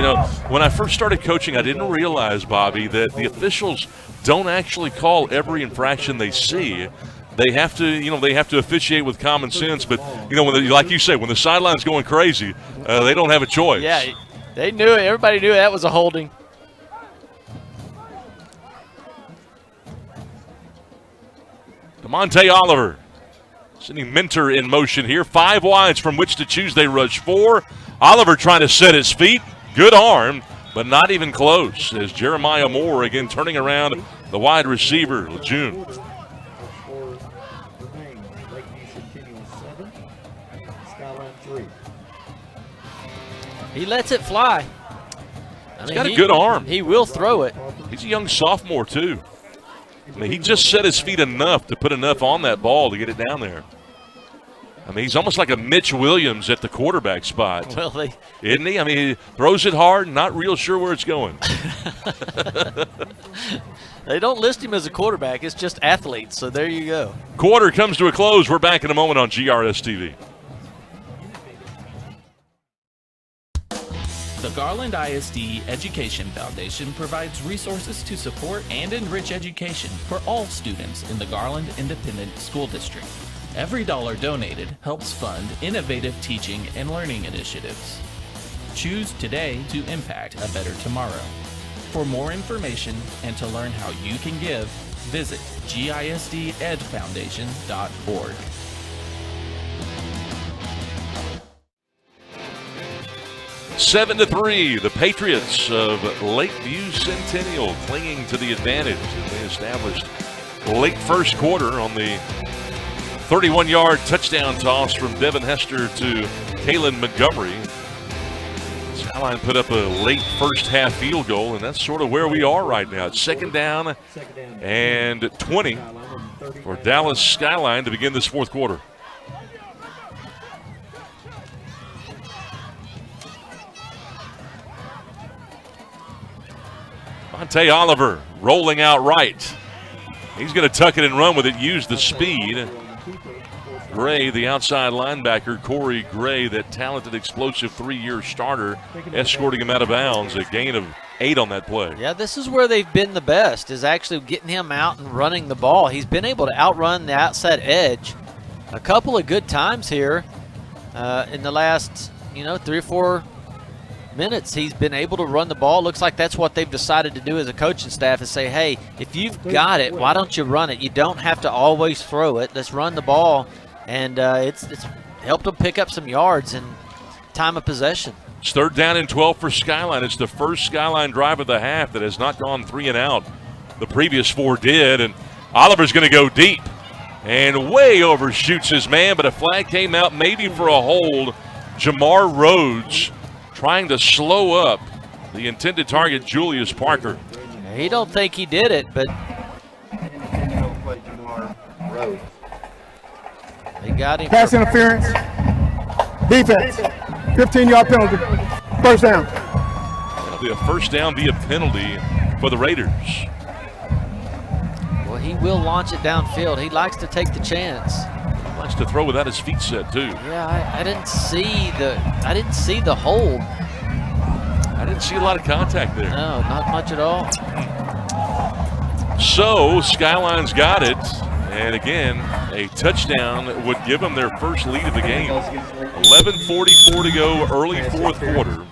when I first started coaching, I didn't realize, Bobby, that the officials don't actually call every infraction they see. They have to, officiate with common sense. But, like you say, when the sideline's going crazy, they don't have a choice. Yeah, they knew it. Everybody knew that was a holding. Monte Oliver sending Mentor in motion here. 5 wides from which to choose. They rush 4. Oliver trying to set his feet. Good arm, but not even close. As Jeremiah Moore again turning around the wide receiver, Lejeune. He lets it fly. He's got a good arm. He will throw it. He's a young sophomore, too. He just set his feet enough to put enough on that ball to get it down there. He's almost like a Mitch Williams at the quarterback spot. Well, isn't he? He throws it hard, not real sure where it's going. They don't list him as a quarterback. It's just athletes, so there you go. Quarter comes to a close. We're back in a moment on GRS TV. The Garland ISD Education Foundation provides resources to support and enrich education for all students in the Garland Independent School District. Every dollar donated helps fund innovative teaching and learning initiatives. Choose today to impact a better tomorrow. For more information and to learn how you can give, visit gisdedfoundation.org. Seven to 3, the Patriots of Lakeview Centennial clinging to the advantage. They established late first quarter on the 31-yard touchdown toss from Devin Hester to Kalen Montgomery. Skyline put up a late first half field goal, and that's sort of where we are right now. It's second down and 20 for Dallas Skyline to begin this fourth quarter. Monte Oliver rolling out right. He's going to tuck it and run with it, use the speed. Gray, the outside linebacker, Corey Gray, that talented, explosive 3-year starter, escorting him out of bounds, a gain of 8 on that play. Yeah, this is where they've been the best, is actually getting him out and running the ball. He's been able to outrun the outside edge a couple of good times here in the last, 3 or 4 minutes, he's been able to run the ball. Looks like that's what they've decided to do as a coaching staff is say, hey, if you've got it, why don't you run it? You don't have to always throw it. Let's run the ball. And it's helped them pick up some yards in time of possession. It's 3rd down and 12 for Skyline. It's the first Skyline drive of the half that has not gone 3 and out. The previous 4 did, and Oliver's going to go deep and way overshoots his man, but a flag came out maybe for a hold. Jamar Rhodes trying to slow up the intended target, Julius Parker. He don't think he did it, but they got him. Pass interference. Defense. 15-yard penalty. First down. It'll be a first down via penalty for the Raiders. Well, he will launch it downfield. He likes to take the chance. He likes to throw without his feet set too. Yeah, I didn't see the hold. I didn't see a lot of contact there. No, not much at all. So Skyline's got it, and again, a touchdown would give them their first lead of the game. 11:44 to go, early 4th quarter.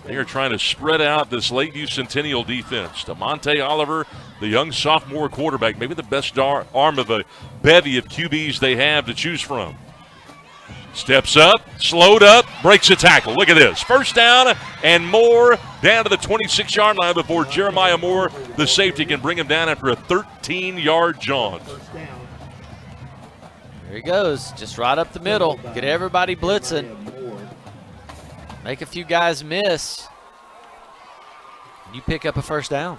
They are trying to spread out this Lakeview Centennial defense. DeMonte Oliver, the young sophomore quarterback, maybe the best arm of a bevy of QBs they have to choose from. Steps up, slowed up, breaks a tackle. Look at this. First down and more down to the 26-yard line before Jeremiah Moore, the safety, can bring him down after a 13-yard jaunt. There he goes, just right up the middle. Get everybody blitzing. Make a few guys miss. You pick up a first down.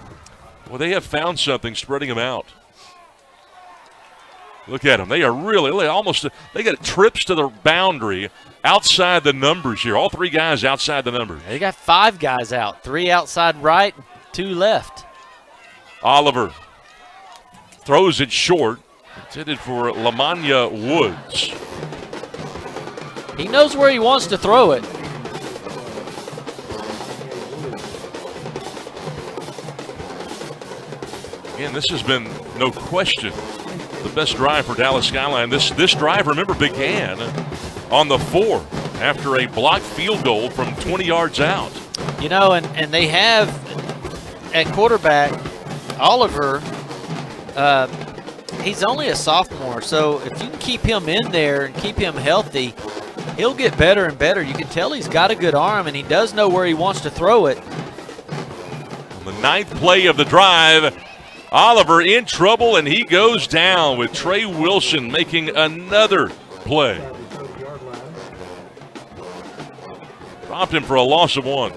Well, they have found something spreading them out. Look at them. They are really almost, they got trips to the boundary outside the numbers here. All 3 guys outside the numbers. They got 5 guys out, 3 outside right, 2 left. Oliver throws it short, intended for Lamanya Woods. He knows where he wants to throw it. Again, this has been, no question, the best drive for Dallas Skyline. This drive, remember, began on the 4 after a blocked field goal from 20 yards out. You know, and they have at quarterback Oliver. He's only a sophomore, so if you can keep him in there and keep him healthy, he'll get better and better. You can tell he's got a good arm, and he does know where he wants to throw it. On the 9th play of the drive, Oliver in trouble, and he goes down with Trey Wilson making another play. Dropped him for a loss of 1.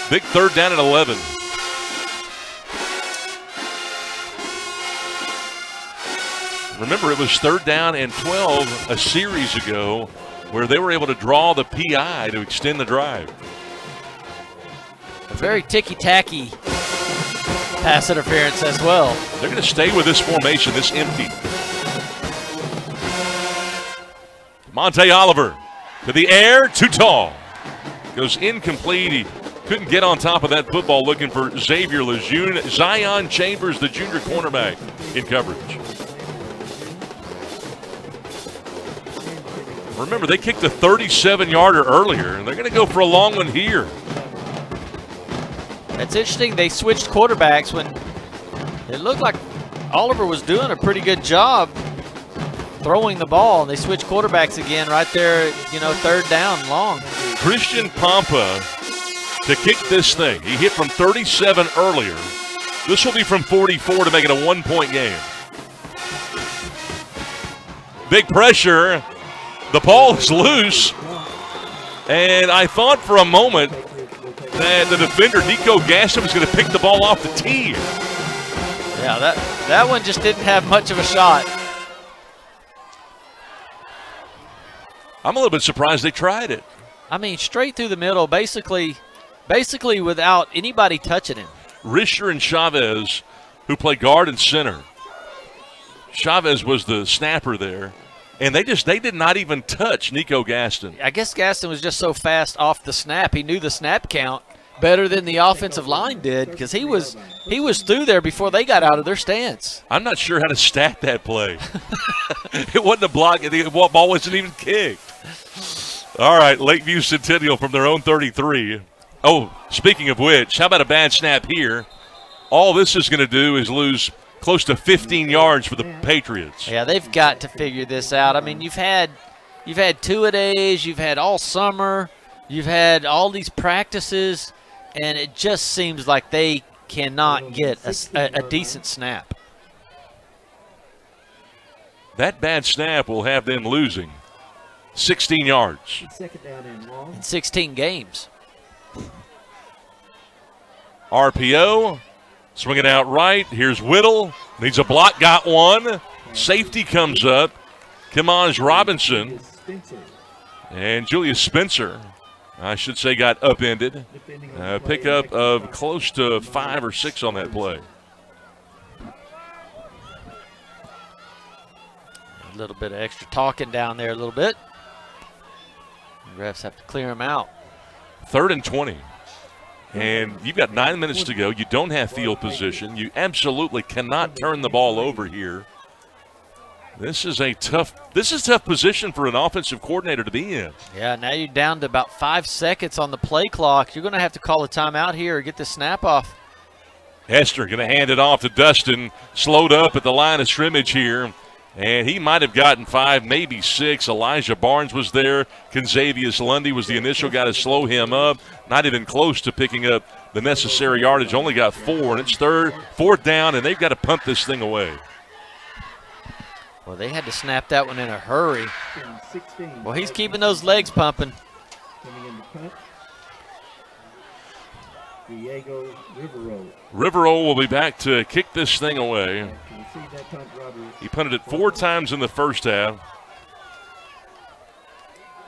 Big 3rd down at 11. Remember, it was 3rd down and 12 a series ago where they were able to draw the PI to extend the drive. A very ticky-tacky pass interference as well. They're going to stay with this formation, this empty. Monte Oliver to the air, too tall. Goes incomplete. He couldn't get on top of that football, looking for Xavier Lejeune. Zion Chambers, the junior cornerback, in coverage. Remember, they kicked a 37-yarder earlier, and they're going to go for a long one here. It's interesting, they switched quarterbacks when it looked like Oliver was doing a pretty good job throwing the ball, and they switched quarterbacks again right there, 3rd down long. Christian Pompa to kick this thing. He hit from 37 earlier. This will be from 44 to make it a 1-point game. Big pressure. The ball is loose, and I thought for a moment that the defender, Nico Gaston, was going to pick the ball off the tee. Yeah, that one just didn't have much of a shot. I'm a little bit surprised they tried it. I mean, straight through the middle, basically without anybody touching him. Risher and Chavez, who play guard and center. Chavez was the snapper there. And they did not even touch Nico Gaston. I guess Gaston was just so fast off the snap. He knew the snap count, better than the offensive line did because he was through there before they got out of their stance. I'm not sure how to stat that play. It wasn't a block. The ball wasn't even kicked. All right, Lakeview Centennial from their own 33. Oh, speaking of which, how about a bad snap here? All this is going to do is lose close to 15 yards for the Patriots. Yeah, they've got to figure this out. I mean, you've had two-a-days, you've had all summer, you've had all these practices, and it just seems like they cannot get a decent snap. That bad snap will have them losing 16 yards. Second down and long. In 16 games. RPO, swinging out right. Here's Whittle. Needs a block, got one. Safety comes up. Kimaj Robinson. And Julius Spencer, I should say, got upended. Pickup of close to 5 or 6 on that play. A little bit of extra talking down there a little bit. The refs have to clear him out. 3rd and 20. And you've got 9 minutes to go. You don't have field position. You absolutely cannot turn the ball over here. This is tough position for an offensive coordinator to be in. Yeah, now you're down to about 5 seconds on the play clock. You're going to have to call a timeout here or get the snap off. Hester going to hand it off to Dustin. Slowed up at the line of scrimmage here. And he might have gotten 5, maybe 6. Elijah Barnes was there. Conzavius Lundy was the initial guy to slow him up. Not even close to picking up the necessary yardage. Only got 4, and it's 4th down, and they've got to punt this thing away. Well, they had to snap that one in a hurry. Well, he's keeping those legs pumping. Coming in the punt. Diego Rivero. Rivero will be back to kick this thing away. Can you see that punt, Robert? He punted it 4 times in the first half.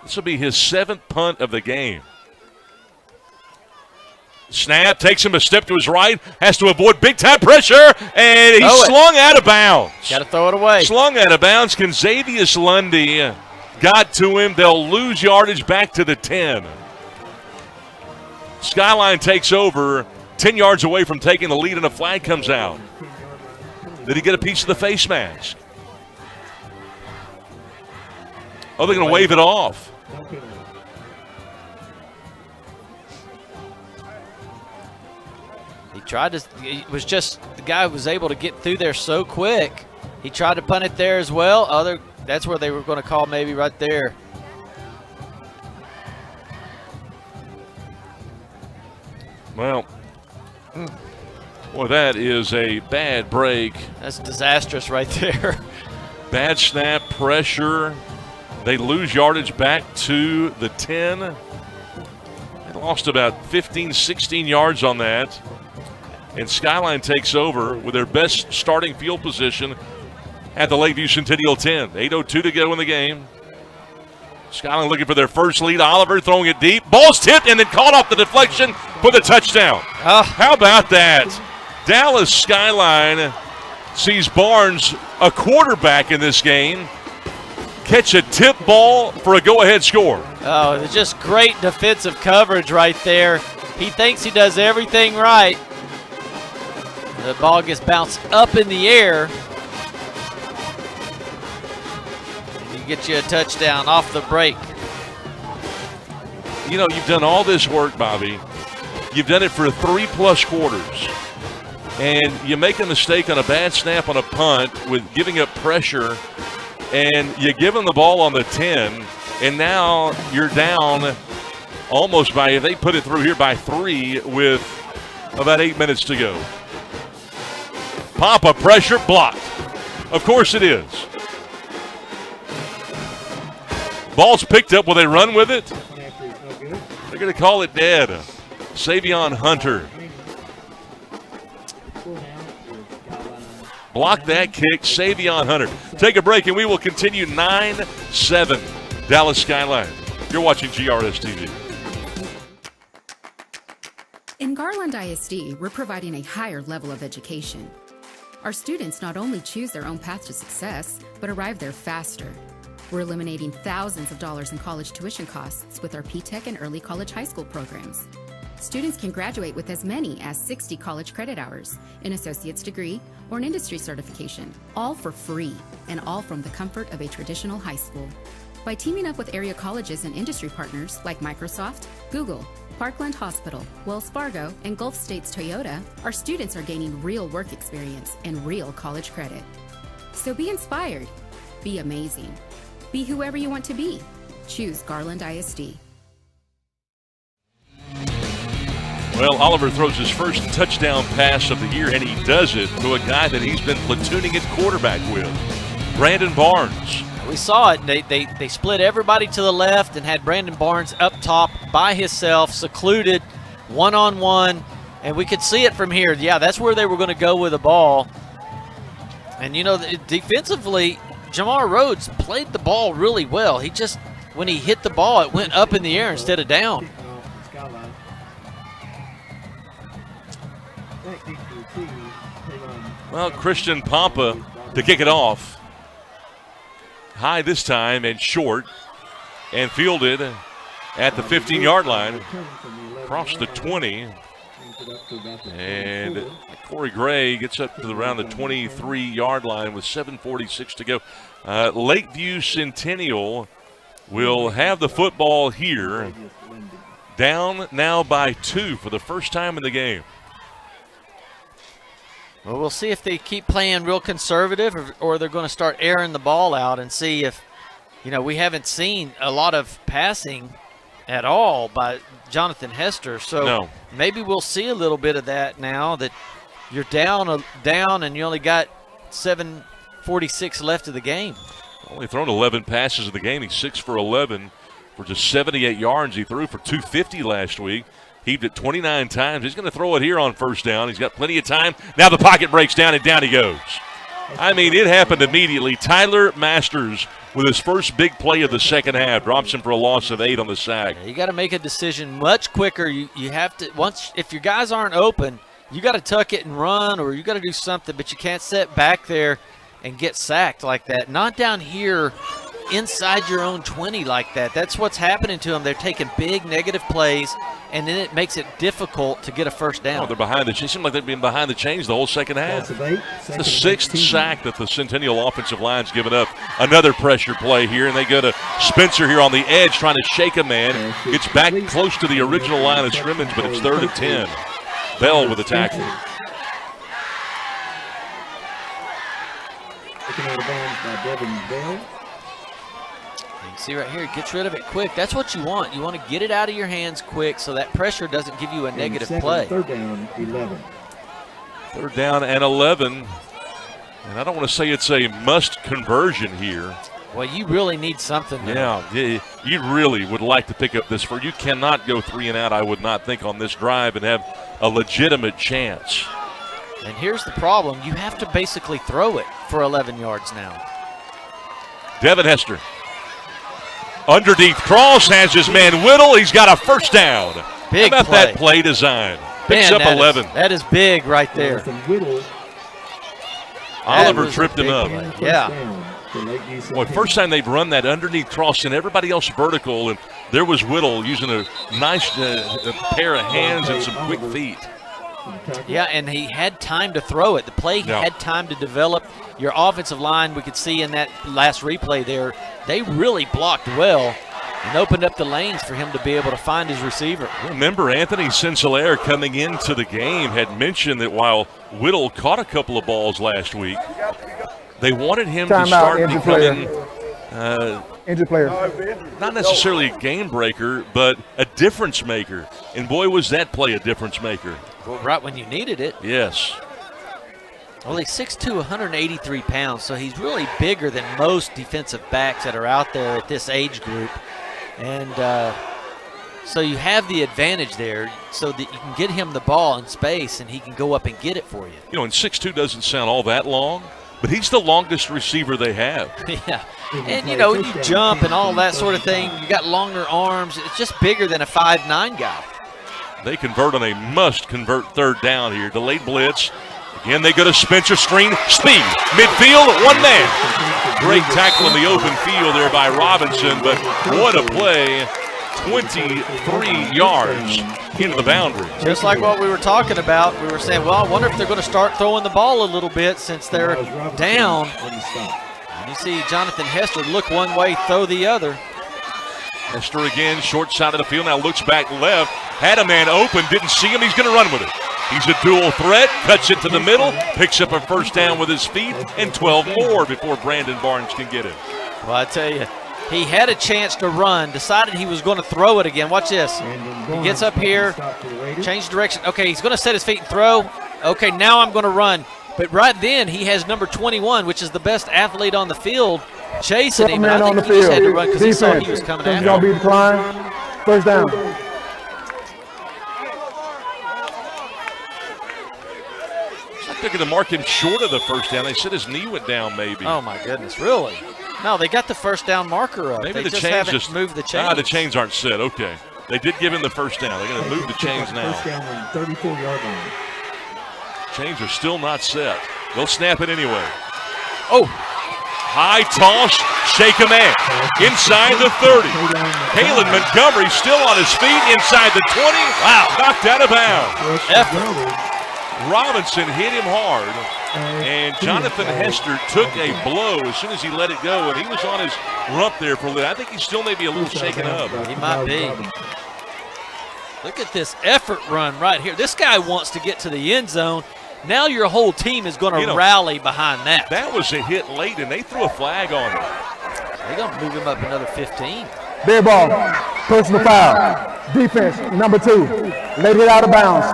This will be his 7th punt of the game. Snap, takes him a step to his right, has to avoid big-time pressure, and he's slung out of bounds. Got to throw it away. Slung out of bounds. Conzavius Lundy got to him. They'll lose yardage back to the 10. Skyline takes over, 10 yards away from taking the lead, and a flag comes out. Did he get a piece of the face mask? Oh, they're going to wave it off. It was just the guy was able to get through there so quick. He tried to punt it there as well. That's where they were going to call maybe right there. Well, boy, that is a bad break. That's disastrous right there. Bad snap, pressure. They lose yardage back to the 10. They lost about 15, 16 yards on that. And Skyline takes over with their best starting field position at the Lakeview Centennial 10. 8:02 to go in the game. Skyline looking for their first lead. Oliver throwing it deep. Ball's tipped and then caught off the deflection for the touchdown. How about that? Dallas Skyline sees Barnes, a quarterback in this game, catch a tip ball for a go-ahead score. Oh, it's just great defensive coverage right there. He thinks he does everything right. The ball gets bounced up in the air. And you get you a touchdown off the break. You know, you've done all this work, Bobby. You've done it for 3+ quarters. And you make a mistake on a bad snap on a punt with giving up pressure, and you give them the ball on the 10, and now you're down almost by, if they put it through here, by 3 with about 8 minutes to go. Pop-up pressure, blocked. Of course it is. Ball's picked up. Will they run with it? They're going to call it dead. Savion Hunter. Block that kick, Savion Hunter. Take a break, and we will continue 9-7 Dallas Skyline. You're watching GRS TV. In Garland ISD, we're providing a higher level of education. Our students not only choose their own path to success, but arrive there faster. We're eliminating thousands of dollars in college tuition costs with our P-Tech and early college high school programs. Students can graduate with as many as 60 college credit hours, an associate's degree, or an industry certification, all for free, and all from the comfort of a traditional high school. By teaming up with area colleges and industry partners like Microsoft, Google, Parkland Hospital, Wells Fargo, and Gulf States Toyota, our students are gaining real work experience and real college credit. So be inspired, be amazing, be whoever you want to be. Choose Garland ISD. Well, Oliver throws his first touchdown pass of the year, and he does it to a guy that he's been platooning at quarterback with, Brandon Barnes. We saw it. They split everybody to the left and had Brandon Barnes up top by himself, secluded, one-on-one, and we could see it from here. Yeah, that's where they were going to go with the ball. And, you know, defensively, Jamar Rhodes played the ball really well. He just, when he hit the ball, it went up in the air instead of down. Well, Christian Pompa to kick it off. High this time and short, and fielded at the 15-yard line, across the 20. And Corey Gray gets up to around the 23-yard line with 7:46 to go. Lakeview Centennial will have the football here, down now by 2 for the first time in the game. Well, we'll see if they keep playing real conservative or they're going to start airing the ball out and see if, you know, we haven't seen a lot of passing at all by Jonathan Hester. So maybe we'll see a little bit of that now that you're down and you only got 7:46 left of the game. Only thrown 11 passes of the game. He's 6 for 11 for just 78 yards. He threw for 250 last week. Heaved it 29 times. He's going to throw it here on first down. He's got plenty of time. Now the pocket breaks down, and down he goes. I mean, it happened immediately. Tyler Masters, with his first big play of the second half, drops him for a loss of 8 on the sack. You got to make a decision much quicker. You have to, if your guys aren't open, you got to tuck it and run, or you got to do something, but you can't sit back there and get sacked like that. Not down here inside your own 20 like that. That's what's happening to them. They're taking big negative plays, and then it makes it difficult to get a first down. Oh, they're behind the chains. It seemed like they've been behind the chains the whole second half. It's the 6th sack that the Centennial offensive line's given up. Another pressure play here, and they go to Spencer here on the edge trying to shake a man. Gets back close to the original line of scrimmage, but it's 3rd and 10. Bell with the tackle. Taken out of bounds by Devin Bell. You can see right here, it gets rid of it quick. That's what you want. You want to get it out of your hands quick so that pressure doesn't give you a negative play. 3rd down, 11. 3rd down and 11. And I don't want to say it's a must conversion here. Well, you really need something there. Yeah, you really would like to pick up this. You cannot go 3 and out, I would not think, on this drive and have a legitimate chance. And here's the problem. You have to basically throw it for 11 yards now. Devin Hester. Underneath cross, has his man Whittle. He's got a first down. Big How about play. that play design? Picks Man, up 11. That is big right there. Oliver tripped him up. Yeah. Boy, first time they've run that underneath cross and everybody else vertical, and there was Whittle using a nice pair of hands and some quick feet. Yeah, and he had time to throw it. The play had time to develop. Your offensive line, we could see in that last replay there, they really blocked well and opened up the lanes for him to be able to find his receiver. Remember, Anthony Sincelair coming into the game had mentioned that while Whittle caught a couple of balls last week, they wanted him to start becoming injured player. Not necessarily a game breaker, but a difference maker. And boy, was that play a difference maker. Well, right when you needed it. Yes. Well, he's 6'2", 183 pounds, so he's really bigger than most defensive backs that are out there at this age group. And so you have the advantage there so that you can get him the ball in space and he can go up and get it for you. You know, and 6'2" doesn't sound all that long, but he's the longest receiver they have. Yeah. And, you know, you jump and all that sort of thing. You got longer arms. It's just bigger than a 5'9" guy. They convert on a must-convert 3rd down here. Delayed blitz. Again, they go to Spencer, screen, speed, midfield, one man. Great tackle in the open field there by Robinson, but what a play 23 yards into the boundary. Just like what we were talking about, we were saying, well, I wonder if they're going to start throwing the ball a little bit since they're down. And you see Jonathan Hester look one way, throw the other. Hester again, short side of the field, now looks back left, had a man open, didn't see him, he's going to run with it. He's a dual threat, cuts it to the middle, picks up a first down with his feet, and 12 more before Brandon Barnes can get it. Well, I tell you, he had a chance to run, decided he was going to throw it again. Watch this. He gets up here, change direction. Okay, he's going to set his feet and throw. Okay, now I'm going to run. But right then, he has number 21, which is the best athlete on the field, chasing him. Man I on think the he just field. had to run because he saw he was coming after going to him. be declined. First down. They're going to mark him short of the first down. They said his knee went down maybe. Oh, my goodness, really? No, they got the first down marker up. Maybe they the just chains haven't just moved the chains. The chains aren't set. Okay. They did give him the first down. They're going to move the chains now. First down on the 34-yard line. Chains are still not set. They'll snap it anyway. Oh, high toss, shake a man. Inside the 30. Kalen Montgomery still on his feet inside the 20. Wow, knocked out of bounds. Robinson hit him hard, and Jonathan Hester took a blow as soon as he let it go, and he was on his rump there for a little. I think he still may be a little shaken up. He might be. Look at this effort run right here. This guy wants to get to the end zone. Now your whole team is going to rally behind that. That was a hit late, and they threw a flag on him. They're going to move him up another 15. Dead ball. Personal foul. Defense, number 2. Let it out of bounds.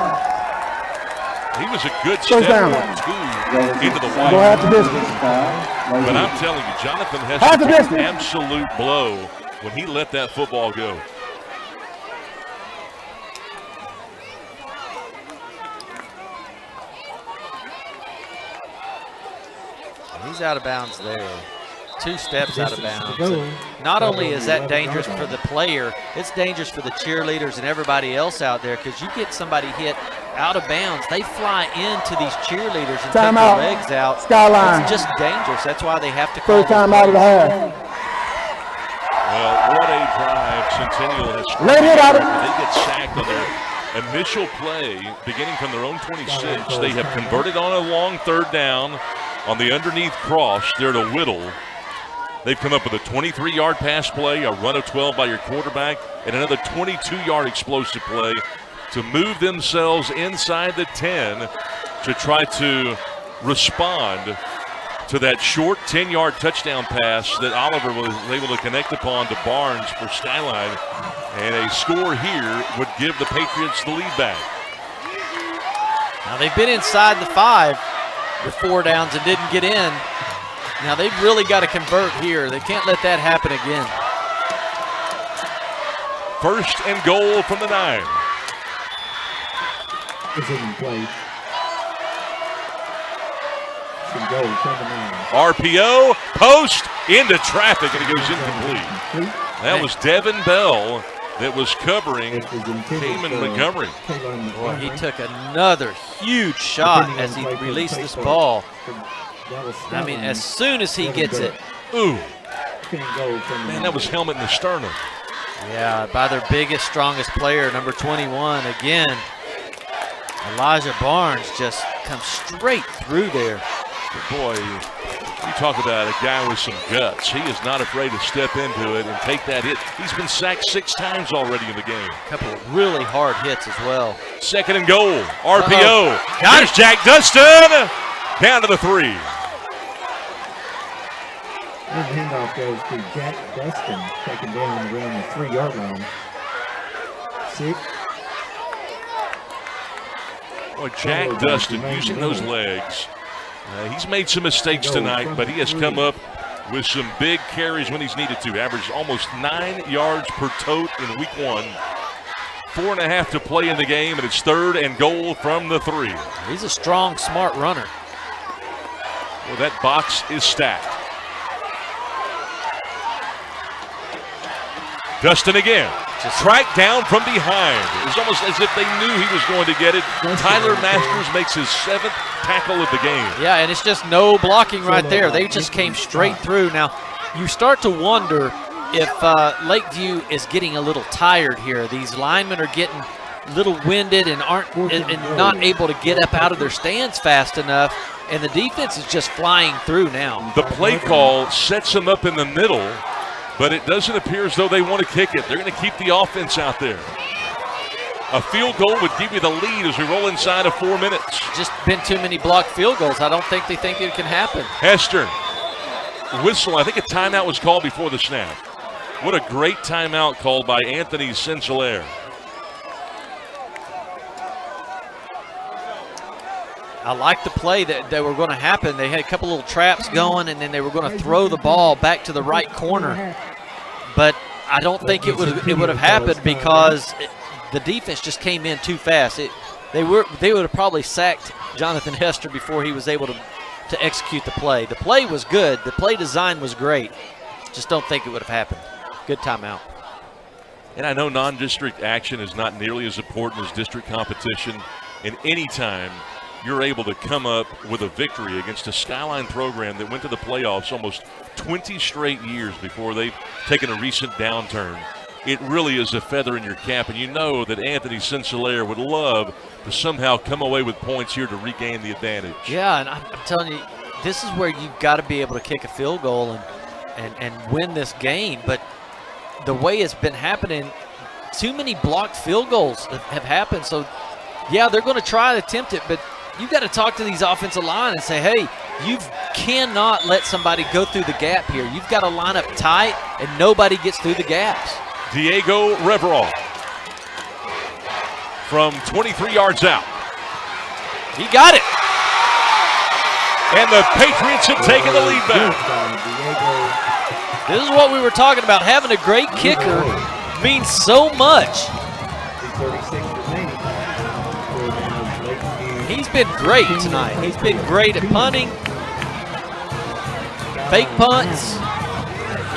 He was a good First step down. into the Go half the white. distance. But I'm telling you, Jonathan Hester took an absolute blow when he let that football go. He's out of bounds there. 2 steps out of bounds. Not only is that dangerous for the player, it's dangerous for the cheerleaders and everybody else out there because you get somebody hit out of bounds, they fly into these cheerleaders and take their legs out. Skyline. It's just dangerous. That's why they have to call First time out of the half. Well, what a drive Centennial has scored. Let it out. They get sacked on their initial play, beginning from their own 26. They have converted on a long third down on the underneath cross there to Whittle. They've come up with a 23-yard pass play, a run of 12 by your quarterback, and another 22-yard explosive play to move themselves inside the 10 to try to respond to that short 10-yard touchdown pass that Oliver was able to connect upon to Barnes for Skyline. And a score here would give the Patriots the lead back. Now they've been inside the 5 with 4 downs and didn't get in. Now they've really got to convert here. They can't let that happen again. First and goal from the 9. Decision play. Should go from the 9. RPO, post, into traffic, and it goes incomplete. That was Devin Bell that was covering Kalen Montgomery. Boy, he took another huge shot as he released this ball. I mean, as soon as he gets it. Ooh. Man, that was helmet in the sternum. Yeah, by their biggest, strongest player, number 21. Again, Elijah Barnes just comes straight through there. But boy, you talk about a guy with some guts. He is not afraid to step into it and take that hit. He's been sacked 6 times already in the game. A couple of really hard hits as well. Second and goal. RPO. There's Jack Dustin. Down to the 3. And the handoff goes to Jack Dustin, taken down around the 3-yard line. 6. Boy, Jack Dustin using those legs. He's made some mistakes tonight, but he has come up with some big carries when he's needed to. Averaged almost 9 yards per tote in week 1. 4.5 to play in the game, and it's third and goal from the 3. He's a strong, smart runner. Well, that box is stacked. Dustin again. Tracked down from behind. It was almost as if they knew he was going to get it. Tyler Masters makes his 7th tackle of the game. Yeah, and it's just no blocking right there. They just came straight through. Now, you start to wonder, if Lakeview is getting a little tired here, these linemen are getting a little winded and and not able to get up out of their stands fast enough, and the defense is just flying through now. The play call sets them up in the middle, but it doesn't appear as though they want to kick it. They're going to keep the offense out there. A field goal would give you the lead as we roll inside of 4 minutes. Just been too many blocked field goals. I don't think they think it can happen. Hester, whistle. I think a timeout was called before the snap. What a great timeout called by Anthony Sinclair. I like the play that they were going to happen. They had a couple little traps going, and then they were going to throw the ball back to the right corner. But I don't think it would have happened because the defense just came in too fast. They would have probably sacked Jonathan Hester before he was able to execute the play. The play was good. The play design was great. Just don't think it would have happened. Good timeout. And I know non-district action is not nearly as important as district competition. And any time you're able to come up with a victory against a Skyline program that went to the playoffs almost 20 straight years before they've taken a recent downturn, it really is a feather in your cap. And you know that Anthony Sinclair would love to somehow come away with points here to regain the advantage. Yeah, and I'm telling you, this is where you've got to be able to kick a field goal and win this game. But the way it's been happening, too many blocked field goals have happened. So, yeah, they're going to try to attempt it, but you've got to talk to these offensive line and say, hey, you cannot let somebody go through the gap here. You've got to line up tight, and nobody gets through the gaps. Diego Reverol from 23 yards out. He got it. And the Patriots have taken the lead back. This is what we were talking about. Having a great kicker means so much. He's been great tonight. He's been great at punting, fake punts,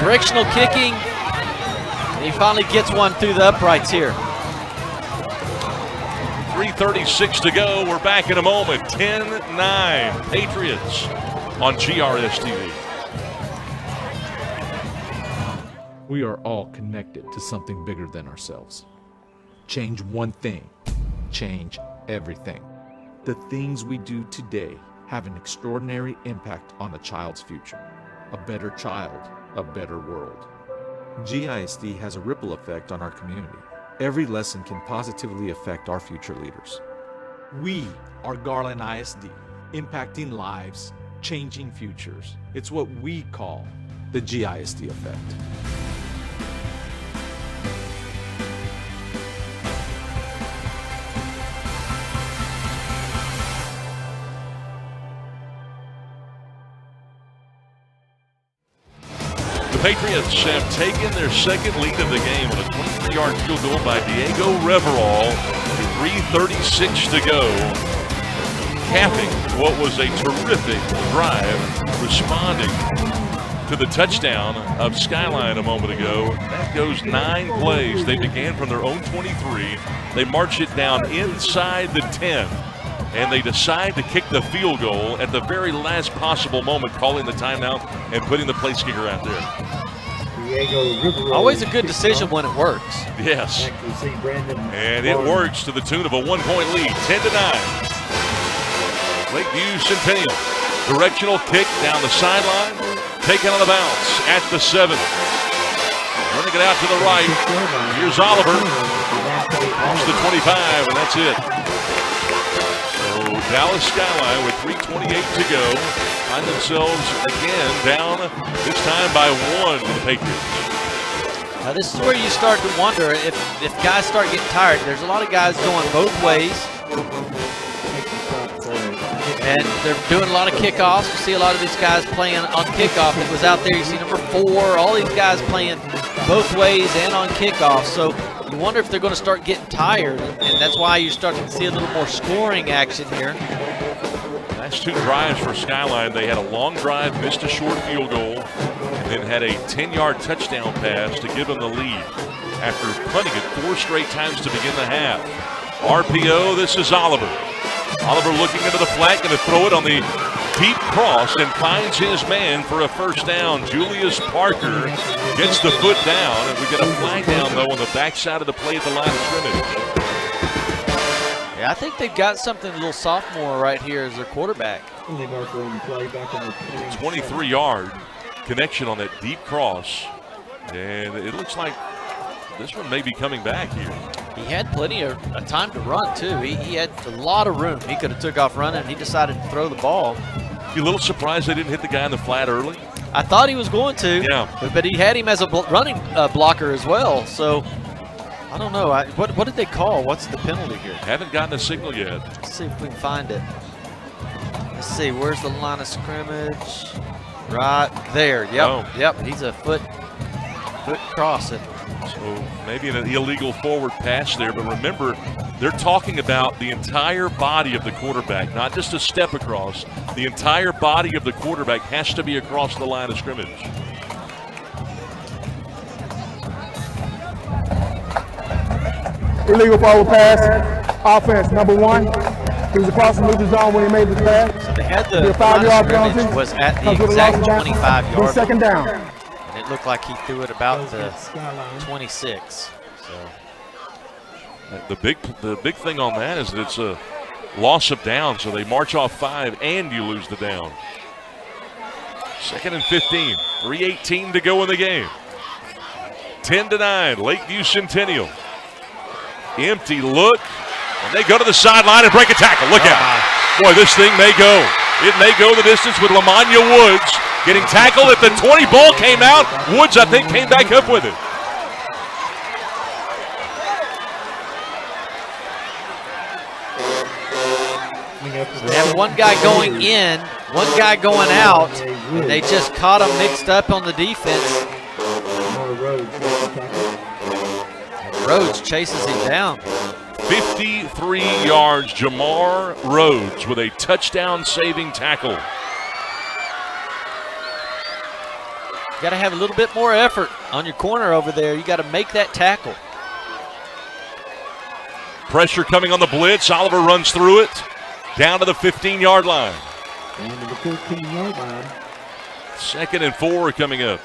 directional kicking. And he finally gets one through the uprights here. 3:36 to go. We're back in a moment. 10-9 Patriots on GRS TV. We are all connected to something bigger than ourselves. Change one thing, change everything. The things we do today have an extraordinary impact on a child's future. A better child, a better world. GISD has a ripple effect on our community. Every lesson can positively affect our future leaders. We are Garland ISD, impacting lives, changing futures. It's what we call the GISD effect. The Patriots have taken their second lead of the game on a 23-yard field goal by Diego Reverol. 3:36 to go. Capping what was a terrific drive, responding to the touchdown of Skyline a moment ago. That goes 9 plays. They began from their own 23. They march it down inside the 10. And they decide to kick the field goal at the very last possible moment, calling the timeout and putting the place kicker out there. Always a good decision when it works. Yes. And it works to the tune of a 1-point lead, 10-9. Lakeview Centennial. Directional kick down the sideline, taken on the bounce at the 7. Running it out to the right. Here's Oliver. Off the 25, and that's it. Dallas Skyline with 3:28 to go find themselves again down, this time by 1 to the Patriots. Now this is where you start to wonder if guys start getting tired. There's a lot of guys going both ways, and they're doing a lot of kickoffs. You see a lot of these guys playing on kickoff. It was out there. You see number 4. All these guys playing both ways and on kickoff. So you wonder if they're going to start getting tired, and that's why you're starting to see a little more scoring action here. Last 2 drives for Skyline, they had a long drive, missed a short field goal, and then had a 10-yard touchdown pass to give them the lead after punting it 4 straight times to begin the half. RPO, this is Oliver. Oliver looking into the flat, going to throw it on the deep cross and finds his man for a first down. Julius Parker gets the foot down, and we get a flag down, though, on the backside of the play at the line of scrimmage. Yeah, I think they've got something, a little sophomore right here as their quarterback. 23-yard connection on that deep cross, and it looks like this one may be coming back here. He had plenty of time to run, too. He had a lot of room. He could have took off running, and he decided to throw the ball. You a little surprised they didn't hit the guy in the flat early? I thought he was going to, yeah, but he had him as a running blocker as well, so I don't know. What did they call? What's the penalty here? Haven't gotten a signal yet. Let's see if we can find it. Let's see, where's the line of scrimmage? Right there, yep, he's a foot crossing. So maybe an illegal forward pass there, but remember, they're talking about the entire body of the quarterback, not just a step across. The entire body of the quarterback has to be across the line of scrimmage. Illegal forward pass. Offense, number 1. He was across the neutral zone when he made the pass. So they had the line of scrimmage was at the exact 25-yard line. Second down. And it looked like he threw it about the 26. So the big thing on that is that it's a loss of down, so they march off 5 and you lose the down. 2nd and 15, 3:18 to go in the game. 10-9, Lakeview Centennial. Empty look, and they go to the sideline and break a tackle. Look out. Boy, this thing may go. It may go the distance with Lamanya Woods getting tackled at the 20. Ball came out. Woods, I think, came back up with it. They have one guy going in, one guy going out, and they just caught him mixed up on the defense. Rhodes chases him down. 53 yards, Jamar Rhodes with a touchdown-saving tackle. You got to have a little bit more effort on your corner over there. You got to make that tackle. Pressure coming on the blitz. Oliver runs through it. Down to the 15-yard line. Down to the 15-yard line. 2nd and 4 coming up.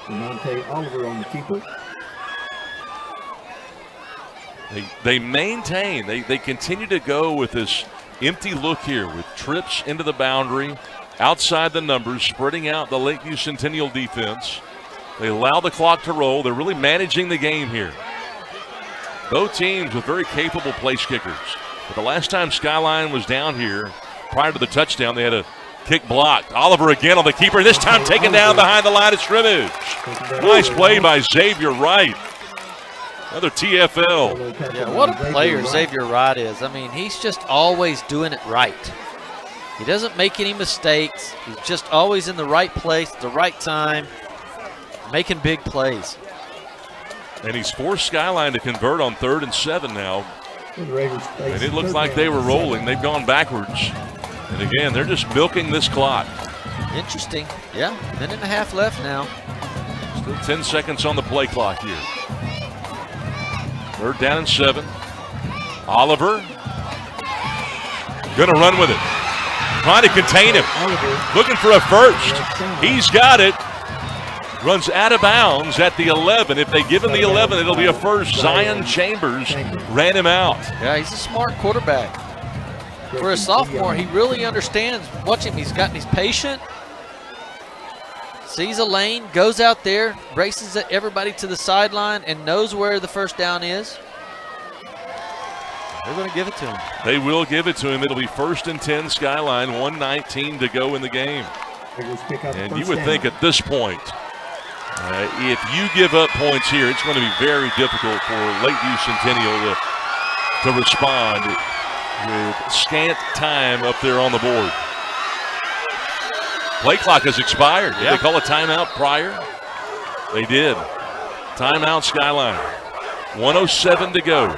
Demonte Oliver on the keeper. They maintain, they continue to go with this empty look here with trips into the boundary, outside the numbers, spreading out the Lakeview Centennial defense. They allow the clock to roll. They're really managing the game here. Both teams with very capable place kickers. But the last time Skyline was down here, prior to the touchdown, they had a kick blocked. Oliver again on the keeper, this time taken down behind the line of scrimmage. Nice play by Xavier Wright. Another TFL. Yeah, what a player Xavier Wright is. I mean, he's just always doing it right. He doesn't make any mistakes. He's just always in the right place at the right time, making big plays. And he's forced Skyline to convert on 3rd and 7 now. And it looks like they were rolling. They've gone backwards. And again, they're just milking this clock. Interesting. Yeah, minute and a half left now. Still 10 seconds on the play clock here. 3rd down and 7. Oliver gonna run with it. Trying to contain him. Looking for a first. He's got it. Runs out of bounds at the 11. If they give him the 11, it'll be a first. Zion Chambers ran him out. Yeah, he's a smart quarterback. For a sophomore, he really understands. Watch him. He's patient. Sees a lane, goes out there, races everybody to the sideline, and knows where the first down is. They're going to give it to him. They will give it to him. It'll be 1st and 10 Skyline, 1:19 to go in the game. And you would think at this point, if you give up points here, it's going to be very difficult for Lakeview Centennial to respond with scant time up there on the board. Play clock has expired. Did they call a timeout prior? They did. Timeout Skyline. 1:07 to go.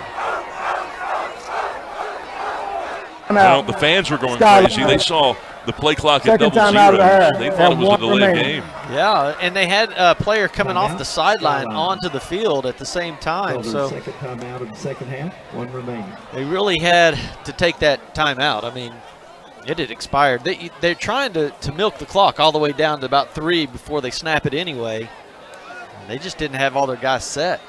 Now, the fans were going crazy. They saw the play clock at Second double time out of the zeros. half. They thought it was a One delayed remaining. game. Yeah, and they had a player coming off Timeout. the sideline Skyline. onto the field at the same time. Called So their second timeout of the second half. One remaining. they really had to take that timeout. I mean, it had expired. They're trying to milk the clock all the way down to about 3 before they snap it anyway. And they just didn't have all their guys set.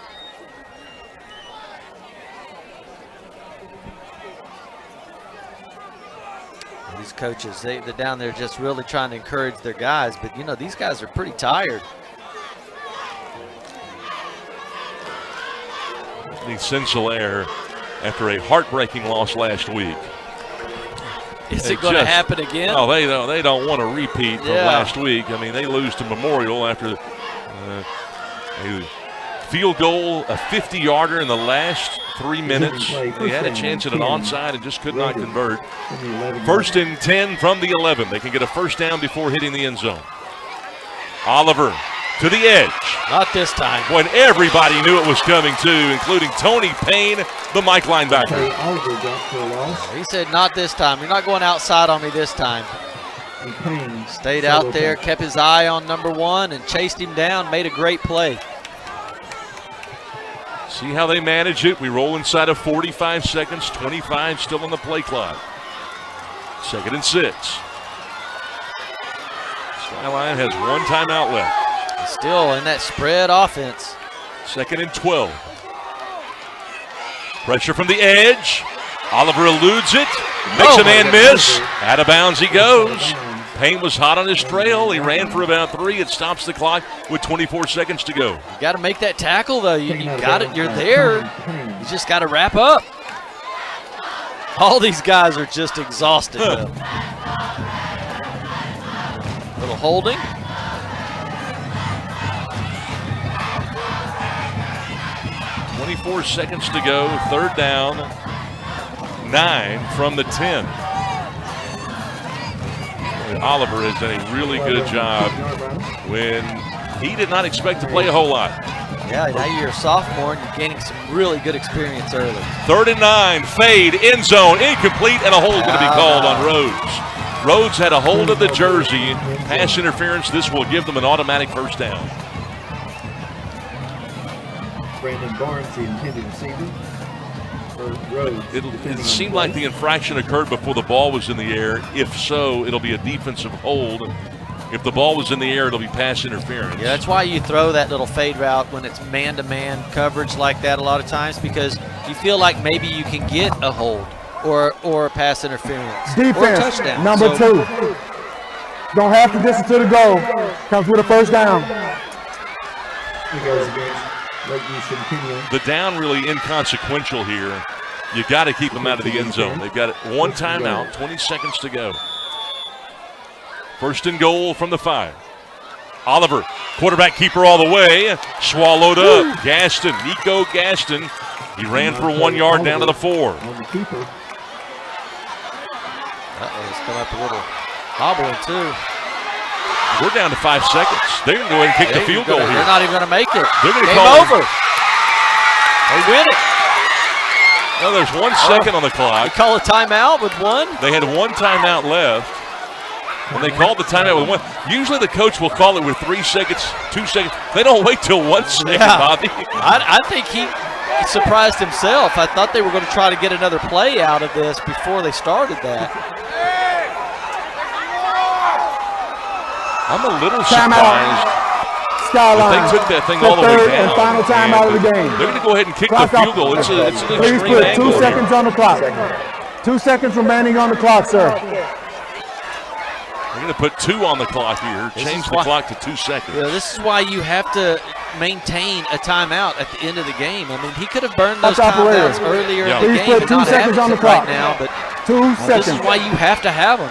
These coaches, they're down there just really trying to encourage their guys. But, you know, these guys are pretty tired. The Sinclair, after a heartbreaking loss last week. Is it going to happen again? Oh, they don't want to repeat from Yeah. last week. I mean, they lose to Memorial after a field goal, a 50-yarder in the last 3 minutes. They had a chance at an onside and just could not convert. First and 10 from the 11. They can get a first down before hitting the end zone. Oliver to the edge. Not this time. When everybody knew it was coming too, including Tony Payne, the Mike linebacker. Oliver dropped for a loss. He said, not this time. You're not going outside on me this time. And Payne Stayed solo out there, tackle. kept his eye on number 1 and chased him down, made a great play. See how they manage it. We roll inside of 45 seconds, 25 still on the play clock. 2nd and 6. Skyline has one timeout left. Still in that spread offense. 2nd and 12. Pressure from the edge. Oliver eludes it. Makes a man miss. Out of bounds he goes. Payne was hot on his trail. He ran for about 3. It stops the clock with 24 seconds to go. You got to make that tackle, though. You Taken out of got it. bounds You're by there. Payne. You just got to wrap up. All these guys are just exhausted, though. Little holding. Seconds to go, 3rd down, 9 from the 10. Oliver has done a really good job when he did not expect to play a whole lot. Yeah, now you're a sophomore and you're gaining some really good experience early. 3rd and 9, fade, end zone, incomplete, and a hold going to be called on Rhodes. Rhodes had a hold of the jersey. Pass interference. This will give them an automatic first down. Brandon Barnes, the intended receiver. For Rhodes. It seemed like the infraction occurred before the ball was in the air. If so, it'll be a defensive hold. If the ball was in the air, it'll be pass interference. Yeah, that's why you throw that little fade route when it's man-to-man coverage like that a lot of times, because you feel like maybe you can get a hold or a pass interference or a Defense, touchdown. number 2. Don't have to distance to the goal. Comes with a first down. He goes against Lakeview Centennial. The down really inconsequential here. You got to keep them out of the end zone. They've got one timeout, 20 seconds to go. 1st and goal from the 5. Oliver, quarterback keeper all the way, swallowed up. Gaston, Nico Gaston. He ran for 1 yard down to the 4. On the keeper. It's come up a little hobbling too. We're down to 5 seconds. They're going to go ahead and kick the field goal here. They're not even going to make it. They're going to Game call over. They win it. Well, there's 1 second on the They clock. call a timeout with 1. They had 1 timeout left. When they called the timeout with 1, usually the coach will call it with 3 seconds, 2 seconds. They don't wait till 1 second, Yeah. Bobby. I think he surprised himself. I thought they were going to try to get another play out of this before they started that. I'm a little Timeout. surprised. Skyline. They took that thing The all the way third down. and final time out of the game. They're going to go ahead and kick Clock the off. field goal. It's an Please extreme put angle 2 seconds here. on the clock. 2 seconds remaining on the clock, sir. They're going to put 2 on the clock here. This Change is the why- clock to 2 seconds. Yeah, this is why you have to maintain a timeout at the end of the game. I mean, he could have burned those Clock operator. timeouts earlier Yeah. in the Please game put and 2 not seconds have on it the clock. right now, but 2 this is seconds. why you have to have them.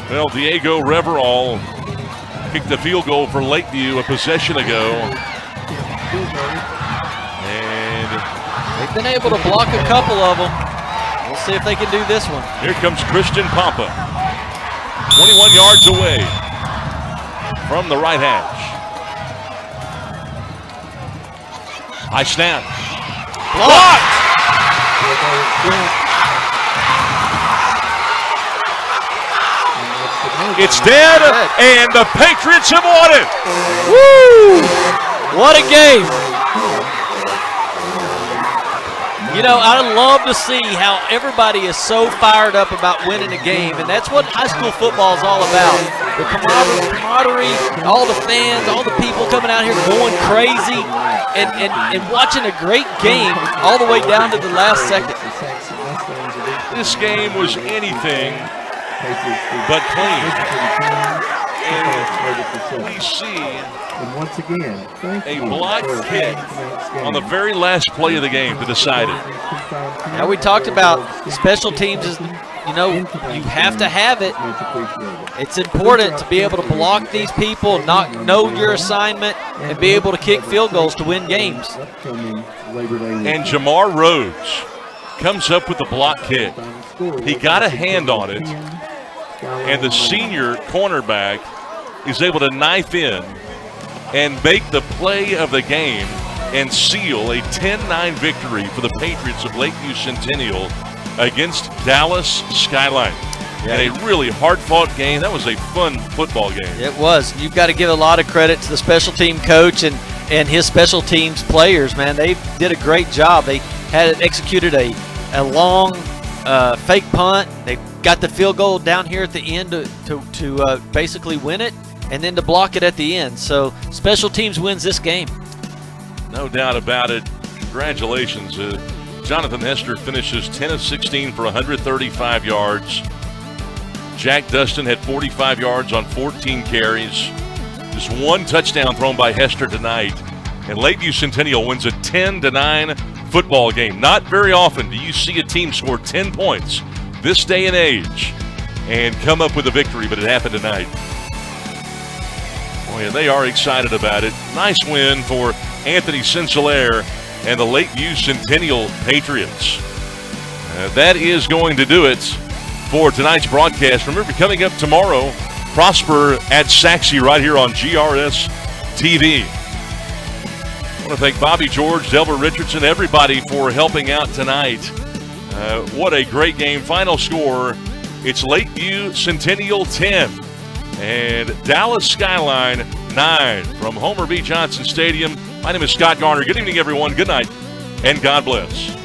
Well, Diego Reverall kicked the field goal for Lakeview a possession ago. And They've been able to block a couple of them. We'll see if they can do this one. here comes Christian Pompa. 21 yards away from the right hash. High snap. Blocked! It's dead, and the Patriots have won it. Woo! What a game. You know, I love to see how everybody is so fired up about winning a game, and that's what high school football is all about. The camaraderie, all the fans, all the people coming out here going crazy, and watching a great game all the way down to the last second. This game was anything but clean. And we see once again, a block kick on the very last play of the game to decide it. Now, we talked about special teams is, you know, you have to have it. It's important to be able to block these people, know your assignment, and be able to kick field goals to win games. And Jamar Rhodes comes up with the block kick. He got a hand on it, and the senior cornerback is able to knife in and make the play of the game and seal a 10-9 victory for the Patriots of Lakeview Centennial against Dallas Skyline. And a really hard-fought game. That was a fun football game. It was. You've got to give a lot of credit to the special team coach and his special teams players, man. They did a great job. They had executed a long fake punt. They got the field goal down here at the end to basically win it, and then to block it at the end. So special teams wins this game. No doubt about it. Congratulations. Jonathan Hester finishes 10 of 16 for 135 yards. Jack Dustin had 45 yards on 14 carries. Just one touchdown thrown by Hester tonight. And Lakeview Centennial wins a 10-9 football game. Not very often do you see a team score 10 points this day and age and come up with a victory, but it happened tonight. Boy, and they are excited about it. Nice win for Anthony Sinclair and the Lakeview Centennial Patriots. That is going to do it for tonight's broadcast. Remember, coming up tomorrow, Prosper at Saxe right here on GRS TV. I want to thank Bobby George, Delbert Richardson, everybody for helping out tonight. What a great game. Final score, it's Lakeview Centennial 10 and Dallas Skyline 9 from Homer B. Johnson Stadium. My name is Scott Garner. Good evening, everyone. Good night, and God bless.